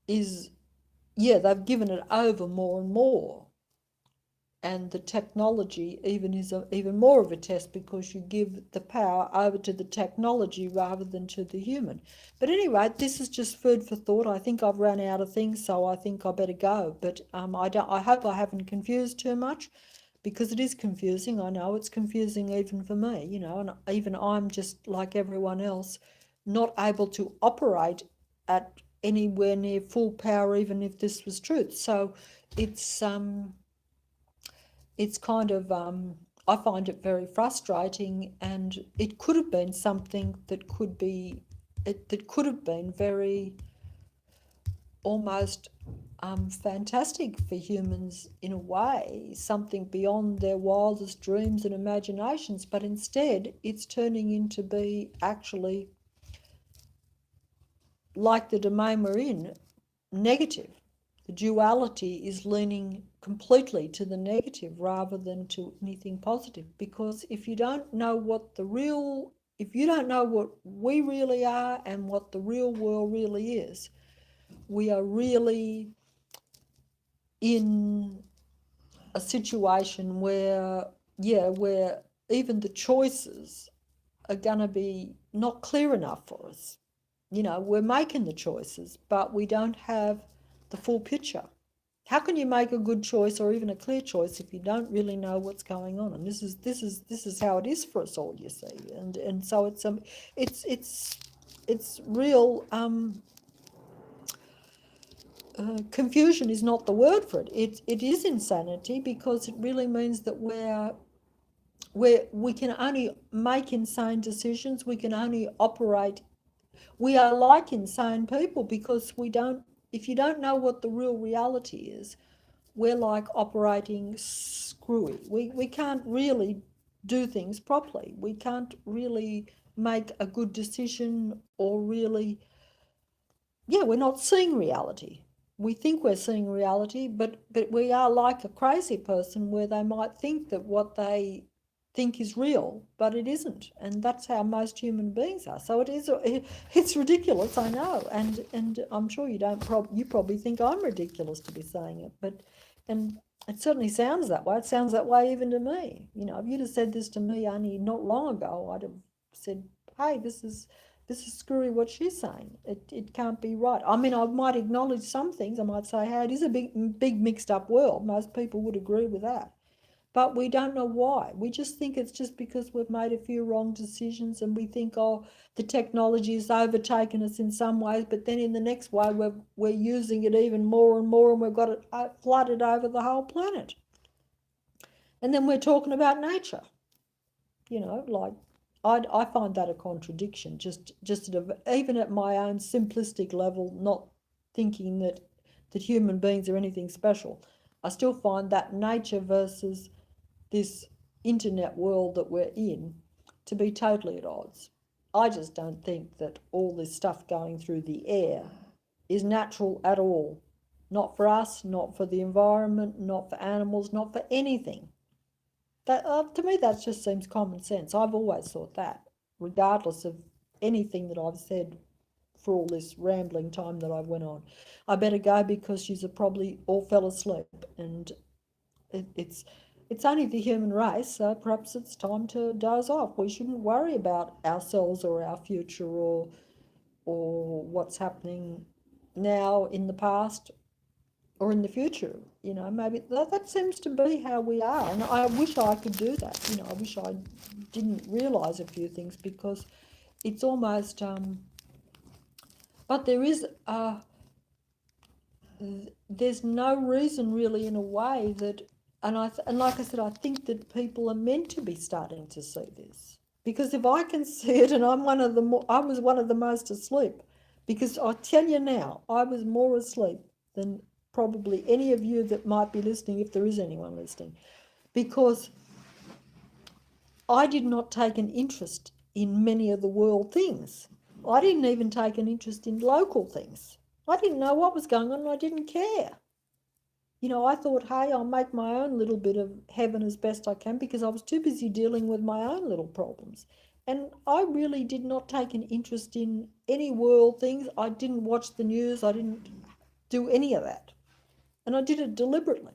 [SPEAKER 1] is, they've given it over more and more. And the technology even is even more of a test, because you give the power over to the technology rather than to the human. But anyway, this is just food for thought. I think I've run out of things, so I think I better go. But I hope I haven't confused too much, because it is confusing. I know it's confusing even for me, and even I'm just like everyone else, not able to operate at anywhere near full power, even if this was truth. So it's kind of, I find it very frustrating, and it could have been something that could have been very almost fantastic for humans in a way, something beyond their wildest dreams and imaginations, but instead it's turning into be actually, like the domain we're in, negative. The duality is leaning completely to the negative rather than to anything positive. Because if you don't know what we really are and what the real world really is, we are really in a situation where even the choices are going to be not clear enough for us. We're making the choices, but we don't have the full picture. How can you make a good choice or even a clear choice if you don't really know what's going on? And this is how it is for us all, you see. And so it's real. Confusion is not the word for it. It is insanity, because it really means that we can only make insane decisions. We can only operate. We are like insane people, because if you don't know what the real reality is, we're like operating screwy. We can't really do things properly. We can't really make a good decision, or really, we're not seeing reality. we think we're seeing reality, but we are like a crazy person where they might think that what they think is real, but it isn't, and that's how most human beings are. So it's ridiculous, I know, and I'm sure you probably think I'm ridiculous to be saying it, but and it certainly sounds that way. It sounds that way even to me. You know, if you'd have said this to me only not long ago, I'd have said, "Hey, this is screwy what she's saying. It can't be right." I mean, I might acknowledge some things. I might say, "Hey, it is a big mixed up world." Most people would agree with that. But we don't know why. We just think it's just because we've made a few wrong decisions, and we think, oh, the technology has overtaken us in some ways, but then in the next way we're using it even more and more, and we've got it flooded over the whole planet. And then we're talking about nature, like I find that a contradiction, just even at my own simplistic level, not thinking that human beings are anything special. I still find that nature versus this internet world that we're in to be totally at odds. I just don't think that all this stuff going through the air is natural at all. Not for us, not for the environment, not for animals, not for anything. That to me, that just seems common sense. I've always thought that, regardless of anything that I've said for all this rambling time that I went on. I better go because she's probably all fell asleep, and it's only the human race, so perhaps it's time to doze off. We shouldn't worry about ourselves or our future or what's happening now, in the past, or in the future. Maybe that seems to be how we are, and I wish I could do that. I wish I didn't realise a few things, because it's almost but there's no reason really, in a way, that and like I said, I think that people are meant to be starting to see this, because if I can see it, and I was one of the most asleep, because I tell you now, I was more asleep than probably any of you that might be listening, if there is anyone listening, because I did not take an interest in many of the world things. I didn't even take an interest in local things. I didn't know what was going on, and I didn't care. I thought, hey, I'll make my own little bit of heaven as best I can, because I was too busy dealing with my own little problems. And I really did not take an interest in any world things. I didn't watch the news. I didn't do any of that. And I did it deliberately.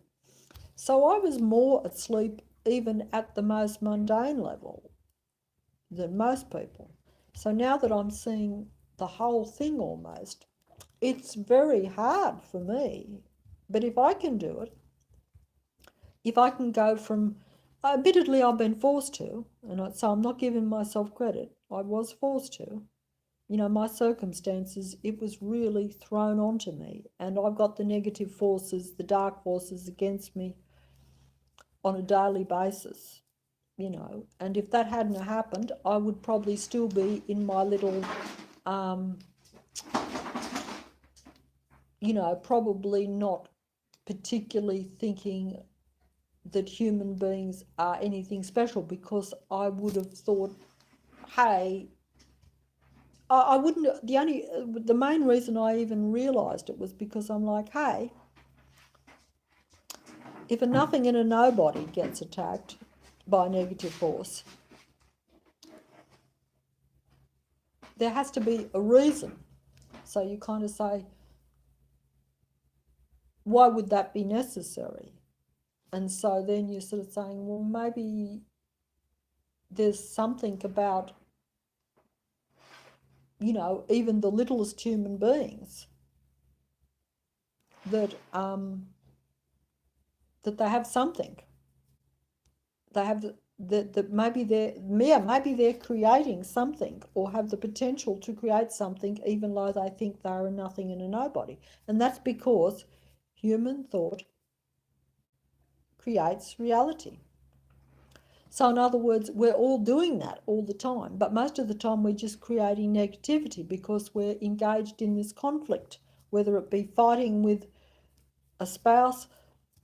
[SPEAKER 1] So I was more asleep even at the most mundane level than most people. So now that I'm seeing the whole thing almost, it's very hard for me. But if I can do it, if I can go from, admittedly, I've been forced to, and so I'm not giving myself credit. I was forced to. My circumstances, it was really thrown onto me, and I've got the negative forces, the dark forces against me on a daily basis. And if that hadn't happened, I would probably still be in my little, probably not particularly thinking that human beings are anything special, because I would have thought, hey, I wouldn't, the main reason I even realised it was because I'm like, hey, if a nothing and a nobody gets attacked by a negative force, there has to be a reason. So you kind of say, why would that be necessary? And so then you're sort of saying, well, maybe there's something about, even the littlest human beings, that that they have something. They have that maybe they're creating something, or have the potential to create something, even though they think they're a nothing and a nobody. And that's because human thought creates reality. So in other words, we're all doing that all the time, but most of the time we're just creating negativity because we're engaged in this conflict, whether it be fighting with a spouse.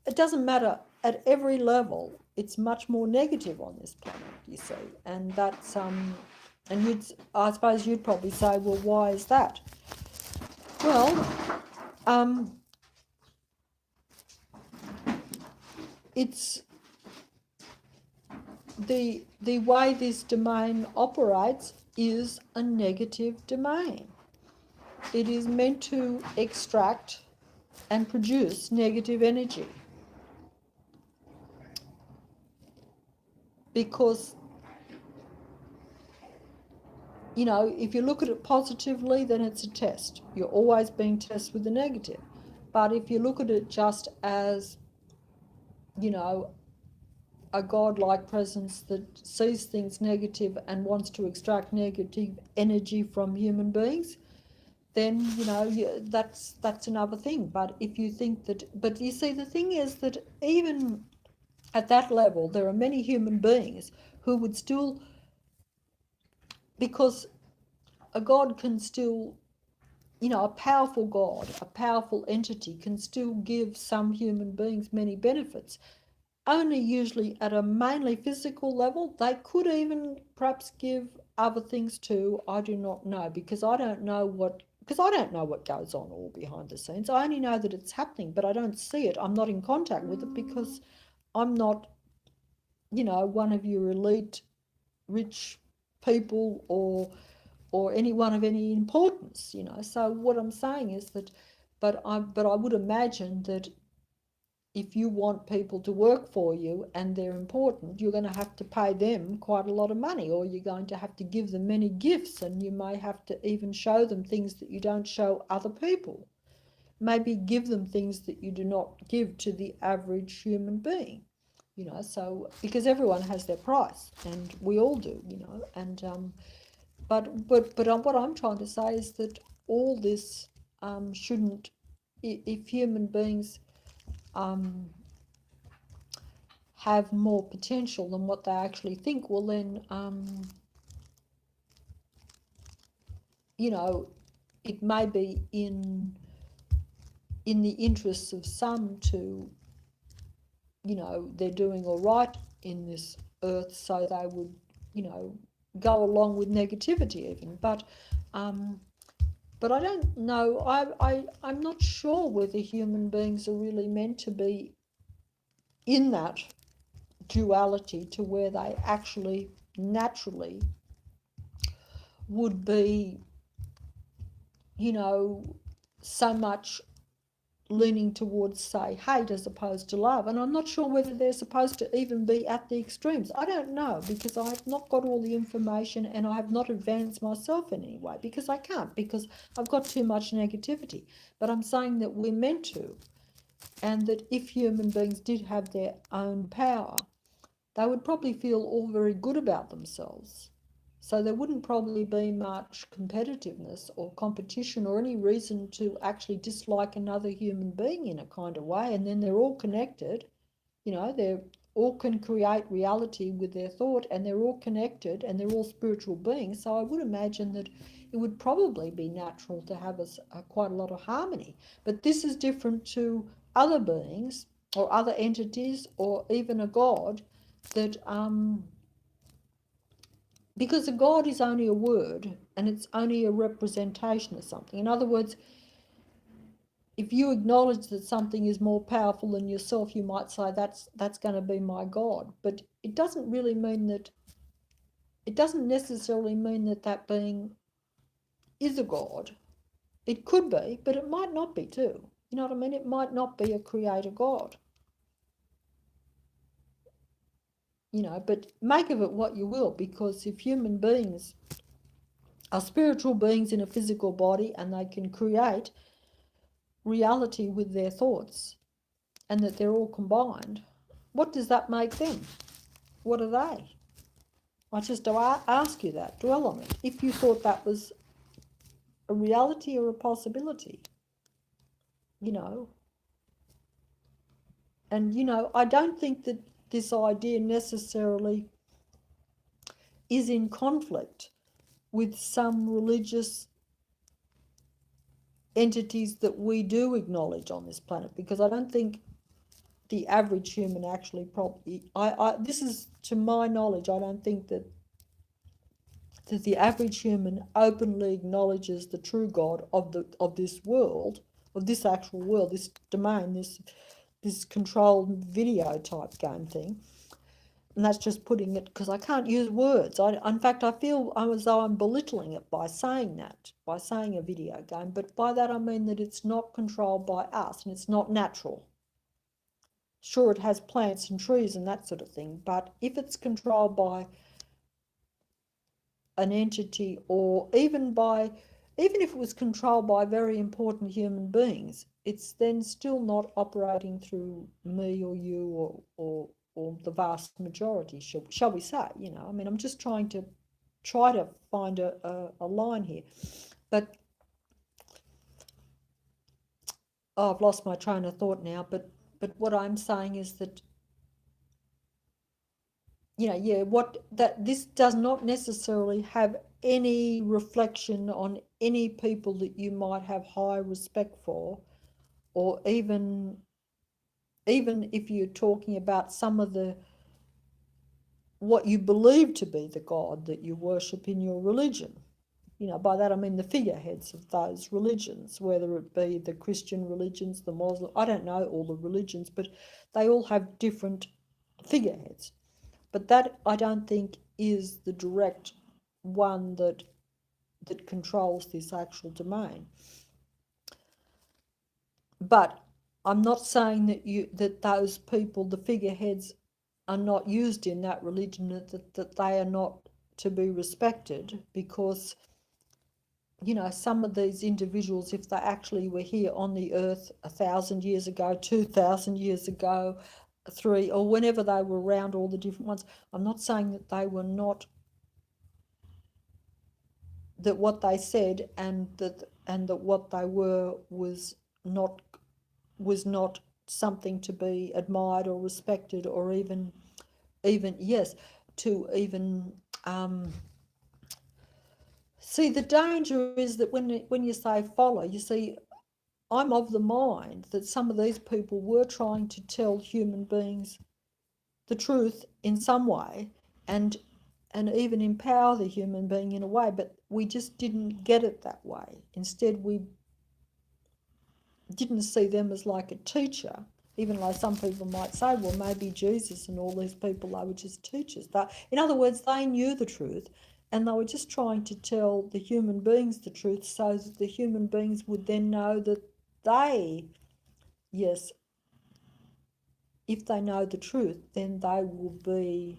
[SPEAKER 1] It doesn't matter. At every level, it's much more negative on this planet, you see. And that's and I suppose you'd probably say, well, why is that? Well, it's the way this domain operates is a negative domain. It is meant to extract and produce negative energy, because, you know, if you look at it positively, then it's a test. You're always being tested with the negative. But if you look at it just as, you know, a godlike presence that sees things negative and wants to extract negative energy from human beings, then, you know, that's another thing. But if you think that, but you see, the thing is that even at that level, there are many human beings who would still, because a God can still, you know, a powerful God, a powerful entity can still give some human beings many benefits, only usually at a mainly physical level. They could even perhaps give other things too. I do not know, because I don't know what goes on all behind the scenes. I only know that it's happening, but I don't see it. I'm not in contact with it because I'm not, you know, one of your elite rich people or anyone of any importance, you know. So what I'm saying is that, but I would imagine that if you want people to work for you and they're important, you're going to have to pay them quite a lot of money, or you're going to have to give them many gifts, and you may have to even show them things that you don't show other people. Maybe give them things that you do not give to the average human being, you know. So because everyone has their price, and we all do, you know. And but what I'm trying to say is that all this shouldn't, if human beings um, have more potential than what they actually think, well then, you know, it may be in the interests of some to, you know, they're doing all right in this earth, so they would, you know, go along with negativity even. But I don't know, I'm not sure whether human beings are really meant to be in that duality to where they actually naturally would be, you know, so much leaning towards, say, hate as opposed to love. And I'm not sure whether they're supposed to even be at the extremes. I don't know, because I have not got all the information, and I have not advanced myself in any way, because I can't, because I've got too much negativity. But I'm saying that we're meant to, and that if human beings did have their own power, they would probably feel all very good about themselves. So there wouldn't probably be much competitiveness or competition or any reason to actually dislike another human being in a kind of way. And then they're all connected, you know, they all can create reality with their thought, and they're all connected, and they're all spiritual beings. So I would imagine that it would probably be natural to have quite a lot of harmony. But this is different to other beings or other entities or even a God that because a God is only a word, and it's only a representation of something. In other words, if you acknowledge that something is more powerful than yourself, you might say that's going to be my God. But it doesn't really mean that, it doesn't necessarily mean that that being is a God. It could be, but it might not be too. You know what I mean? It might not be a creator God. You know, but make of it what you will, because if human beings are spiritual beings in a physical body, and they can create reality with their thoughts, and that they're all combined, what does that make them? What are they? I just ask you that, dwell on it, if you thought that was a reality or a possibility, you know. And, you know, I don't think that this idea necessarily is in conflict with some religious entities that we do acknowledge on this planet, because I don't think the average human actually probably, this is to my knowledge, I don't think that the average human openly acknowledges the true God of this world, of this actual world, this domain, this this controlled video type game thing. And that's just putting it, because I can't use words. In fact, I feel as though I'm belittling it by saying that, by saying a video game. But by that I mean that it's not controlled by us and it's not natural. Sure, it has plants and trees and that sort of thing, but if it's controlled by an entity, or even if it was controlled by very important human beings, it's then still not operating through me or you or the vast majority, shall we say. I mean, I'm just trying to find a line here. But I've lost my train of thought now. But what I'm saying is that, this does not necessarily have any reflection on any people that you might have high respect for, or even if you're talking about some of what you believe to be the God that you worship in your religion. By that I mean the figureheads of those religions, whether it be the Christian religions, the Muslim, I don't know all the religions, but they all have different figureheads. But that, I don't think, is the direct one that controls this actual domain. But I'm not saying that those people, the figureheads, are not used in that religion, that they are not to be respected, because some of these individuals, if they actually were here on the earth 1,000 years ago, 2,000 years ago, 3, or whenever they were around, all the different ones, I'm not saying that they were not, that what they said and that what they were was not something to be admired or respected, or even yes, to even see. The danger is that when you say follow, you see, I'm of the mind that some of these people were trying to tell human beings the truth in some way, and even empower the human being in a way, but we just didn't get it that way. Instead, we didn't see them as like a teacher, even though some people might say, well, maybe Jesus and all these people, they were just teachers. But in other words, they knew the truth, and they were just trying to tell the human beings the truth, so that the human beings would then know that they, yes, if they know the truth, then they will be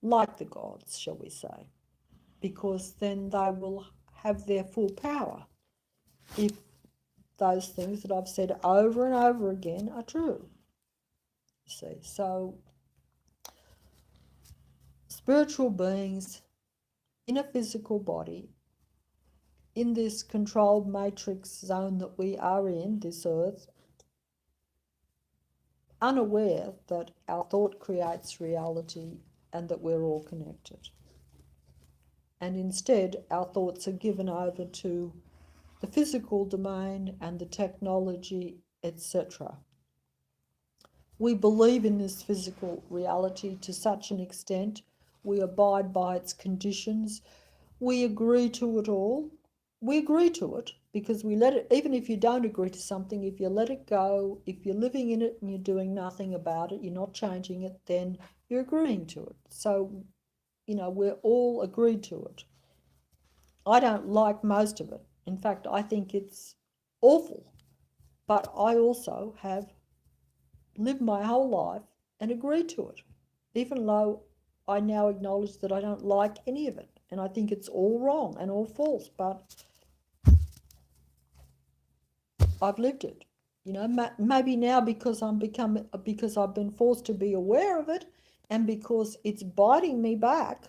[SPEAKER 1] like the gods, shall we say, because then they will have their full power if those things that I've said over and over again are true. You see, so spiritual beings in a physical body, in this controlled matrix zone that we are in, this earth, unaware that our thought creates reality and that we're all connected. And instead, our thoughts are given over to the physical domain and the technology, etc. We believe in this physical reality to such an extent, we abide by its conditions, we agree to it all. We agree to it because we let it, even if you don't agree to something, if you let it go, if you're living in it and you're doing nothing about it, you're not changing it, then you're agreeing to it. So, we're all agreed to it. I don't like most of it. In fact, I think it's awful. But I also have lived my whole life and agreed to it, even though I now acknowledge that I don't like any of it. And I think it's all wrong and all false, but I've lived it. Maybe now because I've been forced to be aware of it, and because it's biting me back,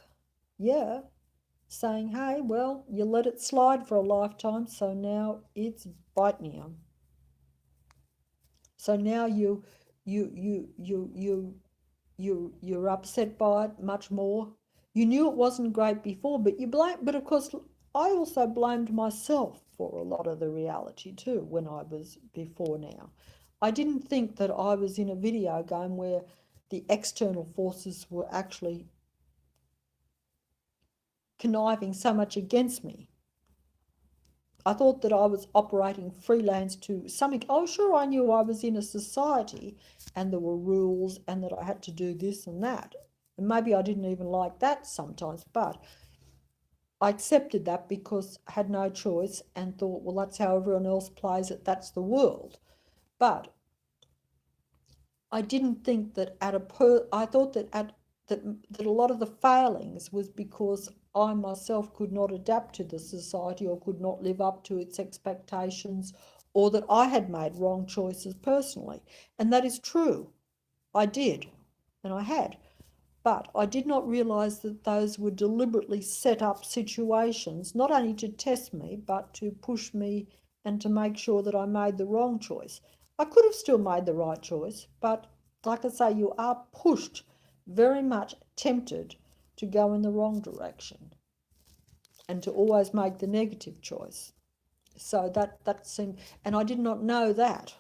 [SPEAKER 1] yeah, saying, hey, well, you let it slide for a lifetime, so now it's biting you. So now you're upset by it much more. You knew it wasn't great before, but of course I also blamed myself for a lot of the reality too when I was before now. I didn't think that I was in a video game where the external forces were actually conniving so much against me. I thought that I was operating freelance to something. Oh, sure, I knew I was in a society and there were rules and that I had to do this and that. And maybe I didn't even like that sometimes, but I accepted that because I had no choice and thought, well, that's how everyone else plays it. That's the world. But I didn't think that I thought that that a lot of the failings was because I myself could not adapt to the society or could not live up to its expectations, or that I had made wrong choices personally. And that is true. I did, and I had. But I did not realise that those were deliberately set up situations, not only to test me, but to push me and to make sure that I made the wrong choice. I could have still made the right choice, but like I say, you are pushed, very much tempted to go in the wrong direction and to always make the negative choice. So that seemed, and I did not know that.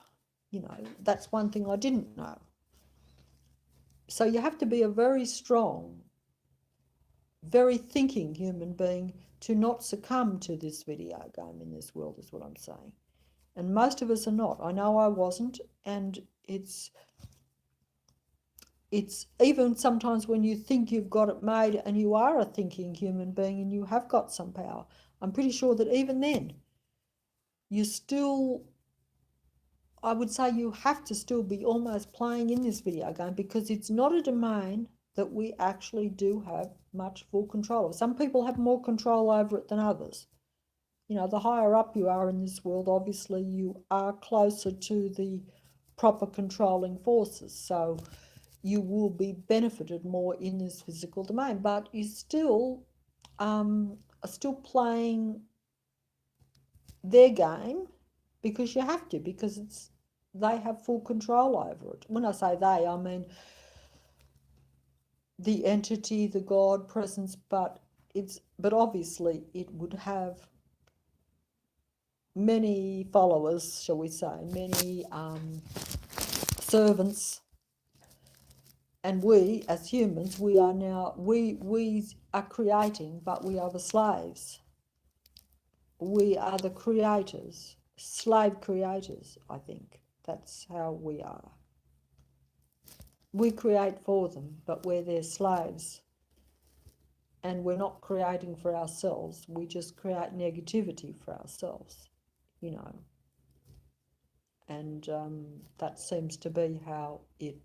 [SPEAKER 1] That's one thing I didn't know. So you have to be a very strong, very thinking human being to not succumb to this video game in this world, is what I'm saying. And most of us are not. I know I wasn't, and it's even sometimes when you think you've got it made and you are a thinking human being and you have got some power, I'm pretty sure that even then you still, I would say you have to still be almost playing in this video game because it's not a domain that we actually do have much full control of. Some people have more control over it than others. The higher up you are in this world, obviously you are closer to the proper controlling forces. So you will be benefited more in this physical domain, but you still are still playing their game because you have to, because they have full control over it. When I say they, I mean the entity, the God presence, but obviously it would have many followers, shall we say, many servants, and we as humans, we are creating, but we are the slaves. We are the creators, slave creators, I think. That's how we are. We create for them, but we're their slaves. And we're not creating for ourselves. We just create negativity for ourselves, And that seems to be how it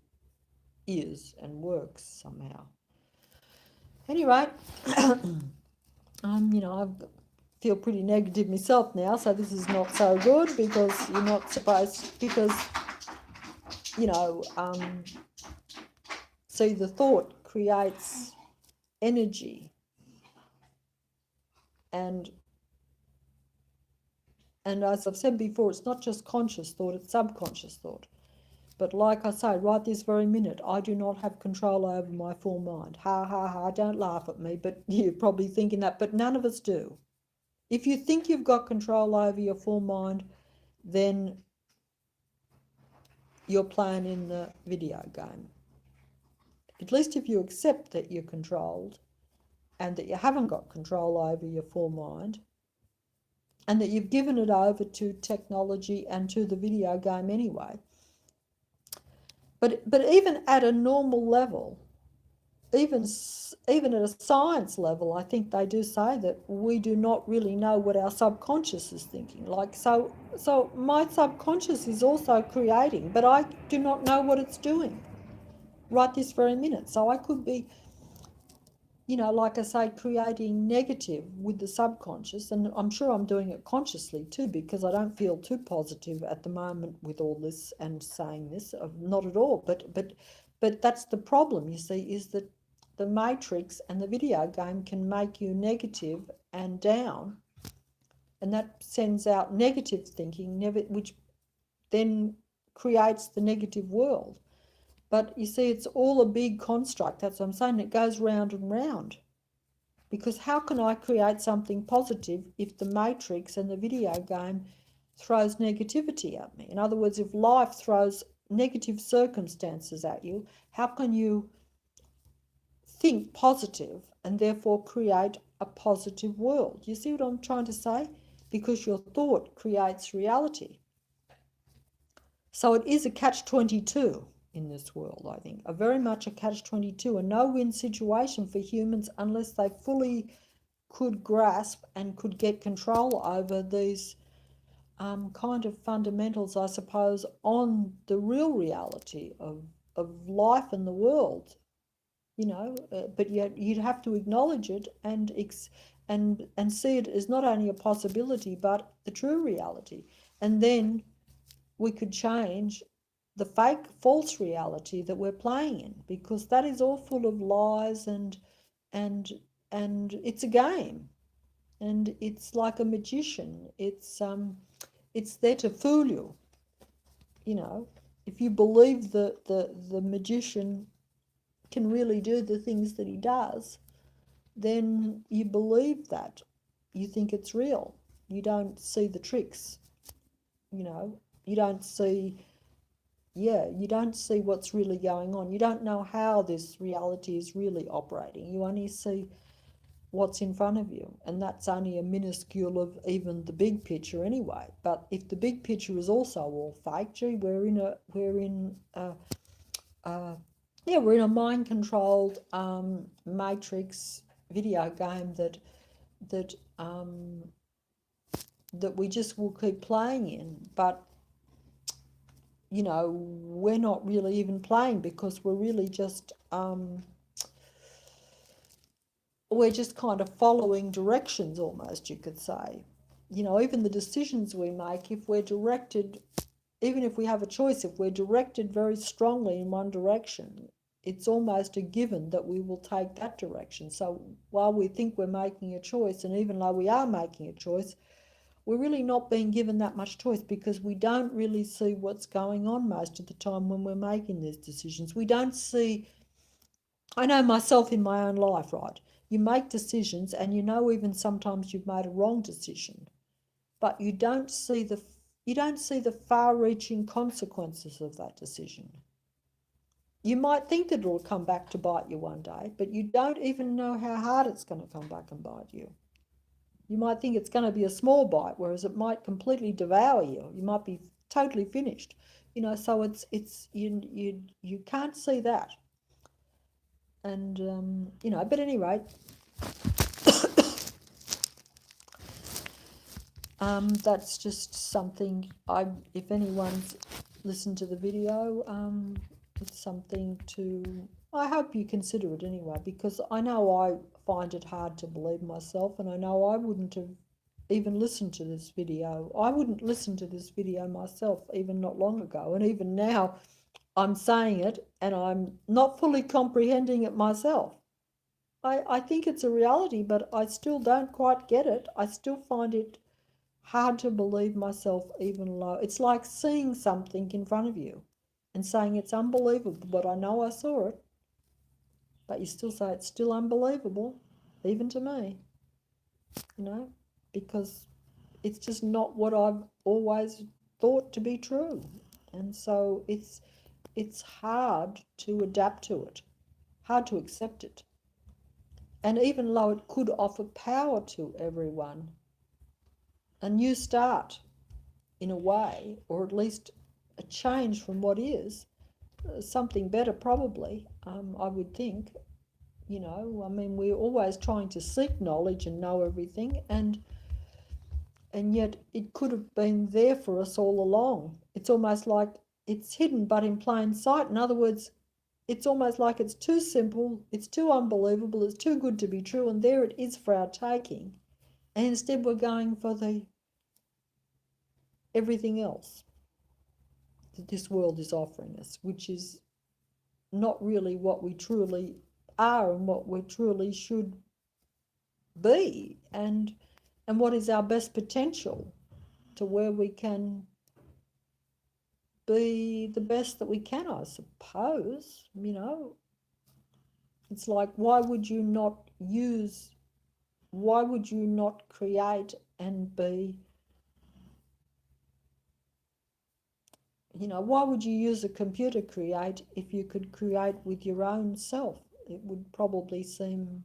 [SPEAKER 1] is and works somehow. Anyway, I feel pretty negative myself now, so this is not so good because you're not supposed, because, see, the thought creates energy, and as I've said before, it's not just conscious thought, it's subconscious thought. But like I say, right this very minute, I do not have control over my full mind. Ha, ha, ha, don't laugh at me, but you're probably thinking that, but none of us do. If you think you've got control over your full mind, then you're playing in the video game. At least if you accept that you're controlled and that you haven't got control over your full mind and that you've given it over to technology and to the video game anyway. But even at a normal level, even at a science level, I think they do say that we do not really know what our subconscious is thinking. So my subconscious is also creating, but I do not know what it's doing right this very minute. So I could be, like I say, creating negative with the subconscious, and I'm sure I'm doing it consciously too, because I don't feel too positive at the moment with all this and saying this, not at all. But that's the problem, you see, is that the matrix and the video game can make you negative and down, and that sends out negative thinking, which then creates the negative world. But you see, it's all a big construct. That's what I'm saying. It goes round and round. Because how can I create something positive if the matrix and the video game throws negativity at me? In other words, if life throws negative circumstances at you, how can you think positive and therefore create a positive world? You see what I'm trying to say? because your thought creates reality. So it is a catch-22 in this world, I think, a very much a catch-22, a no-win situation for humans unless they fully could grasp and could get control over these kind of fundamentals, I suppose, on the real reality of life in the world, but yet you'd have to acknowledge it and see it as not only a possibility but the true reality. And then we could change the fake, false reality that we're playing in, because that is all full of lies and and it's a game, and it's like a magician. It's there to fool you. You know, if you believe that the magician can really do the things that he does, then you believe that. You think it's real. You don't see the tricks. You know, you don't see, you don't see what's really going on. You don't know how this reality is really operating. You only see what's in front of you, and that's only a minuscule of even the big picture anyway. But if the big picture is also all fake, gee, we're in a mind controlled matrix video game that that we just will keep playing in. But we're not really even playing, because we're really just we're just kind of following directions, almost, you could say. Even the decisions we make, if we're directed, even if we have a choice, if we're directed very strongly in one direction, it's almost a given that we will take that direction. So while we think we're making a choice, and even though we are making a choice, we're really not being given that much choice, because we don't really see what's going on most of the time when we're making these decisions. We don't see, I know myself in my own life, right? You make decisions, and even sometimes you've made a wrong decision, but you don't see the far-reaching consequences of that decision. You might think that it'll come back to bite you one day, but you don't even know how hard it's going to come back and bite you. You might think it's going to be a small bite, whereas it might completely devour you. You might be totally finished. So it's you can't see that. And but at any rate, that's just something if anyone's listened to the video, it's something I hope you consider it anyway, because I know I find it hard to believe myself, and I know I wouldn't have even listened to this video. I wouldn't listen to this video myself even not long ago, and even now I'm saying it and I'm not fully comprehending it myself. I think it's a reality, but I still don't quite get it. I still find it hard to believe myself, even though it's like seeing something in front of you and saying it's unbelievable, but I know I saw it. But you still say it's still unbelievable, even to me, because it's just not what I've always thought to be true. And so it's hard to adapt to it, hard to accept it. And even though it could offer power to everyone, a new start in a way, or at least a change from what is, something better probably, I would think. I mean, we're always trying to seek knowledge and know everything, and yet it could have been there for us all along. It's almost like it's hidden but in plain sight. In other words, it's almost like it's too simple, it's too unbelievable, it's too good to be true, and there it is for our taking. And instead we're going for the everything else that this world is offering us, which is not really what we truly are and what we truly should be, and what is our best potential to where we can be the best that we can, I suppose. It's like, why would you not create and be, why would you use a computer create if you could create with your own self? It would probably seem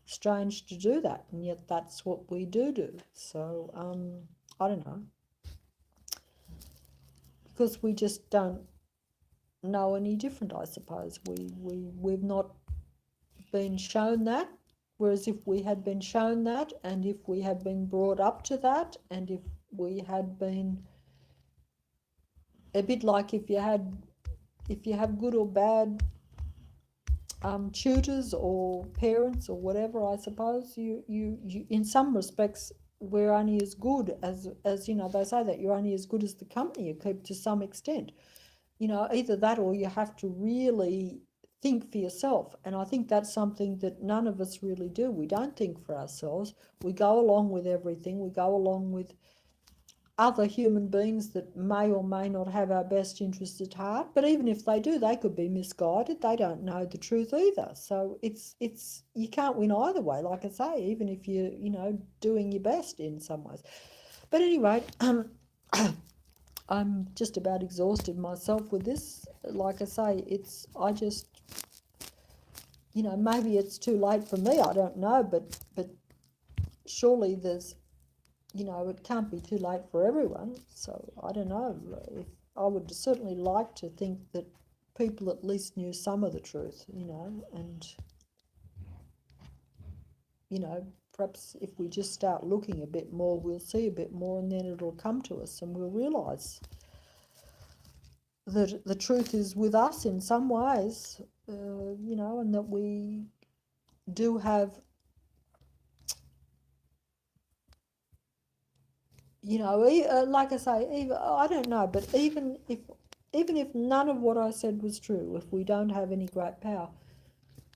[SPEAKER 1] strange to do that, and yet that's what we do. So I don't know, because we just don't know any different, I suppose. We've not been shown that, whereas if we had been shown that, and if we had been brought up to that, and if we had been a bit like if you have good or bad tutors or parents or whatever, I suppose you in some respects we're only as good as you know, they say that you're only as good as the company you keep to some extent. You know, either that or you have to really think for yourself. And I think that's something that none of us really do. We don't think for ourselves. We go along with everything. We go along with other human beings that may or may not have our best interests at heart. But even if they do, they could be misguided. They don't know the truth either. So it's you can't win either way, like I say, even if you're doing your best in some ways. But anyway, I'm just about exhausted myself with this. Like I say, I just, maybe it's too late for me, I don't know, but surely it can't be too late for everyone. So I don't know. I would certainly like to think that people at least knew some of the truth, and, perhaps if we just start looking a bit more, we'll see a bit more, and then it'll come to us and we'll realise that the truth is with us in some ways, and that we do have, like I say, even, I don't know, but even if none of what I said was true, if we don't have any great power,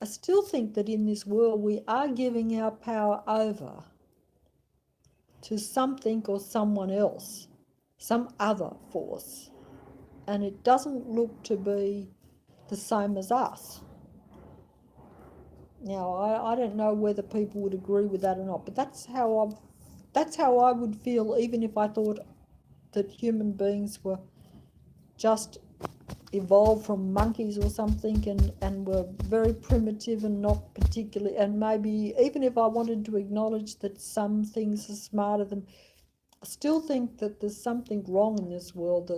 [SPEAKER 1] I still think that in this world we are giving our power over to something or someone else, some other force, and it doesn't look to be the same as us. Now, I don't know whether people would agree with that or not, but that's how I would feel, even if I thought that human beings were just evolved from monkeys or something, and were very primitive and not particularly, and maybe even if I wanted to acknowledge that some things are smarter than, I still think that there's something wrong in this world,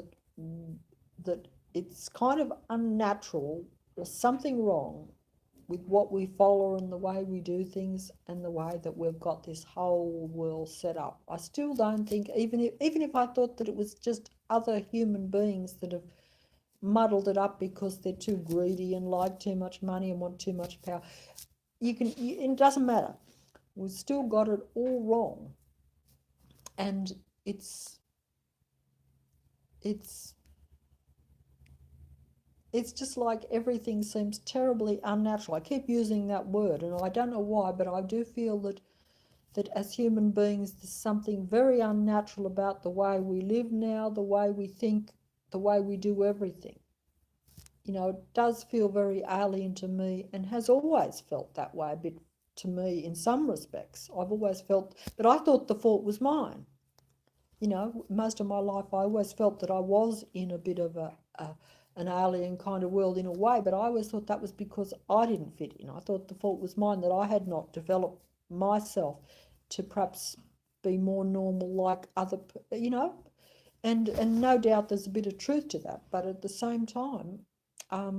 [SPEAKER 1] that it's kind of unnatural, or something wrong with what we follow and the way we do things and the way that we've got this whole world set up. I still don't think, even if I thought that it was just other human beings that have muddled it up because they're too greedy and like too much money and want too much power, it doesn't matter. We've still got it all wrong. And it's just like everything seems terribly unnatural. I keep using that word, and I don't know why, but I do feel that as human beings, there's something very unnatural about the way we live now, the way we think, the way we do everything. It does feel very alien to me, and has always felt that way a bit to me in some respects. I've always felt, but I thought the fault was mine. Most of my life I always felt that I was in a bit of an alien kind of world in a way, but I always thought that was because I didn't fit in. I thought the fault was mine, that I had not developed myself to perhaps be more normal like other, and no doubt there's a bit of truth to that, but at the same time, I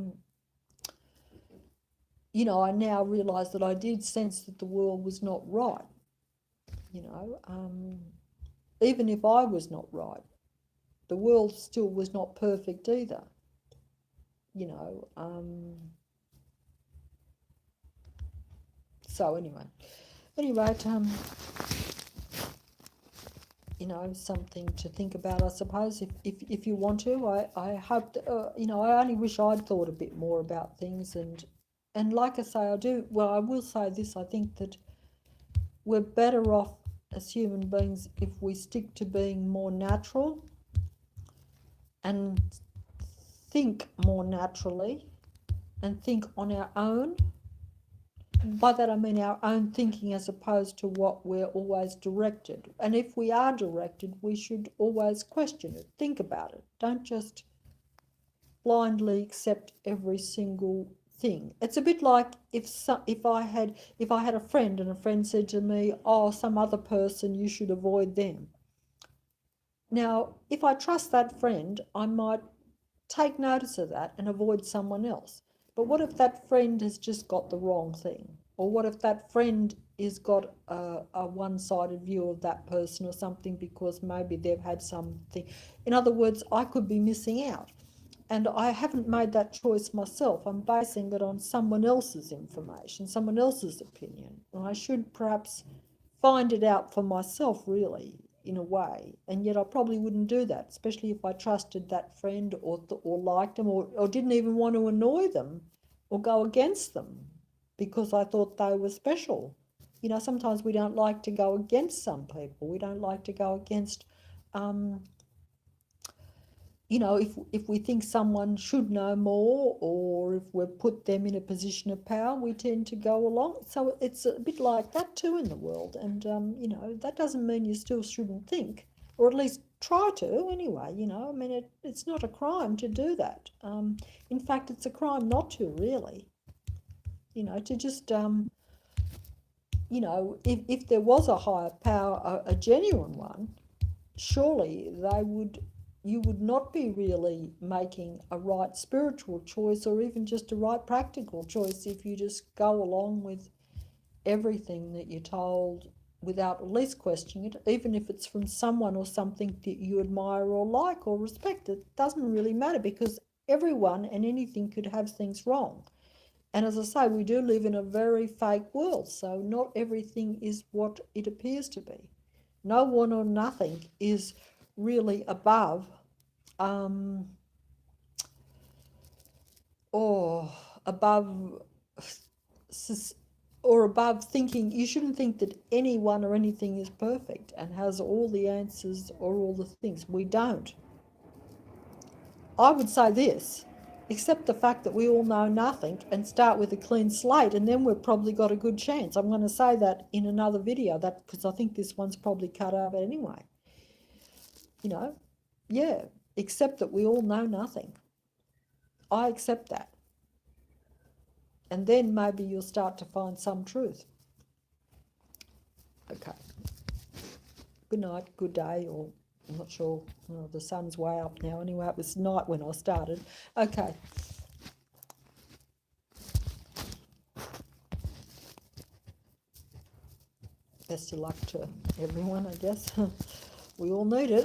[SPEAKER 1] now realise that I did sense that the world was not right, even if I was not right. The world still was not perfect either, so anyway, something to think about, I suppose, if you want to. I hope that, I only wish I'd thought a bit more about things, and like I say, I will say this, I think that we're better off as human beings if we stick to being more natural and think more naturally and think on our own. By that I mean our own thinking, as opposed to what we're always directed. And if we are directed, we should always question it, think about it. Don't just blindly accept every single thing. It's a bit like if I had a friend and a friend said to me, "Oh, some other person, you should avoid them." Now, if I trust that friend, I might take notice of that and avoid someone else. But what if that friend has just got the wrong thing? Or what if that friend has got a one-sided view of that person or something because maybe they've had something? In other words, I could be missing out. And I haven't made that choice myself. I'm basing it on someone else's information, someone else's opinion. And I should perhaps find it out for myself, really, in a way. And yet I probably wouldn't do that, especially if I trusted that friend or liked them or didn't even want to annoy them or go against them because I thought they were special. You know, sometimes we don't like to go against some people. We don't like to go against um, you know, if we think someone should know more or if we've put them in a position of power, we tend to go along. So it's a bit like that too in the world. And, you know, that doesn't mean you still shouldn't think, or at least try to anyway, you know. I mean, it's not a crime to do that. In fact, it's a crime not to, really, you know, to just, you know, if there was a higher power, a genuine one, surely you would not be really making a right spiritual choice or even just a right practical choice if you just go along with everything that you're told without at least questioning it, even if it's from someone or something that you admire or like or respect. It doesn't really matter because everyone and anything could have things wrong. And as I say, we do live in a very fake world, so not everything is what it appears to be. No one or nothing is really above, um, or above, or above thinking. You shouldn't think that anyone or anything is perfect and has all the answers or all the things. We don't. I would say this: accept the fact that we all know nothing and start with a clean slate, and then we've probably got a good chance. I'm going to say that in another video, that because I think this one's probably cut out anyway. You know, yeah, accept that we all know nothing. I accept that. And then maybe you'll start to find some truth. Okay. Good night, good day, or I'm not sure. Oh, the sun's way up now. Anyway, it was night when I started. Okay. Best of luck to everyone, I guess. We all need it.